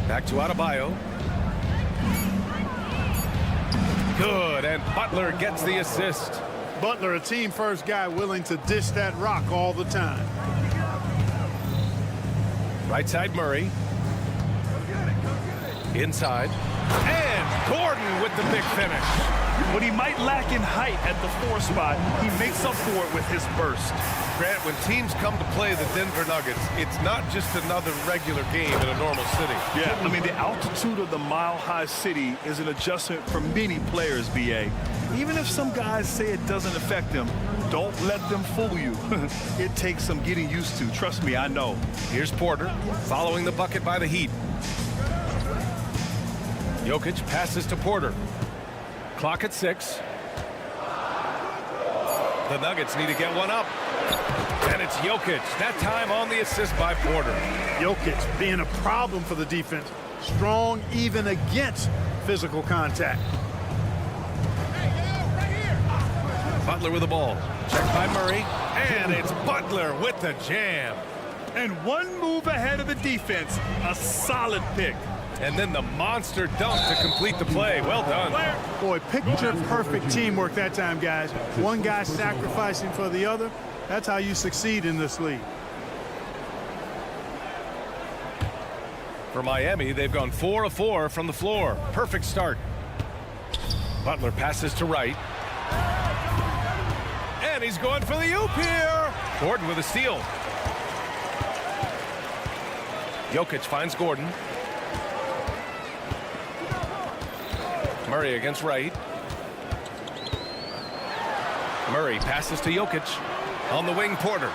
Back to Adebayo. Good, and Butler gets the assist. Butler, a team-first guy willing to dish that rock all the time. Right side Murray. Inside. And Gordon with the big finish. What he might lack in height at the 4 spot, he makes up for it with his burst. Grant, when teams come to play the Denver Nuggets, it's not just another regular game in a normal city. Yeah, I mean, the altitude of the mile-high city is an adjustment for many players, BA. Even if some guys say it doesn't affect them, don't let them fool you. It takes some getting used to. Trust me, I know. Here's Porter following the bucket by the Heat. Jokic passes to Porter. Clock at 6. The Nuggets need to get one up. And it's Jokic. That time on the assist by Porter. Jokic being a problem for the defense. Strong even against physical contact. Butler with the ball. Checked by Murray. And it's Butler with the jam. And one move ahead of the defense. A solid pick. And then the monster dunk to complete the play. Well done. Boy, picture-perfect teamwork that time, guys. One guy sacrificing for the other. That's how you succeed in this league. For Miami, they've gone 4 of 4 from the floor. Perfect start. Butler passes to Wright. And he's going for the oop here. Gordon with a steal. Jokic finds Gordon. Murray against Wright. Murray passes to Jokic. On the wing, Porter.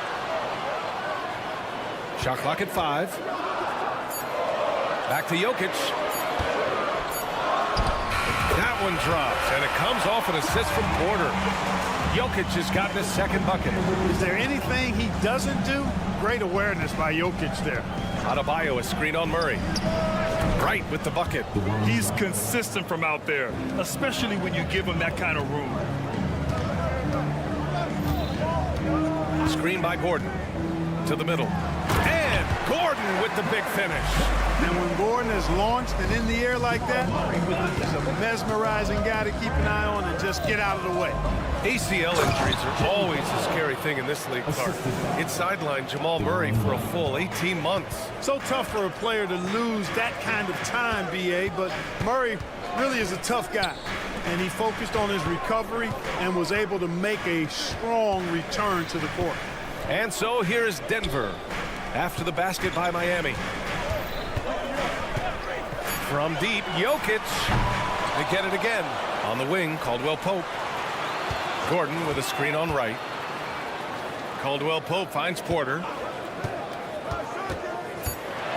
Shot clock at 5. Back to Jokic. That one drops, and it comes off an assist from Porter. Jokic has gotten his second bucket. Is there anything he doesn't do? Great awareness by Jokic there. Adebayo, a screen on Murray. Right with the bucket. He's consistent from out there, especially when you give him that kind of room. Screen by Gordon to the middle. And Gordon with the big finish. And when Gordon is launched and in the air like that, he's a mesmerizing guy to keep an eye on and just get out of the way. ACL injuries are always a scary thing in this league, Clark. It sidelined Jamal Murray for a full 18 months. So tough for a player to lose that kind of time, BA, but Murray really is a tough guy. And he focused on his recovery and was able to make a strong return to the court. And so here's Denver after the basket by Miami. From deep, Jokic. They get it again. On the wing, Caldwell Pope. Gordon with a screen on Wright. Caldwell Pope finds Porter.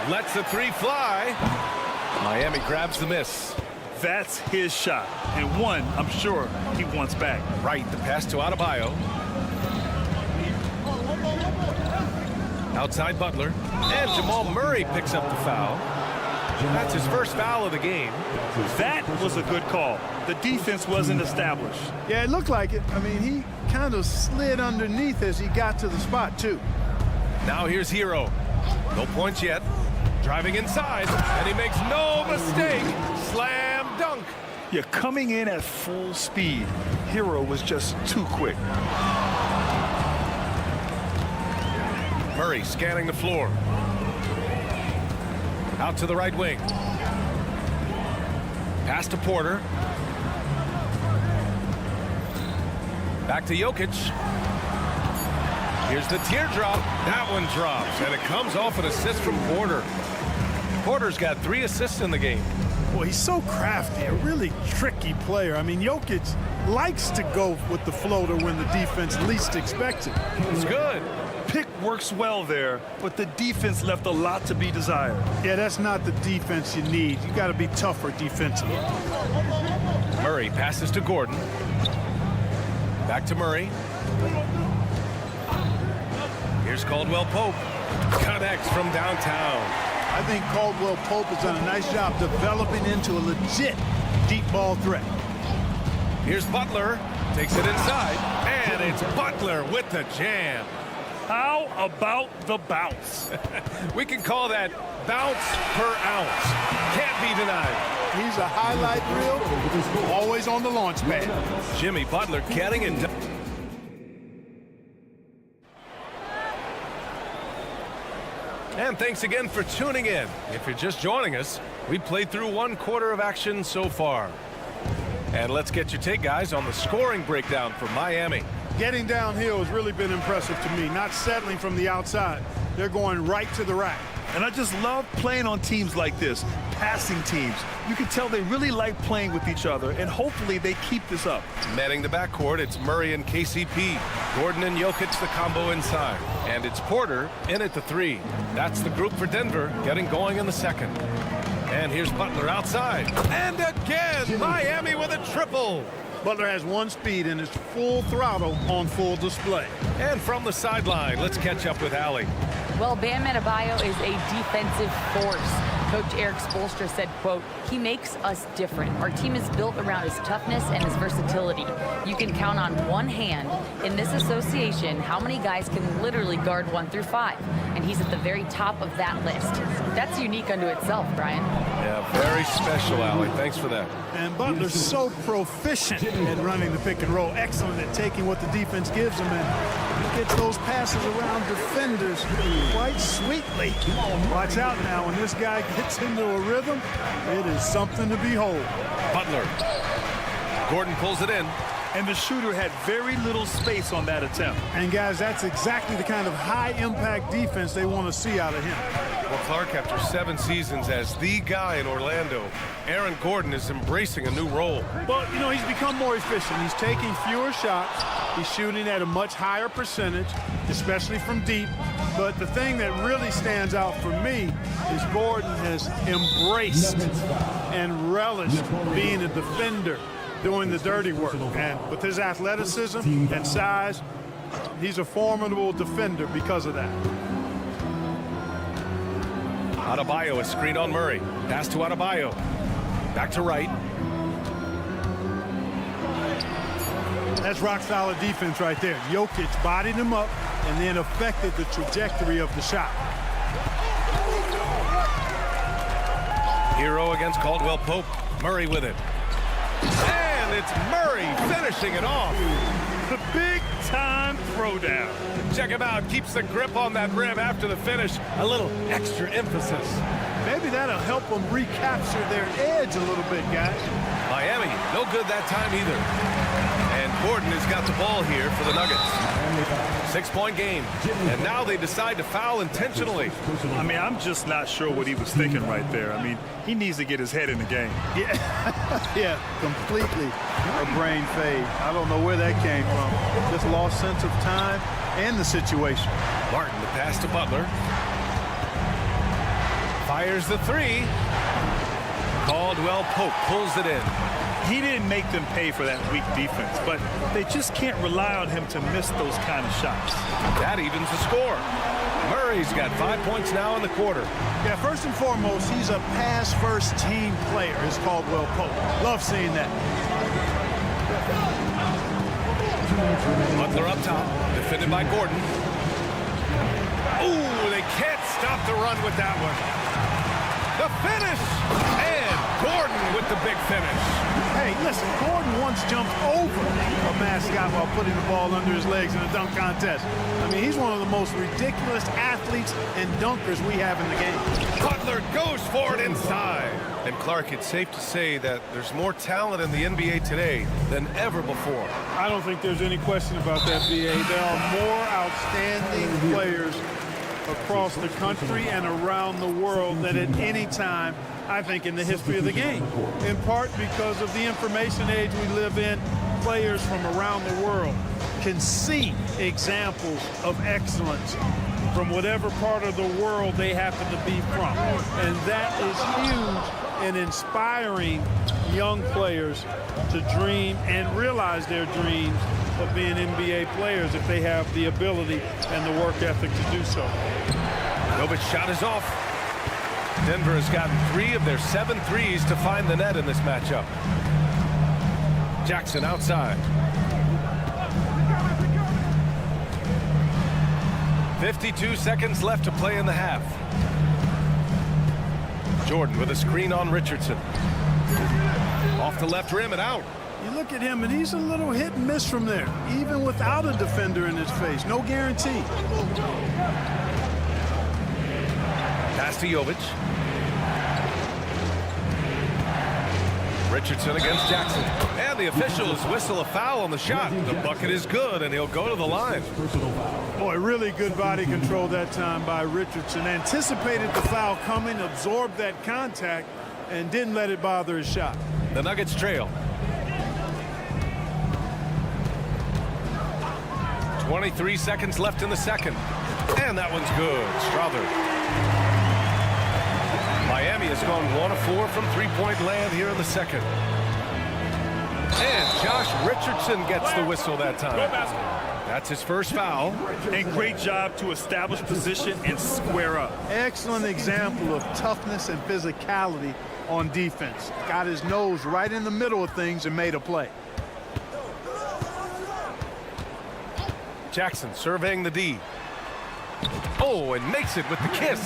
Lets the 3 fly. Miami grabs the miss. That's his shot, and one I'm sure he wants back. Right, the pass to Adebayo. Outside Butler. And Jamal Murray picks up the foul. That's his first foul of the game. That was a good call. The defense wasn't established. Yeah, it looked like it. I mean, he kind of slid underneath as he got to the spot, too. Now here's Hero. No points yet. Driving inside, and he makes no mistake. Slam dunk. You're coming in at full speed. Hero was just too quick. Murray scanning the floor. Out to the right wing. Pass to Porter. Back to Jokic. Here's the teardrop. That one drops, and it comes off an assist from Porter. Porter's got 3 assists in the game. Boy, he's so crafty, a really tricky player. I mean, Jokic likes to go with the floater when the defense least expects it. It's good. Pick works well there, but the defense left a lot to be desired. Yeah, that's not the defense you need. You got to be tougher defensively. Murray passes to Gordon. Back to Murray. Here's Caldwell Pope. Connects from downtown. I think Caldwell Pope has done a nice job developing into a legit deep ball threat. Here's Butler. Takes it inside. And it's Butler with the jam. How about the bounce? We can call that bounce per ounce. Can't be denied. He's a highlight reel, always on the launch pad. Jimmy Butler getting it done. And thanks again for tuning in. If you're just joining us, we played through 1 quarter of action so far. And let's get your take, guys, on the scoring breakdown for Miami. Getting downhill has really been impressive to me, not settling from the outside. They're going right to the rack. And I just love playing on teams like this, passing teams. You can tell they really like playing with each other, and hopefully they keep this up. Manning the backcourt, it's Murray and KCP. Gordon and Jokic the combo inside. And it's Porter in at the 3. That's the group for Denver getting going in the second. And here's Butler outside. And again, Miami with a triple. Butler has 1 speed and is full throttle on full display. And from the sideline, let's catch up with Allie. Well, Bam Adebayo is a defensive force. Coach Eric Spoelstra said, quote, "He makes us different. Our team is built around his toughness and his versatility. You can count on one hand in this association how many guys can literally guard 1 through 5. And he's at the very top of that list. That's unique unto itself, Brian." Yeah, very special, Allie. Thanks for that. And Butler's so proficient at running the pick and roll. Excellent at taking what the defense gives him. And he gets those passes around defenders quite sweetly. Watch out now. When this guy gets into a rhythm, it is something to behold. Butler. Gordon pulls it in. And the shooter had very little space on that attempt. And guys, that's exactly the kind of high-impact defense they want to see out of him. Well, Clark, after 7 seasons as the guy in Orlando, Aaron Gordon is embracing a new role. Well, you know, he's become more efficient. He's taking fewer shots. He's shooting at a much higher percentage, especially from deep. But the thing that really stands out for me is Gordon has embraced and relished being a defender, doing the dirty work. And with his athleticism and size, he's a formidable defender because of that. Adebayo is screened on Murray. Pass to Adebayo. Back to right. That's rock-solid defense right there. Jokic bodied him up and then affected the trajectory of the shot. Hero against Caldwell Pope. Murray with it. And it's Murray finishing it off. The big-time throwdown. Check him out. Keeps the grip on that rim after the finish. A little extra emphasis. Maybe that'll help them recapture their edge a little bit, guys. Miami, no good that time either. And Gordon has got the ball here for the Nuggets. 6-point game. And now they decide to foul intentionally. I mean, I'm just not sure what he was thinking right there. I mean, he needs to get his head in the game. Yeah, yeah, completely a brain fade. I don't know where that came from. Just lost sense of time and the situation. Martin, the pass to Butler. Fires the 3. Caldwell Pope pulls it in. He didn't make them pay for that weak defense, but they just can't rely on him to miss those kind of shots. That evens the score. Murray's got 5 points now in the quarter. Yeah, first and foremost, he's a pass-first team player, is Caldwell Pope. Love seeing that. Butler up top, defended by Gordon. Ooh, they can't stop the run with that one. The finish! And Gordon with the big finish. Hey, listen, Gordon once jumped over a mascot while putting the ball under his legs in a dunk contest. I mean, he's one of the most ridiculous athletes and dunkers we have in the game. Butler goes for it inside. And Clark, it's safe to say that there's more talent in the NBA today than ever before. I don't think there's any question about that, BA. There are more outstanding players across the country and around the world than at any time, I think, in the history of the game. In part because of the information age we live in, players from around the world can see examples of excellence from whatever part of the world they happen to be from. And that is huge in inspiring young players to dream and realize their dreams of being NBA players if they have the ability and the work ethic to do so. Novic's shot is off. Denver has gotten 3 of their 7 threes to find the net in this matchup. Jackson outside. 52 seconds left to play in the half. Jordan with a screen on Richardson. Off the left rim and out. You look at him, and he's a little hit and miss from there, even without a defender in his face. No guarantee. Pass to Jovic. Richardson against Jackson. And the officials whistle a foul on the shot. The bucket is good, and he'll go to the line. Boy, really good body control that time by Richardson. Anticipated the foul coming, absorbed that contact, and didn't let it bother his shot. The Nuggets trail. 23 seconds left in the second. And that one's good. Strother. Miami has gone 1 of 4 from three-point land here in the second. And Josh Richardson gets the whistle that time. That's his first foul. And great job to establish position and square up. Excellent example of toughness and physicality on defense. Got his nose right in the middle of things and made a play. Jackson surveying the D. Oh, and makes it with the kiss.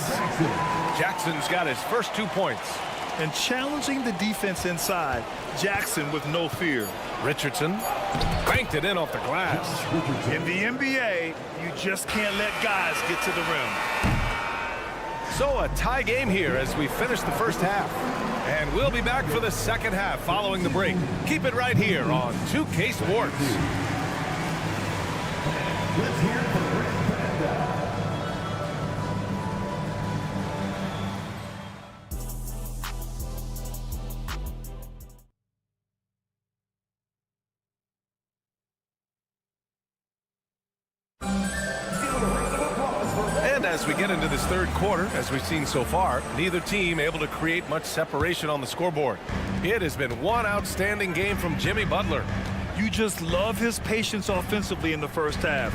Jackson's got his first 2 points. And challenging the defense inside, Jackson with no fear. Richardson banked it in off the glass. In the NBA, you just can't let guys get to the rim. So a tie game here as we finish the first half. And we'll be back for the second half following the break. Keep it right here on 2K Sports. Let's hear it from Rick Panda. And as we get into this third quarter, as we've seen so far, neither team able to create much separation on the scoreboard. It has been one outstanding game from Jimmy Butler. You just love his patience offensively in the first half.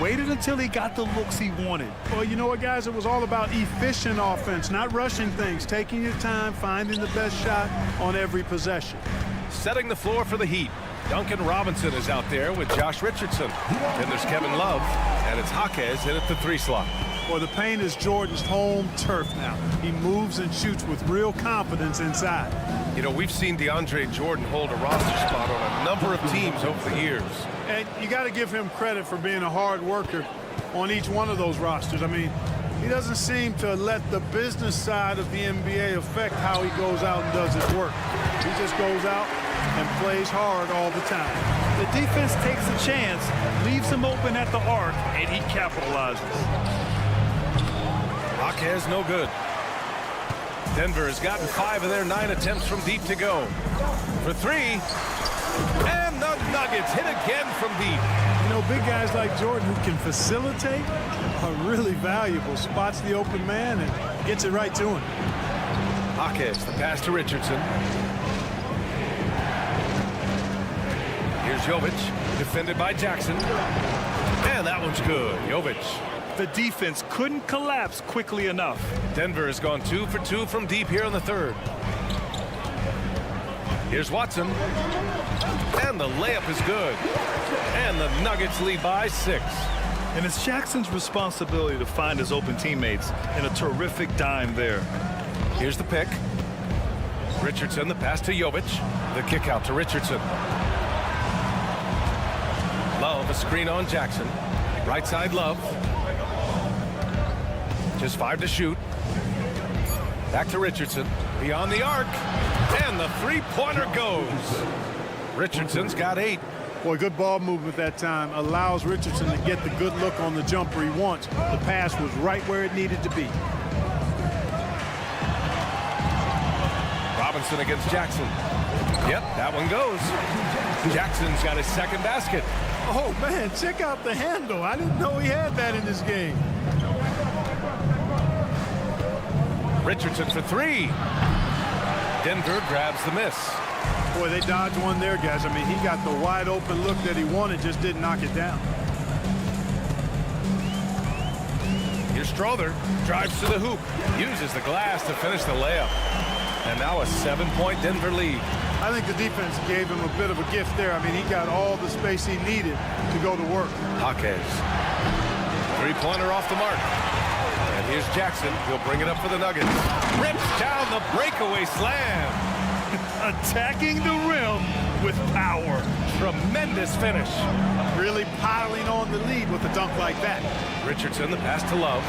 Waited until he got the looks he wanted. Well, you know what, guys? It was all about efficient offense, not rushing things, taking your time, finding the best shot on every possession. Setting the floor for the Heat. Duncan Robinson is out there with Josh Richardson. Then there's Kevin Love, and it's Jaquez in at the 3 slot. Well, the paint is Jordan's home turf now. He moves and shoots with real confidence inside. You know, we've seen DeAndre Jordan hold a roster spot on a number of teams over the years. And you got to give him credit for being a hard worker on each one of those rosters. I mean, he doesn't seem to let the business side of the NBA affect how he goes out and does his work. He just goes out and plays hard all the time. The defense takes a chance, leaves him open at the arc, and he capitalizes. Jaquez no good. Denver has gotten 5 of their 9 attempts from deep to go. For 3. And the Nuggets hit again from deep. You know, big guys like Jordan who can facilitate are really valuable. Spots the open man and gets it right to him. Jaquez, the pass to Richardson. Here's Jovic, defended by Jackson. And that one's good. Jovic. The defense couldn't collapse quickly enough. Denver has gone 2 for 2 from deep here in the third. Here's Watson. And the layup is good. And the Nuggets lead by 6. And it's Jackson's responsibility to find his open teammates, and a terrific dime there. Here's the pick. Richardson, the pass to Jovic. The kick out to Richardson. Love, a screen on Jackson. Right side, Love. Just 5 to shoot. Back to Richardson. Beyond the arc. And the three-pointer goes. Richardson's got 8. Boy, good ball movement that time. Allows Richardson to get the good look on the jumper he wants. The pass was right where it needed to be. Robinson against Jackson. Yep, that one goes. Jackson's got his second basket. Oh, man, check out the handle. I didn't know he had that in this game. Richardson for 3. Denver grabs the miss. Boy, they dodged one there, guys. I mean, he got the wide open look that he wanted, just didn't knock it down. Here's Strother. Drives to the hoop. Uses the glass to finish the layup. And now a 7-point Denver lead. I think the defense gave him a bit of a gift there. I mean, he got all the space he needed to go to work. Jaquez. Three-pointer off the mark. And here's Jackson. He'll bring it up for the Nuggets. Rips down the breakaway slam. Attacking the rim with power. Tremendous finish. Really piling on the lead with a dunk like that. Richardson, the pass to Love.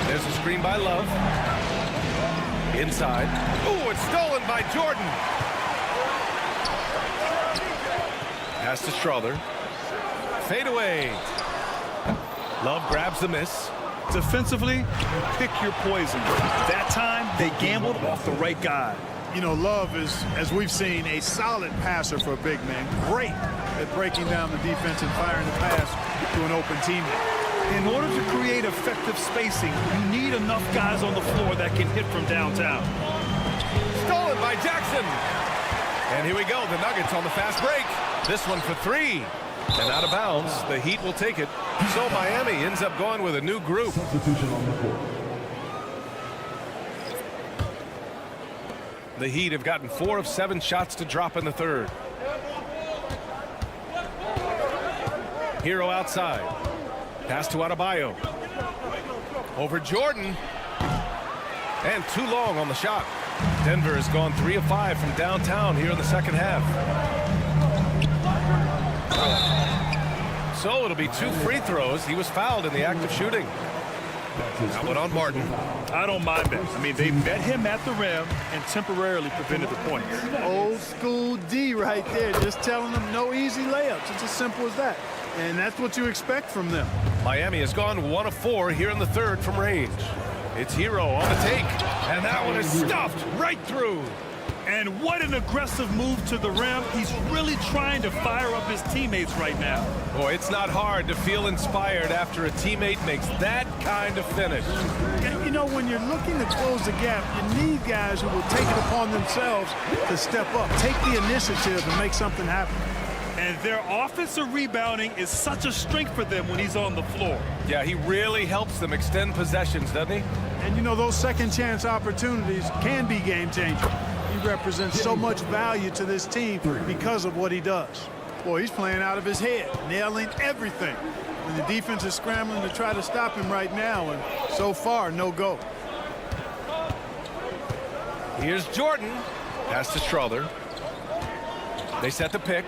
There's a screen by Love. Inside. Ooh, it's stolen by Jordan. Pass to Strother. Fade away. Love grabs the miss. Defensively, pick your poison. That time, they gambled off the right guy. You know, Love is, as we've seen, a solid passer for a big man. Great at breaking down the defense and firing the pass to an open teammate. In order to create effective spacing, you need enough guys on the floor that can hit from downtown. Stolen by Jackson. And here we go, the Nuggets on the fast break. This one for 3. And out of bounds, the Heat will take it. So Miami ends up going with a new group. Substitution on the court. The Heat have gotten 4 of 7 shots to drop in the third. Hero outside. Pass to Adebayo. Over Jordan. And too long on the shot. Denver has gone 3 of 5 from downtown here in the second half. So it'll be 2 free throws. He was fouled in the act of shooting. That one on Martin. I don't mind that. I mean, they met him at the rim and temporarily prevented the points. Old school D right there, just telling them no easy layups. It's as simple as that. And that's what you expect from them. Miami has gone 1 of 4 here in the third from range. It's Hero on the take. And that one is stuffed right through. And what an aggressive move to the rim. He's really trying to fire up his teammates right now. Boy, it's not hard to feel inspired after a teammate makes that kind of finish. And you know, when you're looking to close the gap, you need guys who will take it upon themselves to step up, take the initiative and make something happen. And their offensive rebounding is such a strength for them when he's on the floor. Yeah, he really helps them extend possessions, doesn't he? And you know, those second chance opportunities can be game changing. He represents so much value to this team because of what he does. Boy, he's playing out of his head, nailing everything. And the defense is scrambling to try to stop him right now, and so far, no go. Here's Jordan. Pass to Strother. They set the pick.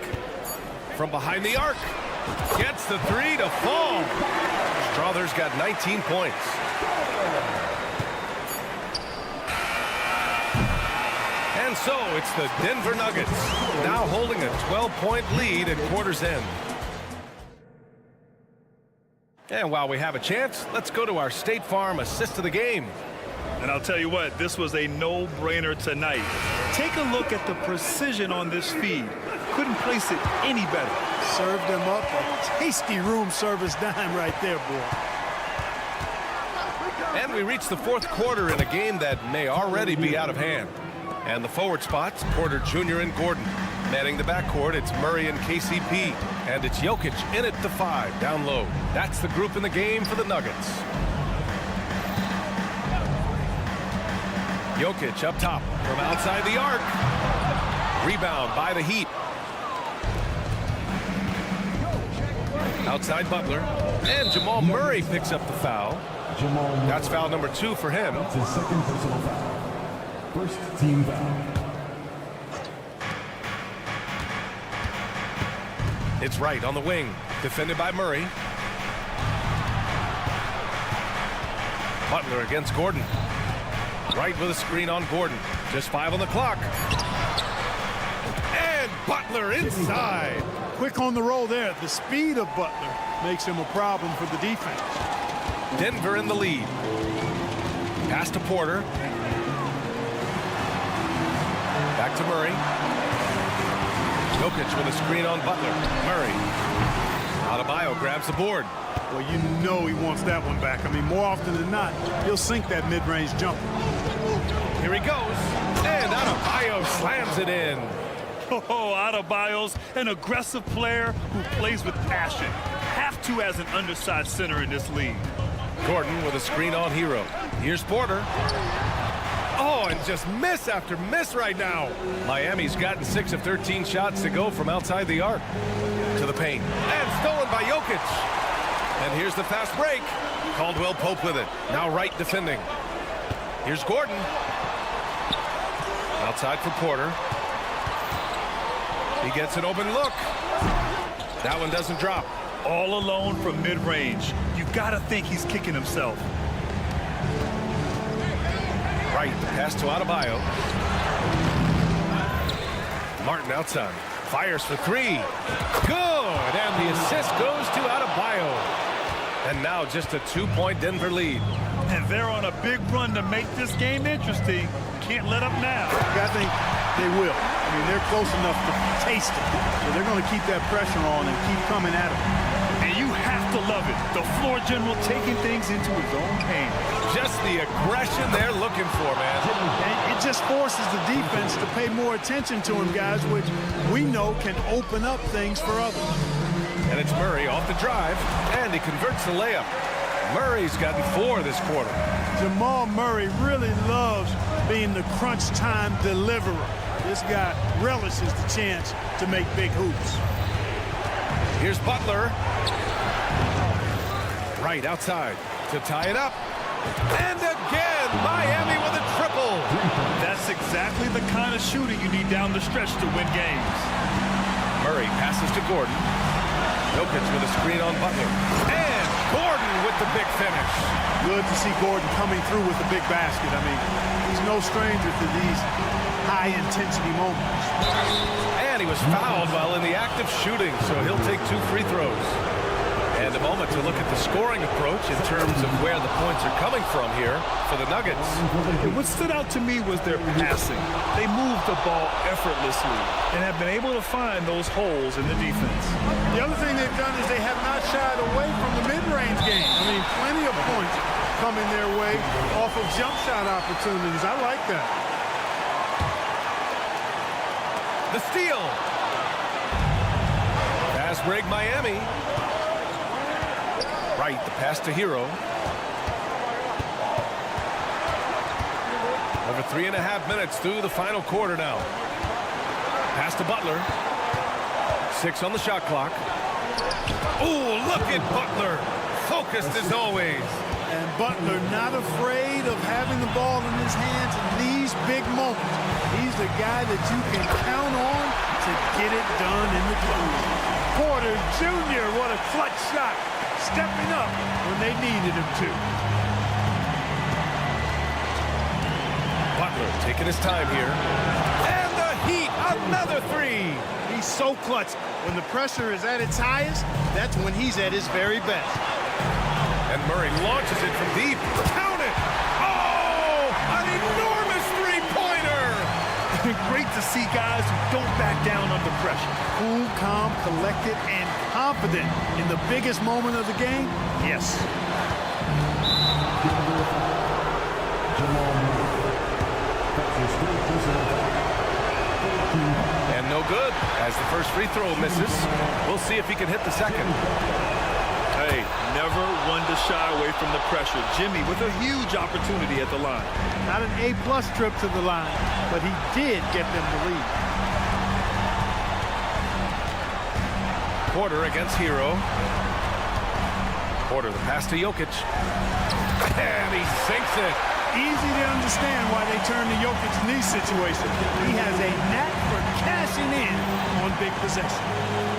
From behind the arc. Gets the 3 to fall. Strother's got 19 points. And so it's the Denver Nuggets now holding a 12-point lead at quarter's end. And while we have a chance, let's go to our State Farm assist of the game. And I'll tell you what, this was a no-brainer tonight. Take a look at the precision on this feed. Couldn't place it any better. Served them up a tasty room service dime right there, boy. And we reach the fourth quarter in a game that may already be out of hand. And the forward spots, Porter Jr. and Gordon. Manning the backcourt, it's Murray and KCP. And it's Jokic in at the 5, down low. That's the group in the game for the Nuggets. Jokic up top from outside the arc. Rebound by the Heat. Outside Butler. And Jamal Murray picks up the foul. That's foul number 2 for him. That's his second personal foul. First team foul. It's Wright on the wing, defended by Murray. Butler against Gordon. Wright with a screen on Gordon. Just 5 on the clock. And Butler inside. Quick on the roll there. The speed of Butler makes him a problem for the defense. Denver in the lead. Pass to Porter. Back to Murray. Jokic with a screen on Butler. Murray. Adebayo grabs the board. Well, you know he wants that one back. I mean, more often than not, he'll sink that mid-range jumper. Here he goes. And Adebayo slams it in. Oh, Adebayo's an aggressive player who plays with passion. Have to as an undersized center in this league. Gordon with a screen on Hero. Here's Porter. Oh, and just miss after miss right now. Miami's gotten 6 of 13 shots to go from outside the arc. To the paint. And stolen by Jokic. And here's the fast break. Caldwell Pope with it. Now Wright defending. Here's Gordon. Outside for Porter. He gets an open look. That one doesn't drop. All alone from mid-range. You gotta think he's kicking himself. Wright, the pass to Adebayo. Martin outside. Fires for 3. Good! And the assist goes to Adebayo. And now just a 2-point Denver lead. And they're on a big run to make this game interesting. Can't let up now. I think they will. I mean, they're close enough to taste it. So they're going to keep that pressure on and keep coming at them. And you have to love it. The floor general taking things into his own hands. Just the aggression they're looking for, man. And it just forces the defense to pay more attention to him, guys, which we know can open up things for others. And it's Murray off the drive, and he converts the layup. Murray's gotten 4 this quarter. Jamal Murray really loves being the crunch time deliverer. This guy relishes the chance to make big hoops. Here's Butler. Right outside to tie it up. And again, Miami with a triple. That's exactly the kind of shooting you need down the stretch to win games. Murray passes to Gordon. Jokic with a screen on Butler. And Gordon with the big finish. Good to see Gordon coming through with the big basket. I mean, he's no stranger to these high-intensity moments. And he was fouled while in the act of shooting, so he'll take 2 free throws. And a moment to look at the scoring approach in terms of where the points are coming from here for the Nuggets. What stood out to me was their passing. They moved the ball effortlessly and have been able to find those holes in the defense. The other thing they've done is they have not shied away from the mid-range game. I mean, plenty of points coming their way off of jump shot opportunities. I like that. The steal. Fast break Miami. Right, the pass to Hero. Over 3.5 minutes through the final quarter now. Pass to Butler. 6 on the shot clock. Oh, look at Butler. Focused as always. And Butler not afraid of having the ball in his hands in these big moments. He's the guy that you can count on to get it done in the clutch. Porter Jr., what a clutch shot. Stepping up when they needed him to. Butler taking his time here. And the Heat, another 3. He's so clutch. When the pressure is at its highest, that's when he's at his very best. And Murray launches it from deep. Count it! Oh! An enormous three-pointer! Great to see guys who don't back down under pressure. Cool, calm, collected, and confident in the biggest moment of the game? Yes. And no good as the first free throw misses. We'll see if he can hit the second. Hey, never one to shy away from the pressure. Jimmy with a huge opportunity at the line. Not an A-plus trip to the line, but he did get them the lead. Porter against Hero. Porter, the pass to Jokic. And he sinks it. Easy to understand why they turn to Jokic in these situations. He has a knack for cashing in on big possessions.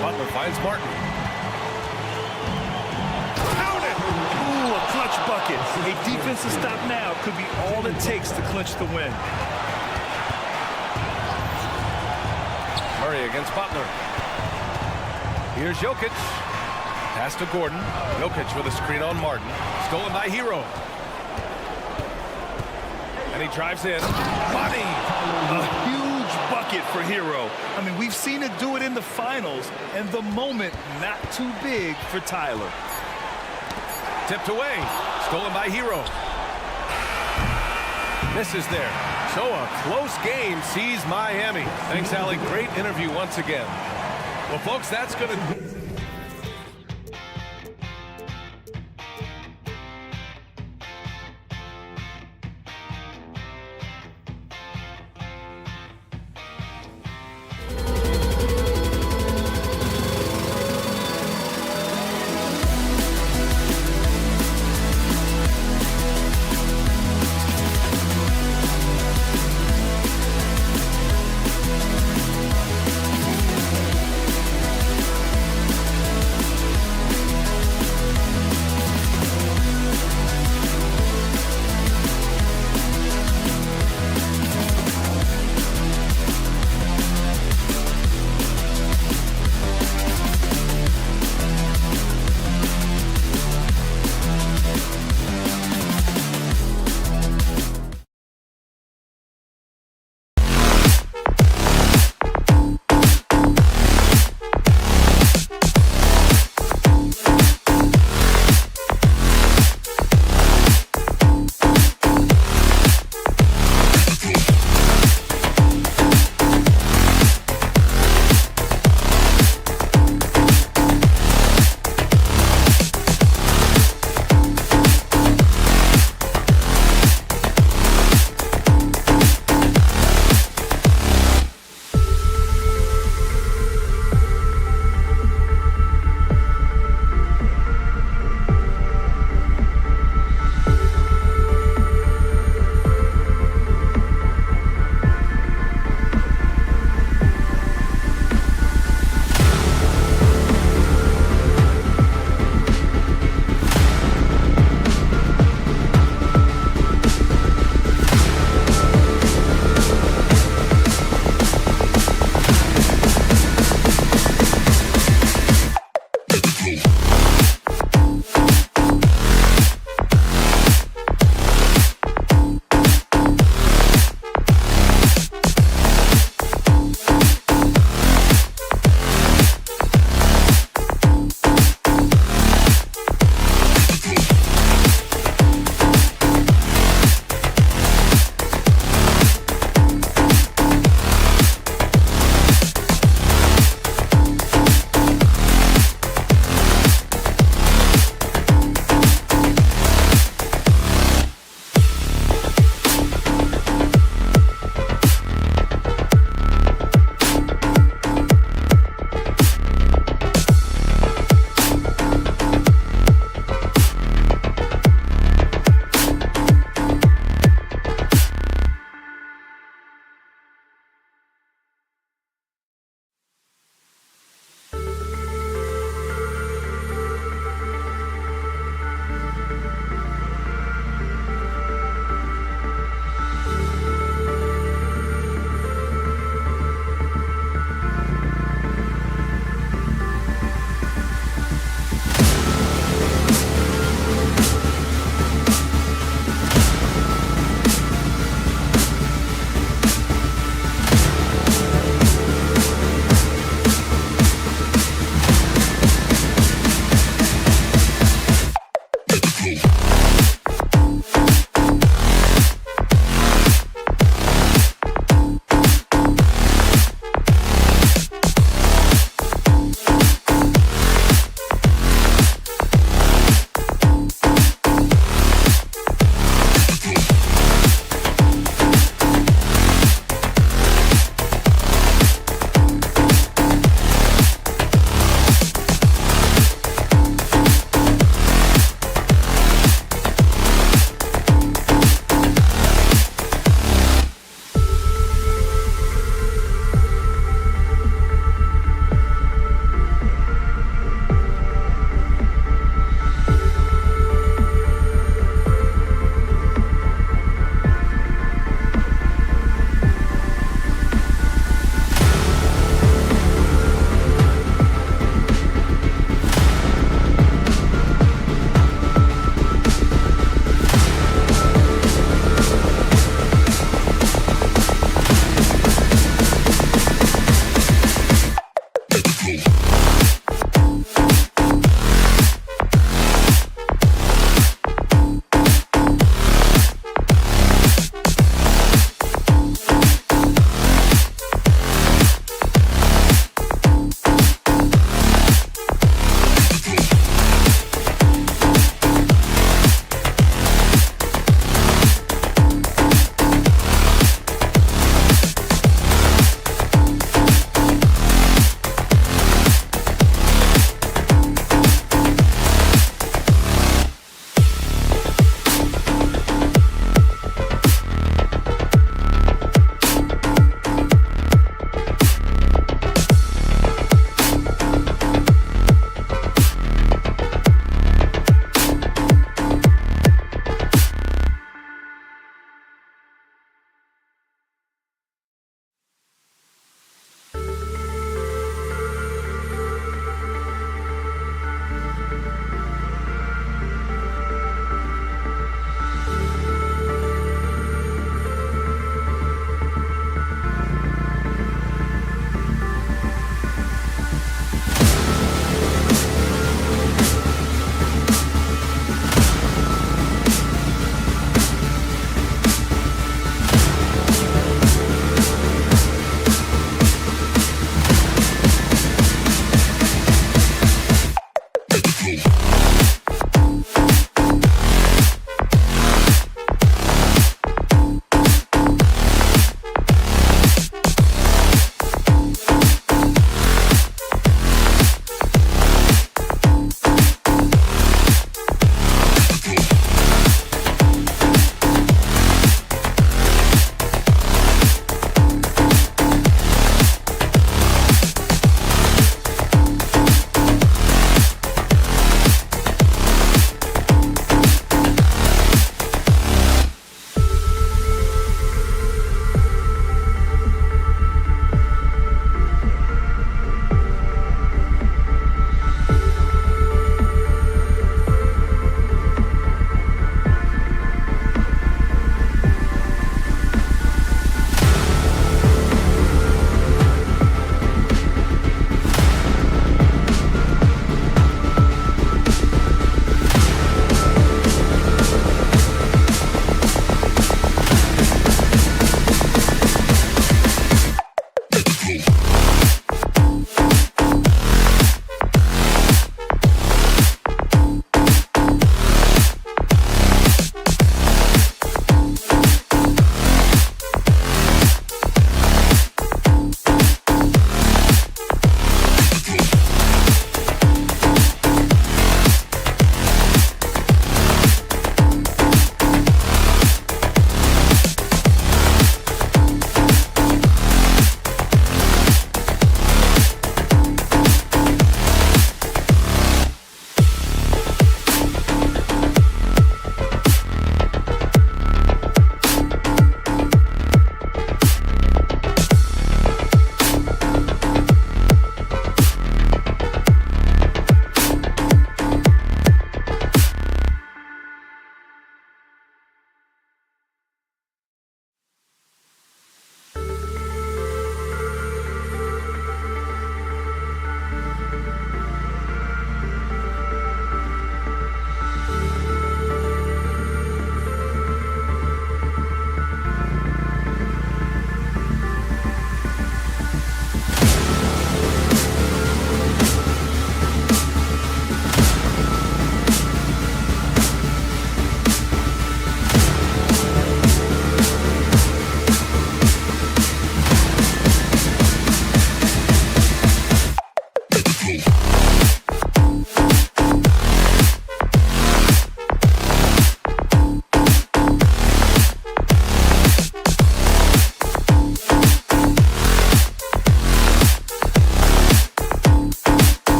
Butler finds Martin. Count it! Ooh, a clutch bucket. A defensive stop now could be all it takes to clinch the win. Murray against Butler. Here's Jokic. Pass to Gordon. Jokic with a screen on Martin. Stolen by Hero. And he drives in. Money! A huge bucket for Hero. I mean, we've seen it do it in the finals, and the moment not too big for Tyler. Tipped away. Stolen by Hero. Misses there. So a close game sees Miami. Thanks, Allie. Great interview once again. Well, folks, that's going to...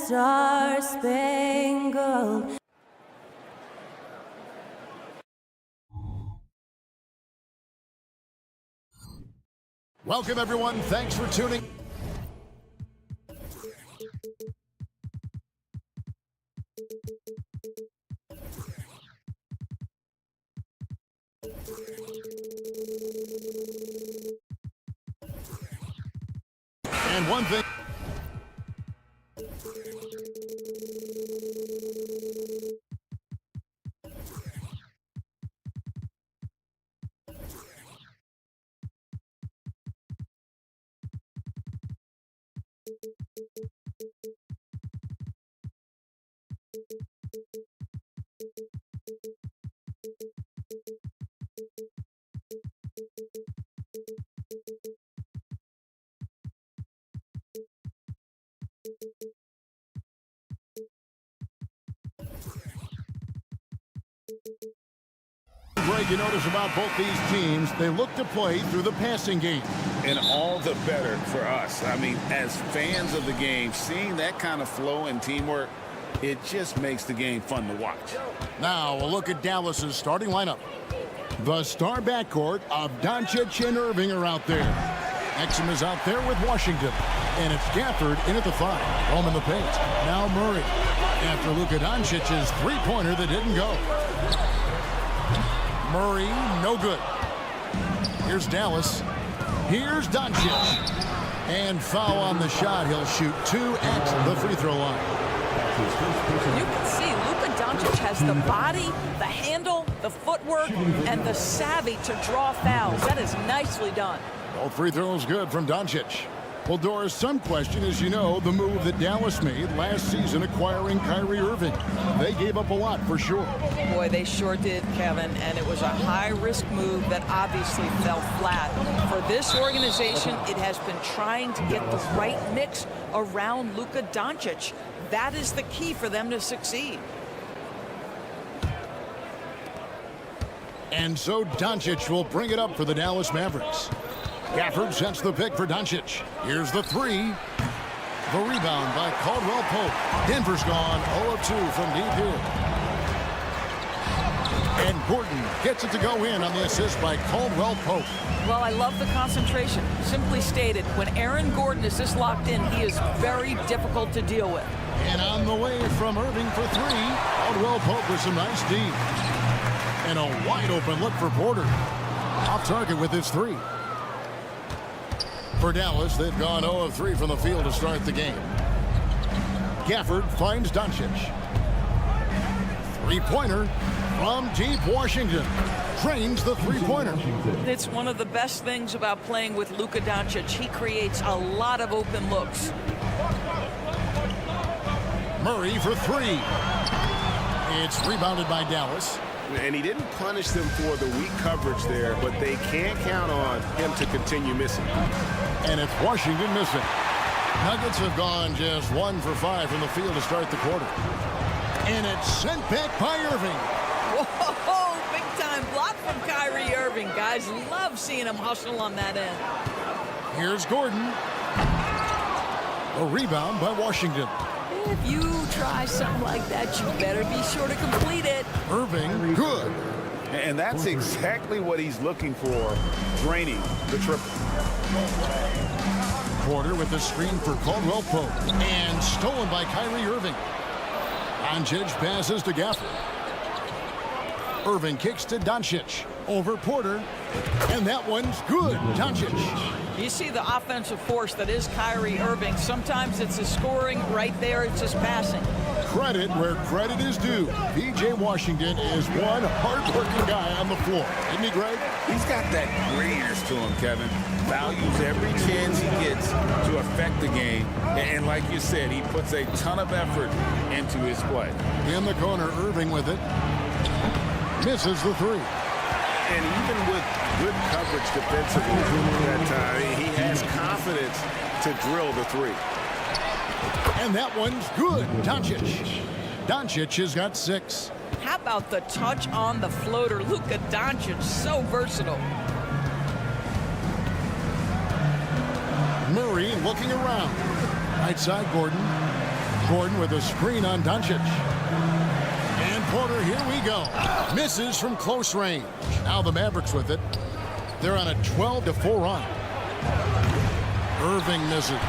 Star-Spangled. Welcome, everyone. Thanks for tuning. And one thing. Greg, you notice about both these teams, they look to play through the passing game. And all the better for us. I mean, as fans of the game, seeing that kind of flow and teamwork, it just makes the game fun to watch. Now, a look at Dallas's starting lineup. The star backcourt of Doncic and Irving are out there. Exum is out there with Washington. And it's Gafford in at the 5. Home in the paint. Now Murray. After Luka Doncic's three-pointer that didn't go. Murray, no good. Here's Dallas. Here's Doncic. And foul on the shot. He'll shoot 2 at the free throw line. You can see Luka Doncic has the body, the handle, the footwork, and the savvy to draw fouls. That is nicely done. Both free throws good from Doncic. Well, Doris, some question, as you know, the move that Dallas made last season acquiring Kyrie Irving. They gave up a lot for sure. Boy, they sure did, Kevin, and it was a high-risk move that obviously fell flat. For this organization, it has been trying to get the right mix around Luka Doncic. That is the key for them to succeed. And so Doncic will bring it up for the Dallas Mavericks. Gafford sets the pick for Doncic. Here's the 3. The rebound by Caldwell Pope. Denver's gone 0 of 2 from deep here. And Gordon gets it to go in on the assist by Caldwell Pope. Well, I love the concentration. Simply stated, when Aaron Gordon is this locked in, he is very difficult to deal with. And on the way from Irving for 3, Caldwell Pope with some nice D. And a wide open look for Porter. Off target with his 3. For Dallas, they've gone 0 of 3 from the field to start the game. Gafford finds Doncic. Three-pointer from deep Washington. Drains the three-pointer. It's one of the best things about playing with Luka Doncic. He creates a lot of open looks. Murray for 3. It's rebounded by Dallas. And he didn't punish them for the weak coverage there, but they can't count on him to continue missing. And it's Washington missing. Nuggets have gone just 1 for 5 from the field to start the quarter. And it's sent back by Irving. Whoa, big time block from Kyrie Irving. Guys love seeing him hustle on that end. Here's Gordon. A rebound by Washington. If you try something like that, you better be sure to complete it. Irving, good. And that's exactly what he's looking for, draining the triple. Porter with the screen for Caldwell Pope. And stolen by Kyrie Irving. Doncic passes to Gafford. Irving kicks to Doncic. Over Porter. And that one's good. Doncic. You see the offensive force that is Kyrie Irving. Sometimes it's his scoring. Right there, it's his passing. Credit where credit is due. P.J. Washington is one hard-working guy on the floor. Isn't he, Greg? He's got that grittiness to him, Kevin. Values every chance he gets to affect the game. And like you said, he puts a ton of effort into his play. In the corner, Irving with it. Misses the 3. And even with good coverage defensively that time, he has confidence to drill the 3. And that one's good. Doncic. Doncic has got 6. How about the touch on the floater? Luka Doncic, so versatile. Murray looking around. Right side, Gordon. Gordon with a screen on Doncic. And Porter, here we go. Misses from close range. Now the Mavericks with it. They're on a 12-4 run. Irving misses.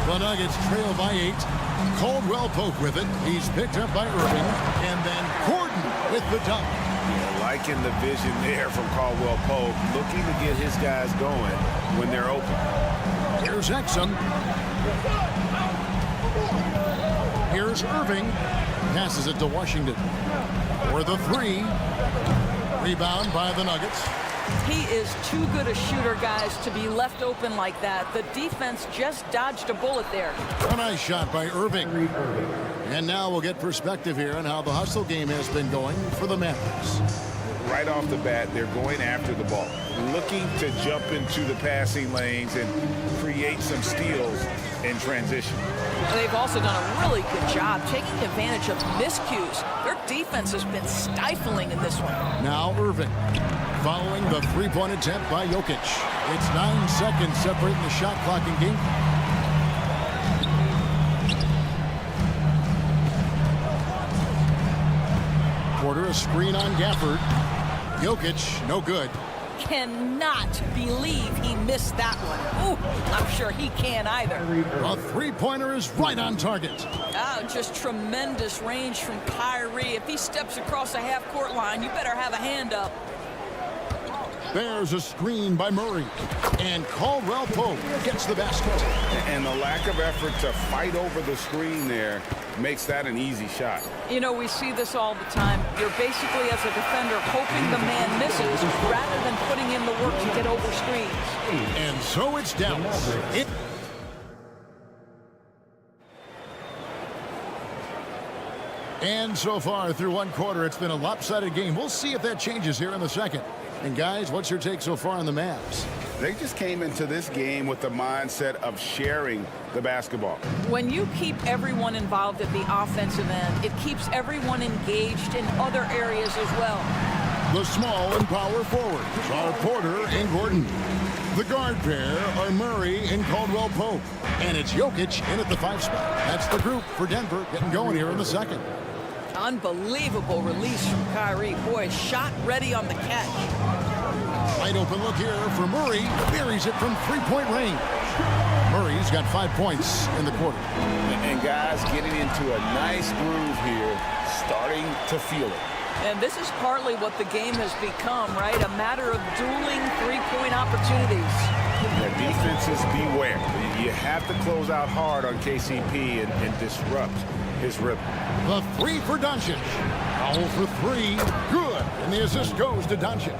The Nuggets trail by 8. Caldwell Pope with it. He's picked up by Irving. And then Gordon with the dunk. Yeah, liking the vision there from Caldwell Pope. Looking to get his guys going when they're open. Here's Exum. Here's Irving. Passes it to Washington. For the 3. Rebound by the Nuggets. He is too good a shooter, guys, to be left open like that. The defense just dodged a bullet there. A nice shot by Irving. And now we'll get perspective here on how the hustle game has been going for the Mavericks. Right off the bat, they're going after the ball, looking to jump into the passing lanes and create some steals in transition. They've also done a really good job taking advantage of miscues. Their defense has been stifling in this one. Now Irving. Following the three-point attempt by Jokic. It's 9 seconds separating the shot clock and game. Porter, a screen on Gafford. Jokic, no good. Cannot believe he missed that one. Ooh, I'm sure he can't either. A three-pointer is right on target. Oh, just tremendous range from Kyrie. If he steps across the half-court line, you better have a hand up. There's a screen by Murray. And Caldwell Pope gets the basket. And the lack of effort to fight over the screen there makes that an easy shot. You know, we see this all the time. You're basically, as a defender, hoping the man misses rather than putting in the work to get over screens. And so it's Dallas. And so far, through one quarter, it's been a lopsided game. We'll see if that changes here in the second. And guys, what's your take so far on the Mavs? They just came into this game with the mindset of sharing the basketball. When you keep everyone involved at the offensive end, it keeps everyone engaged in other areas as well. The small and power forwards are Porter and Gordon. The guard pair are Murray and Caldwell Pope. And it's Jokic in at the 5 spot. That's the group for Denver getting going here in the second. Unbelievable release from Kyrie. Boy, shot ready on the catch. Wide open look here for Murray. Buries it from three-point range. Murray's got 5 points in the quarter. And guys getting into a nice groove here, starting to feel it. And this is partly what the game has become, right? A matter of dueling three-point opportunities. The defenses beware. You have to close out hard on KCP and disrupt his rhythm. The 3 for Doncic. Foul for 3. Good. And the assist goes to Doncic.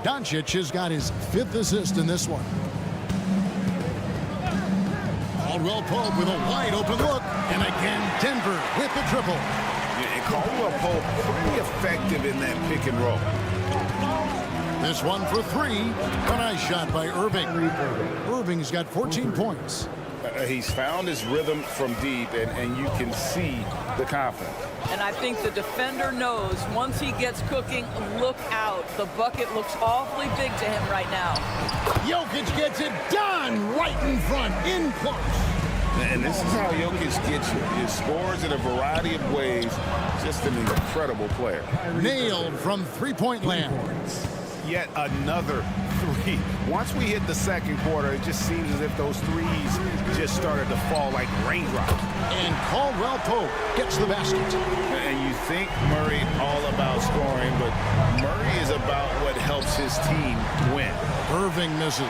Doncic has got his 5th assist in this one. Caldwell Pope with a wide open look. And again, Denver with the triple. And Caldwell Pope pretty effective in that pick and roll. This one for 3. A nice shot by Irving. Irving's got 14 points. He's found his rhythm from deep, and you can see the confidence. And I think the defender knows once he gets cooking, look out. The bucket looks awfully big to him right now. Jokic gets it done right in front, in close. And this is how Jokic gets you. He scores in a variety of ways. Just an incredible player. Nailed from three-point land. Yet another 3. Once we hit the second quarter, it just seems as if those threes just started to fall like raindrops. And Caldwell Pope gets the basket. And you think Murray all about scoring, but Murray is about what helps his team win. Irving misses.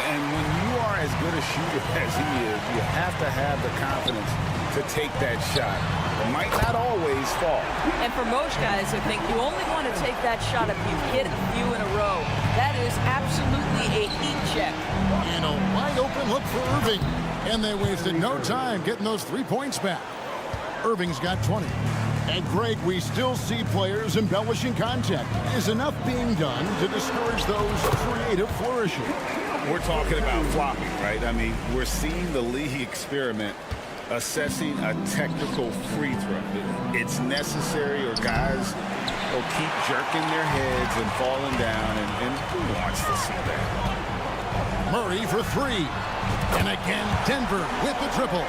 And when you are as good a shooter as he is, you have to have the confidence to take that shot. It might not always fall. And for most guys, I think you only want to take that shot if you hit a few in a row. That is absolutely a heat check. And a wide open look for Irving. And they wasted no time getting those 3 points back. Irving's got 20. And Greg, we still see players embellishing contact. Is enough being done to discourage those creative flourishing? We're talking about flopping, right? I mean, we're seeing the league experiment assessing a technical free throw. It's necessary, or guys will keep jerking their heads and falling down, and who wants to see that? Murray for 3. And again, Denver with the triple.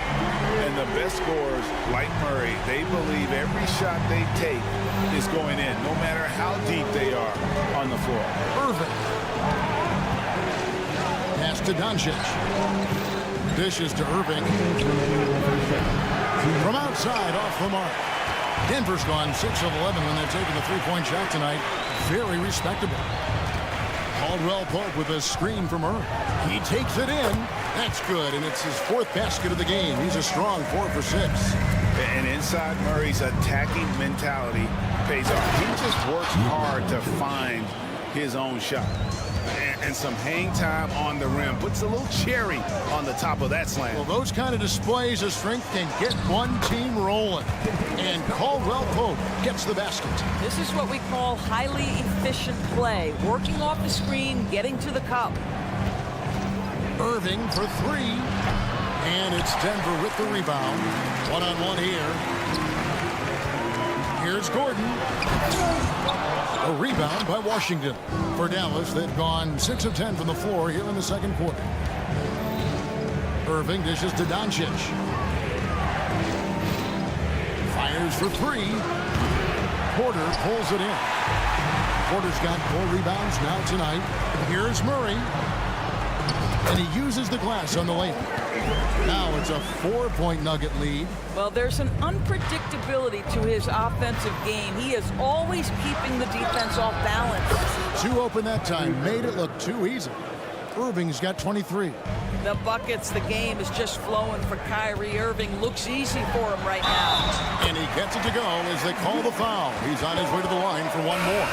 And the best scorers, like Murray, they believe every shot they take is going in, no matter how deep they are on the floor. Irving. Pass to Doncic. Dishes to Irving. From outside, off the mark. Denver's gone 6 of 11 when they're taking the three-point shot tonight. Very respectable. Caldwell Pope with a screen from Irving. He takes it in. That's good, and it's his 4th basket of the game. He's a strong 4 for 6. And inside Murray's attacking mentality pays off. He just works hard to find his own shot. And some hang time on the rim. Puts a little cherry on the top of that slam. Well, those kind of displays of strength can get one team rolling. And Caldwell Pope gets the basket. This is what we call highly efficient play. Working off the screen, getting to the cup. Irving for 3. And it's Denver with the rebound. One-on-one here. Here's Gordon. A rebound by Washington. For Dallas, they've gone 6 of 10 from the floor here in the second quarter. Irving dishes to Doncic. Fires for 3. Porter pulls it in. Porter's got 4 rebounds now tonight. Here's Murray. And he uses the glass on the layup. Now it's a 4-point Nugget lead. Well, there's an unpredictability to his offensive game. He is always keeping the defense off balance. 2 open that time. Made it look too easy. Irving's got 23. The buckets, the game is just flowing for Kyrie Irving. Looks easy for him right now. And he gets it to go as they call the foul. He's on his way to the line for one more.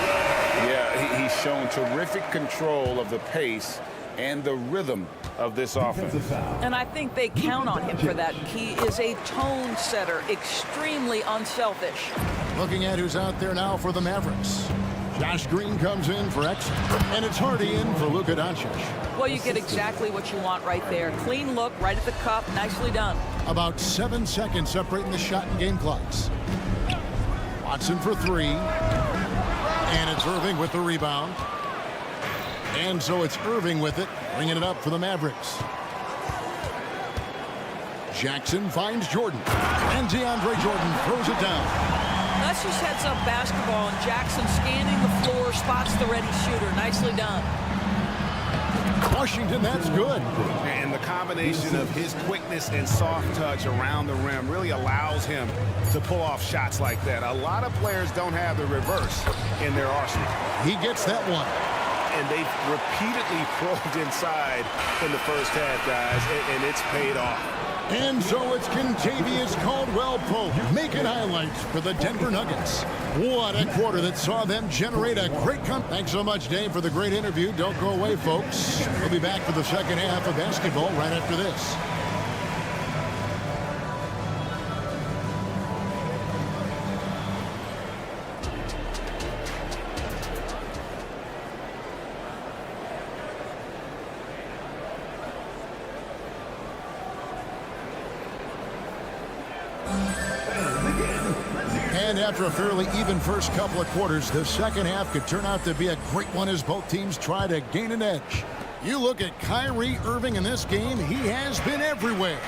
Yeah, he's shown terrific control of the pace and the rhythm of this offense. And I think they count on him for that. He is a tone setter, extremely unselfish. Looking at who's out there now for the Mavericks. Josh Green comes in for X, and it's Hardy in for Luka Doncic. Well, you get exactly what you want right there. Clean look, right at the cup, nicely done. About 7 seconds separating the shot and game clocks. Watson for 3. And it's Irving with the rebound. And so it's Irving with it, bringing it up for the Mavericks. Jackson finds Jordan. And DeAndre Jordan throws it down. That's just heads-up basketball, and Jackson scanning the floor, spots the ready shooter. Nicely done. Washington, that's good. And the combination of his quickness and soft touch around the rim really allows him to pull off shots like that. A lot of players don't have the reverse in their arsenal. He gets that one. And they've repeatedly probed inside in the first half, guys, and it's paid off. And so it's Kentavious Caldwell-Pope making highlights for the Denver Nuggets. What a quarter that saw them generate a great comeback. Thanks so much, Dave, for the great interview. Don't go away, folks. We'll be back for the second half of basketball right after this. And after a fairly even first couple of quarters, the second half could turn out to be a great one as both teams try to gain an edge. You look at Kyrie Irving in this game, he has been everywhere.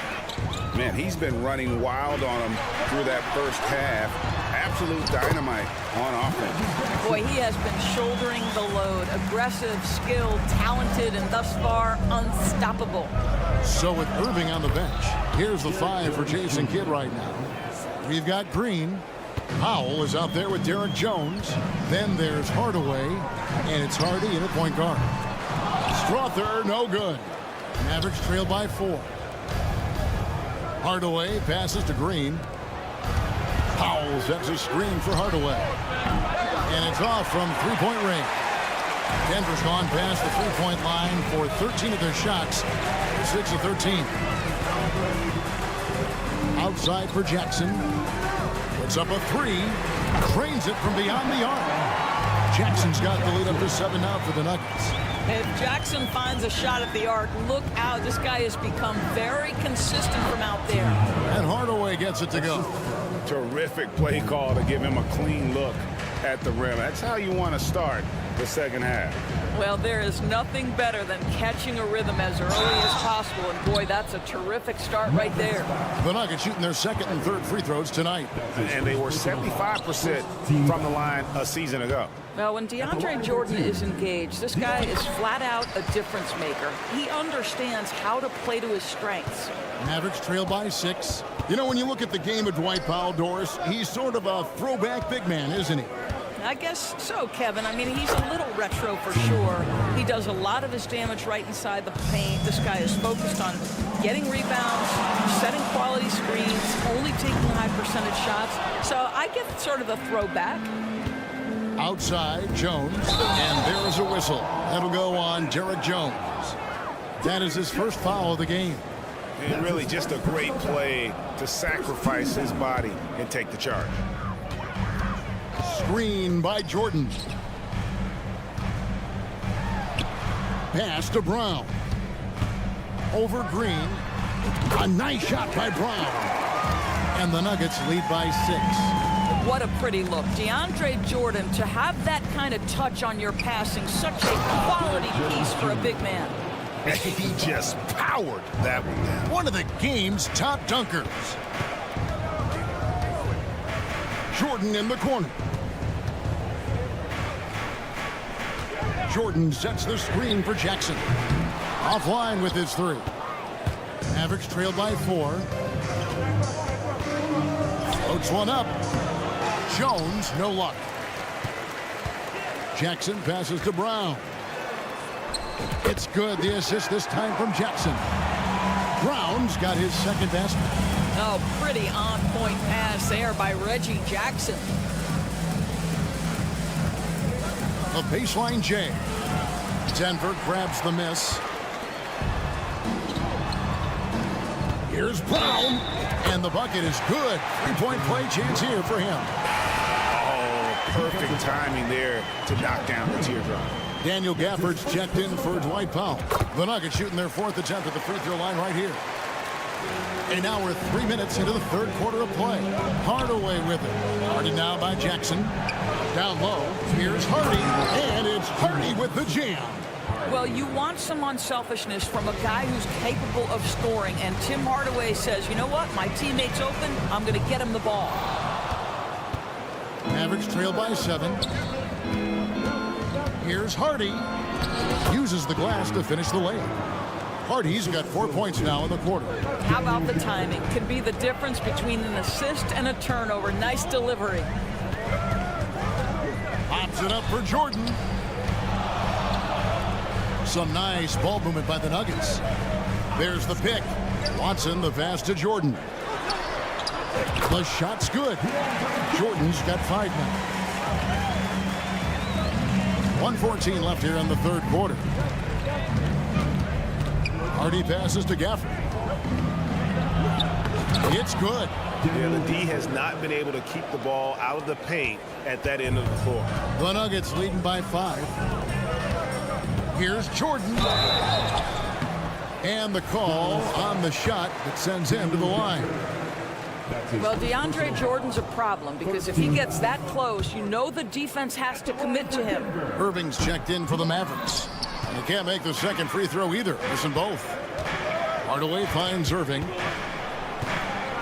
Man, he's been running wild on him through that first half. Absolute dynamite on offense. Boy, he has been shouldering the load. Aggressive, skilled, talented, and thus far unstoppable. So with Irving on the bench, here's the 5 for Jason Kidd right now. We've got Green. Powell is out there with Derek Jones. Then there's Hardaway, and it's Hardy in at point guard. Strother, no good. Mavericks trail by 4. Hardaway passes to Green. Powell sets a screen for Hardaway. And it's off from three-point range. Denver's gone past the three-point line for 13 of their shots. 6 of 13. Outside for Jackson. Puts up a 3. Drains it from beyond the arc. Jackson's got the lead up to 7 now for the Nuggets. If Jackson finds a shot at the arc, look out. This guy has become very consistent from out there. And Hardaway gets it to go. Terrific play call to give him a clean look at the rim. That's how you want to start the second half. Well, there is nothing better than catching a rhythm as early as possible, and boy, that's a terrific start right there. The Nuggets shooting their second and third free throws tonight. And they were 75% from the line a season ago. Well, when DeAndre Jordan is engaged, this guy is flat out a difference maker. He understands how to play to his strengths. Mavericks trail by 6. You know, when you look at the game of Dwight Powell, Doris, he's sort of a throwback big man, isn't he? I guess so, Kevin. I mean, he's a little retro for sure. He does a lot of his damage right inside the paint. This guy is focused on getting rebounds, setting quality screens, only taking high percentage shots. So I get sort of a throwback. Outside, Jones, and there is a whistle. That'll go on Derek Jones. That is his first foul of the game. And really just a great play to sacrifice his body and take the charge. Screen by Jordan. Pass to Brown. Over Green. A nice shot by Brown. And the Nuggets lead by 6. What a pretty look. DeAndre Jordan, to have that kind of touch on your passing, such a quality piece for a big man. He just powered that one. One of the game's top dunkers. Jordan in the corner. Jordan sets the screen for Jackson. Offline with his 3. Mavericks trail by 4. Floats one up. Jones, no luck. Jackson passes to Brown. It's good. The assist this time from Jackson. Brown's got his second basket. Oh, pretty on-point pass there by Reggie Jackson. A baseline J. Denver grabs the miss. Here's Brown. And the bucket is good. 3-point play chance here for him. Oh, perfect timing there to knock down the teardrop. Daniel Gafford's checked in for Dwight Powell. The Nuggets shooting their 4th attempt at the free throw line right here. And now we're 3 minutes into the third quarter of play. Hardaway with it. Guarded now by Jackson. Down low, here's Hardy, and it's Hardy with the jam. Well, you want some unselfishness from a guy who's capable of scoring, and Tim Hardaway says, you know what, my teammate's open, I'm going to get him the ball. Mavericks trail by 7. Here's Hardy. Uses the glass to finish the layup. Hardy's got 4 points now in the quarter. How about the timing? Can be the difference between an assist and a turnover. Nice delivery. Pops it up for Jordan. Some nice ball movement by the Nuggets. There's the pick. Watson the pass to Jordan. The shot's good. Jordan's got 5 now. 1:14 left here in the third quarter. Hardy passes to Gafford. It's good. Yeah, the D has not been able to keep the ball out of the paint at that end of the floor. The Nuggets leading by 5. Here's Jordan. And the call on the shot that sends him to the line. Well, DeAndre Jordan's a problem because if he gets that close, you know the defense has to commit to him. Irving's checked in for the Mavericks. And he can't make the second free throw either. Listen both. Hardaway finds Irving.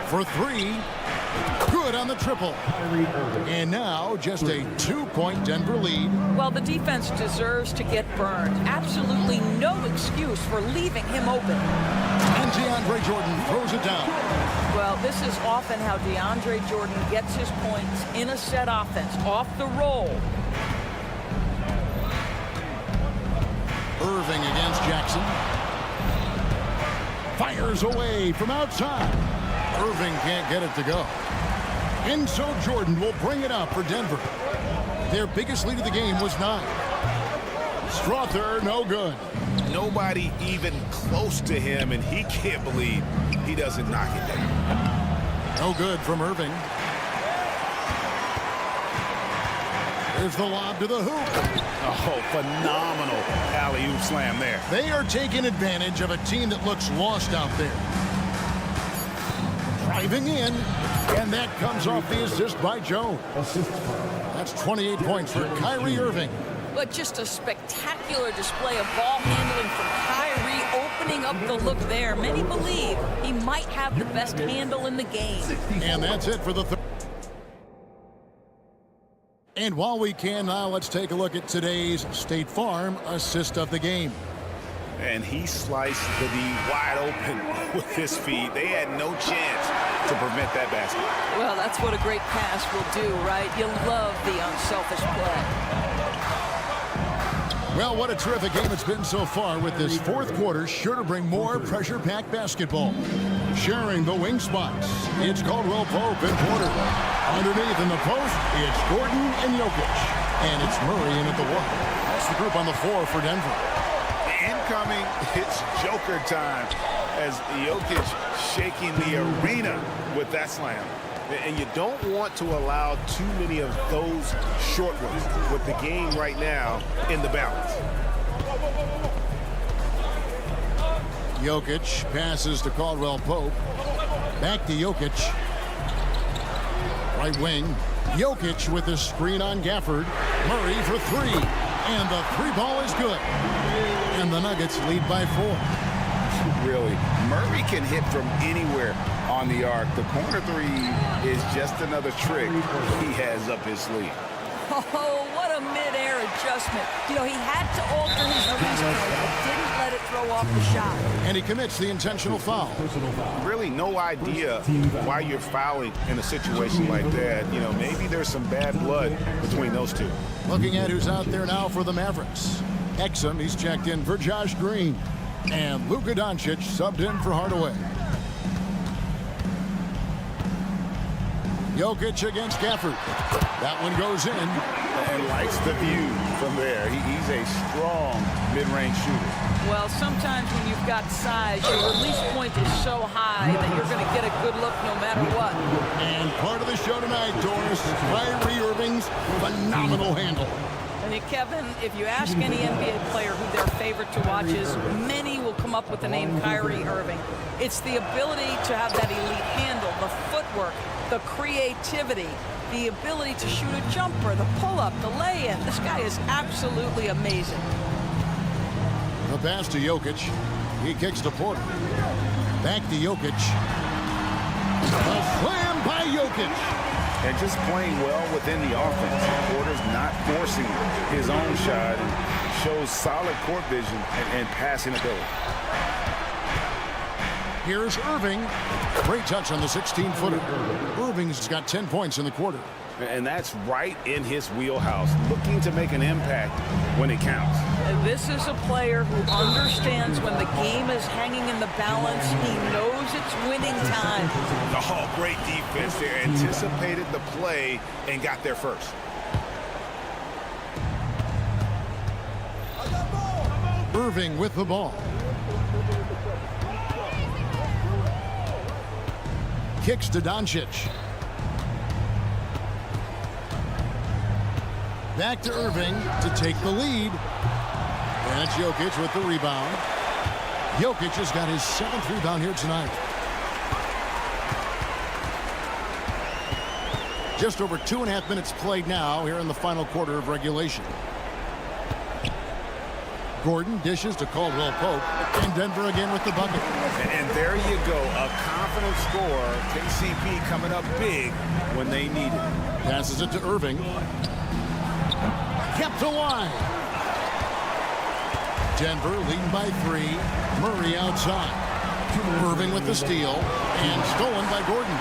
For 3. Good on the triple. And now just a 2-point Denver lead. Well, the defense deserves to get burned. Absolutely no excuse for leaving him open. And DeAndre Jordan throws it down. Well, this is often how DeAndre Jordan gets his points in a set offense, off the roll. Irving against Jackson. Fires away from outside. Irving can't get it to go. And so Jordan will bring it up for Denver. Their biggest lead of the game was 9. Strother, no good. Nobody even close to him, and he can't believe he doesn't knock it down. No good from Irving. There's the lob to the hoop. Oh, phenomenal alley-oop slam there. They are taking advantage of a team that looks lost out there. Driving in, and that comes off the assist by Jones. That's 28 points for Kyrie Irving. But just a spectacular display of ball handling from Kyrie, opening up the look there. Many believe he might have the best handle in the game. And that's it for the third. And while we can now, let's take a look at today's State Farm assist of the game. And he sliced the D wide open with his feet. They had no chance to prevent that basket. Well, that's what a great pass will do, right? You love the unselfish play. Well, what a terrific game it's been so far, with this fourth quarter sure to bring more pressure-packed basketball. Sharing the wing spots, it's Caldwell Pope and Porter. Underneath in the post, it's Gordon and Jokic. And it's Murray in at the one. That's the group on the floor for Denver. Incoming, it's Joker time as Jokic shaking the arena with that slam. And you don't want to allow too many of those short ones with the game right now in the balance. Jokic passes to Caldwell Pope. Back to Jokic. Right wing. Jokic with a screen on Gafford. Murray for three. And the three ball is good. And the Nuggets lead by 4. Really, Murray can hit from anywhere on the arc. The corner three is just another trick he has up his sleeve. Oh, what a mid-air adjustment. You know, he had to alter his release point, but didn't let it throw off the shot. And he commits the intentional foul. Really no idea why you're fouling in a situation like that. You know, maybe there's some bad blood between those two. Looking at who's out there now for the Mavericks. Exum, he's checked in for Josh Green. And Luka Doncic subbed in for Hardaway. Jokic against Gafford. That one goes in. And likes the view from there. He's a strong mid-range shooter. Well, sometimes when you've got size, your release point is so high that you're going to get a good look no matter what. And part of the show tonight, Doris, Kyrie Irving's phenomenal handle. And Kevin, if you ask any NBA player who their favorite to watch is, many will come up with the name Kyrie Irving. It's the ability to have that elite handle, the footwork, the creativity, the ability to shoot a jumper, the pull-up, the lay-in. This guy is absolutely amazing. The pass to Jokic. He kicks to Porter. Back to Jokic. A slam by Jokic. And just playing well within the offense. Porter's not forcing his own shot and shows solid court vision and passing ability. Here's Irving. Great touch on the 16-footer. Irving's got 10 points in the quarter. And that's right in his wheelhouse, looking to make an impact when it counts. This is a player who understands when the game is hanging in the balance. He knows it's winning time. Oh, great defense there. Anticipated the play and got there first. Irving with the ball. Kicks to Doncic. Back to Irving to take the lead. And it's Jokic with the rebound. Jokic has got his 7th rebound here tonight. Just over 2.5 minutes played now here in the final quarter of regulation. Gordon dishes to Caldwell Pope, and Denver again with the bucket. And there you go, a confident scorer. KCP coming up big when they need it. Passes it to Irving. Kept alive. Denver leading by 3. Murray outside. Irving with the steal, and stolen by Gordon.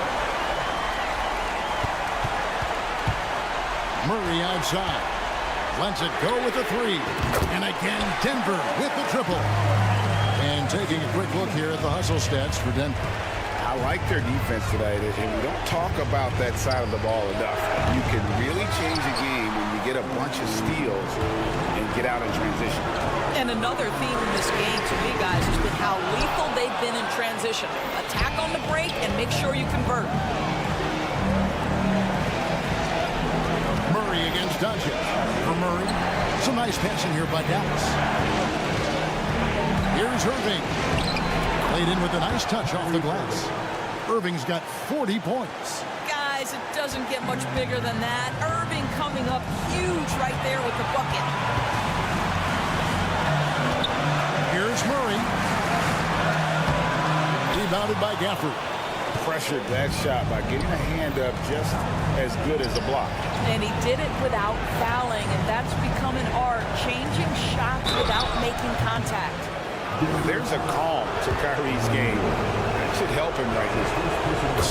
Murray outside. Lets it go with the 3. And again, Denver with the triple. And taking a quick look here at the hustle stats for Denver. I like their defense tonight, and we don't talk about that side of the ball enough. You can really change a game when you get a bunch of steals and get out in transition. And another theme in this game to me, guys, has been how lethal they've been in transition. Attack on the break and make sure you convert. Murray against Doncic. For Murray, some nice passing here by Dallas. Here's Irving. Played in with a nice touch off the glass. Irving's got 40 points. Guys, guys, it doesn't get much bigger than that. Irving coming up huge right there with the bucket. Here's Murray. Rebounded by Gafford. Pressured that shot by getting a hand up just as good as a block. And he did it without fouling, and that's become an art, changing shots without making contact. There's a calm to Kyrie's game. That should help him right here.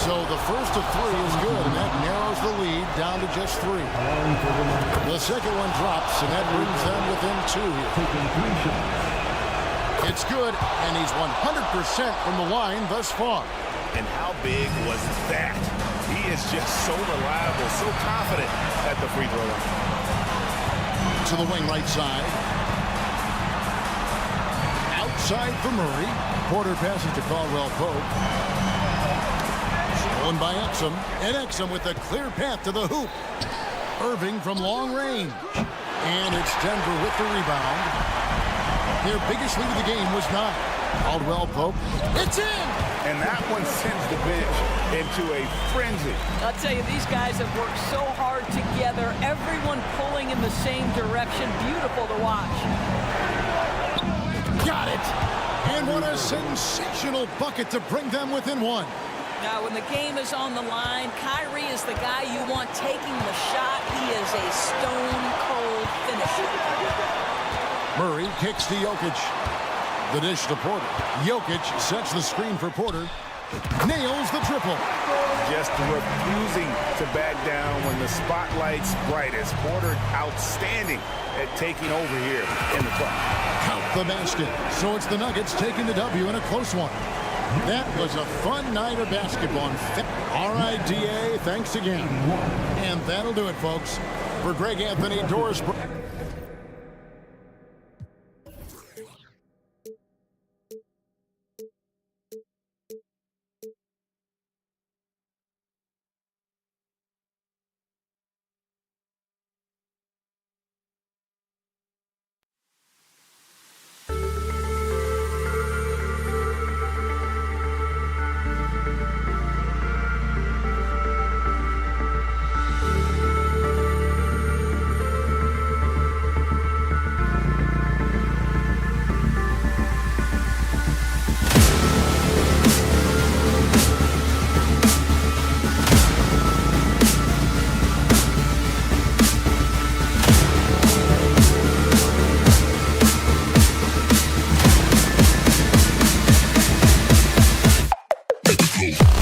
So the first of three is good, and that narrows the lead down to just 3. The second one drops, and that brings them within 2 here. It's good, and he's 100% from the line thus far. And how big was that? He is just so reliable, so confident at the free throw line. To the wing right side. Outside for Murray. Porter passes to Caldwell Pope. Stolen by Exum. And Exum with a clear path to the hoop. Irving from long range. And it's Denver with the rebound. Their biggest lead of the game was 9. Caldwell Pope. It's in! And that one sends the bench into a frenzy. I'll tell you, these guys have worked so hard together. Everyone pulling in the same direction. Beautiful to watch. Got it! And what a sensational bucket to bring them within 1. Now, when the game is on the line, Kyrie is the guy you want taking the shot. He is a stone-cold finisher. Murray kicks to Jokic. The dish to Porter. Jokic sets the screen for Porter. Nails the triple. Just refusing to back down when the spotlight's brightest. Porter outstanding at taking over here in the clutch. Count the basket. So it's the Nuggets taking the W in a close one. That was a fun night of basketball. All right, DA, thanks again. And that'll do it, folks. For Greg Anthony, Doris... Cool.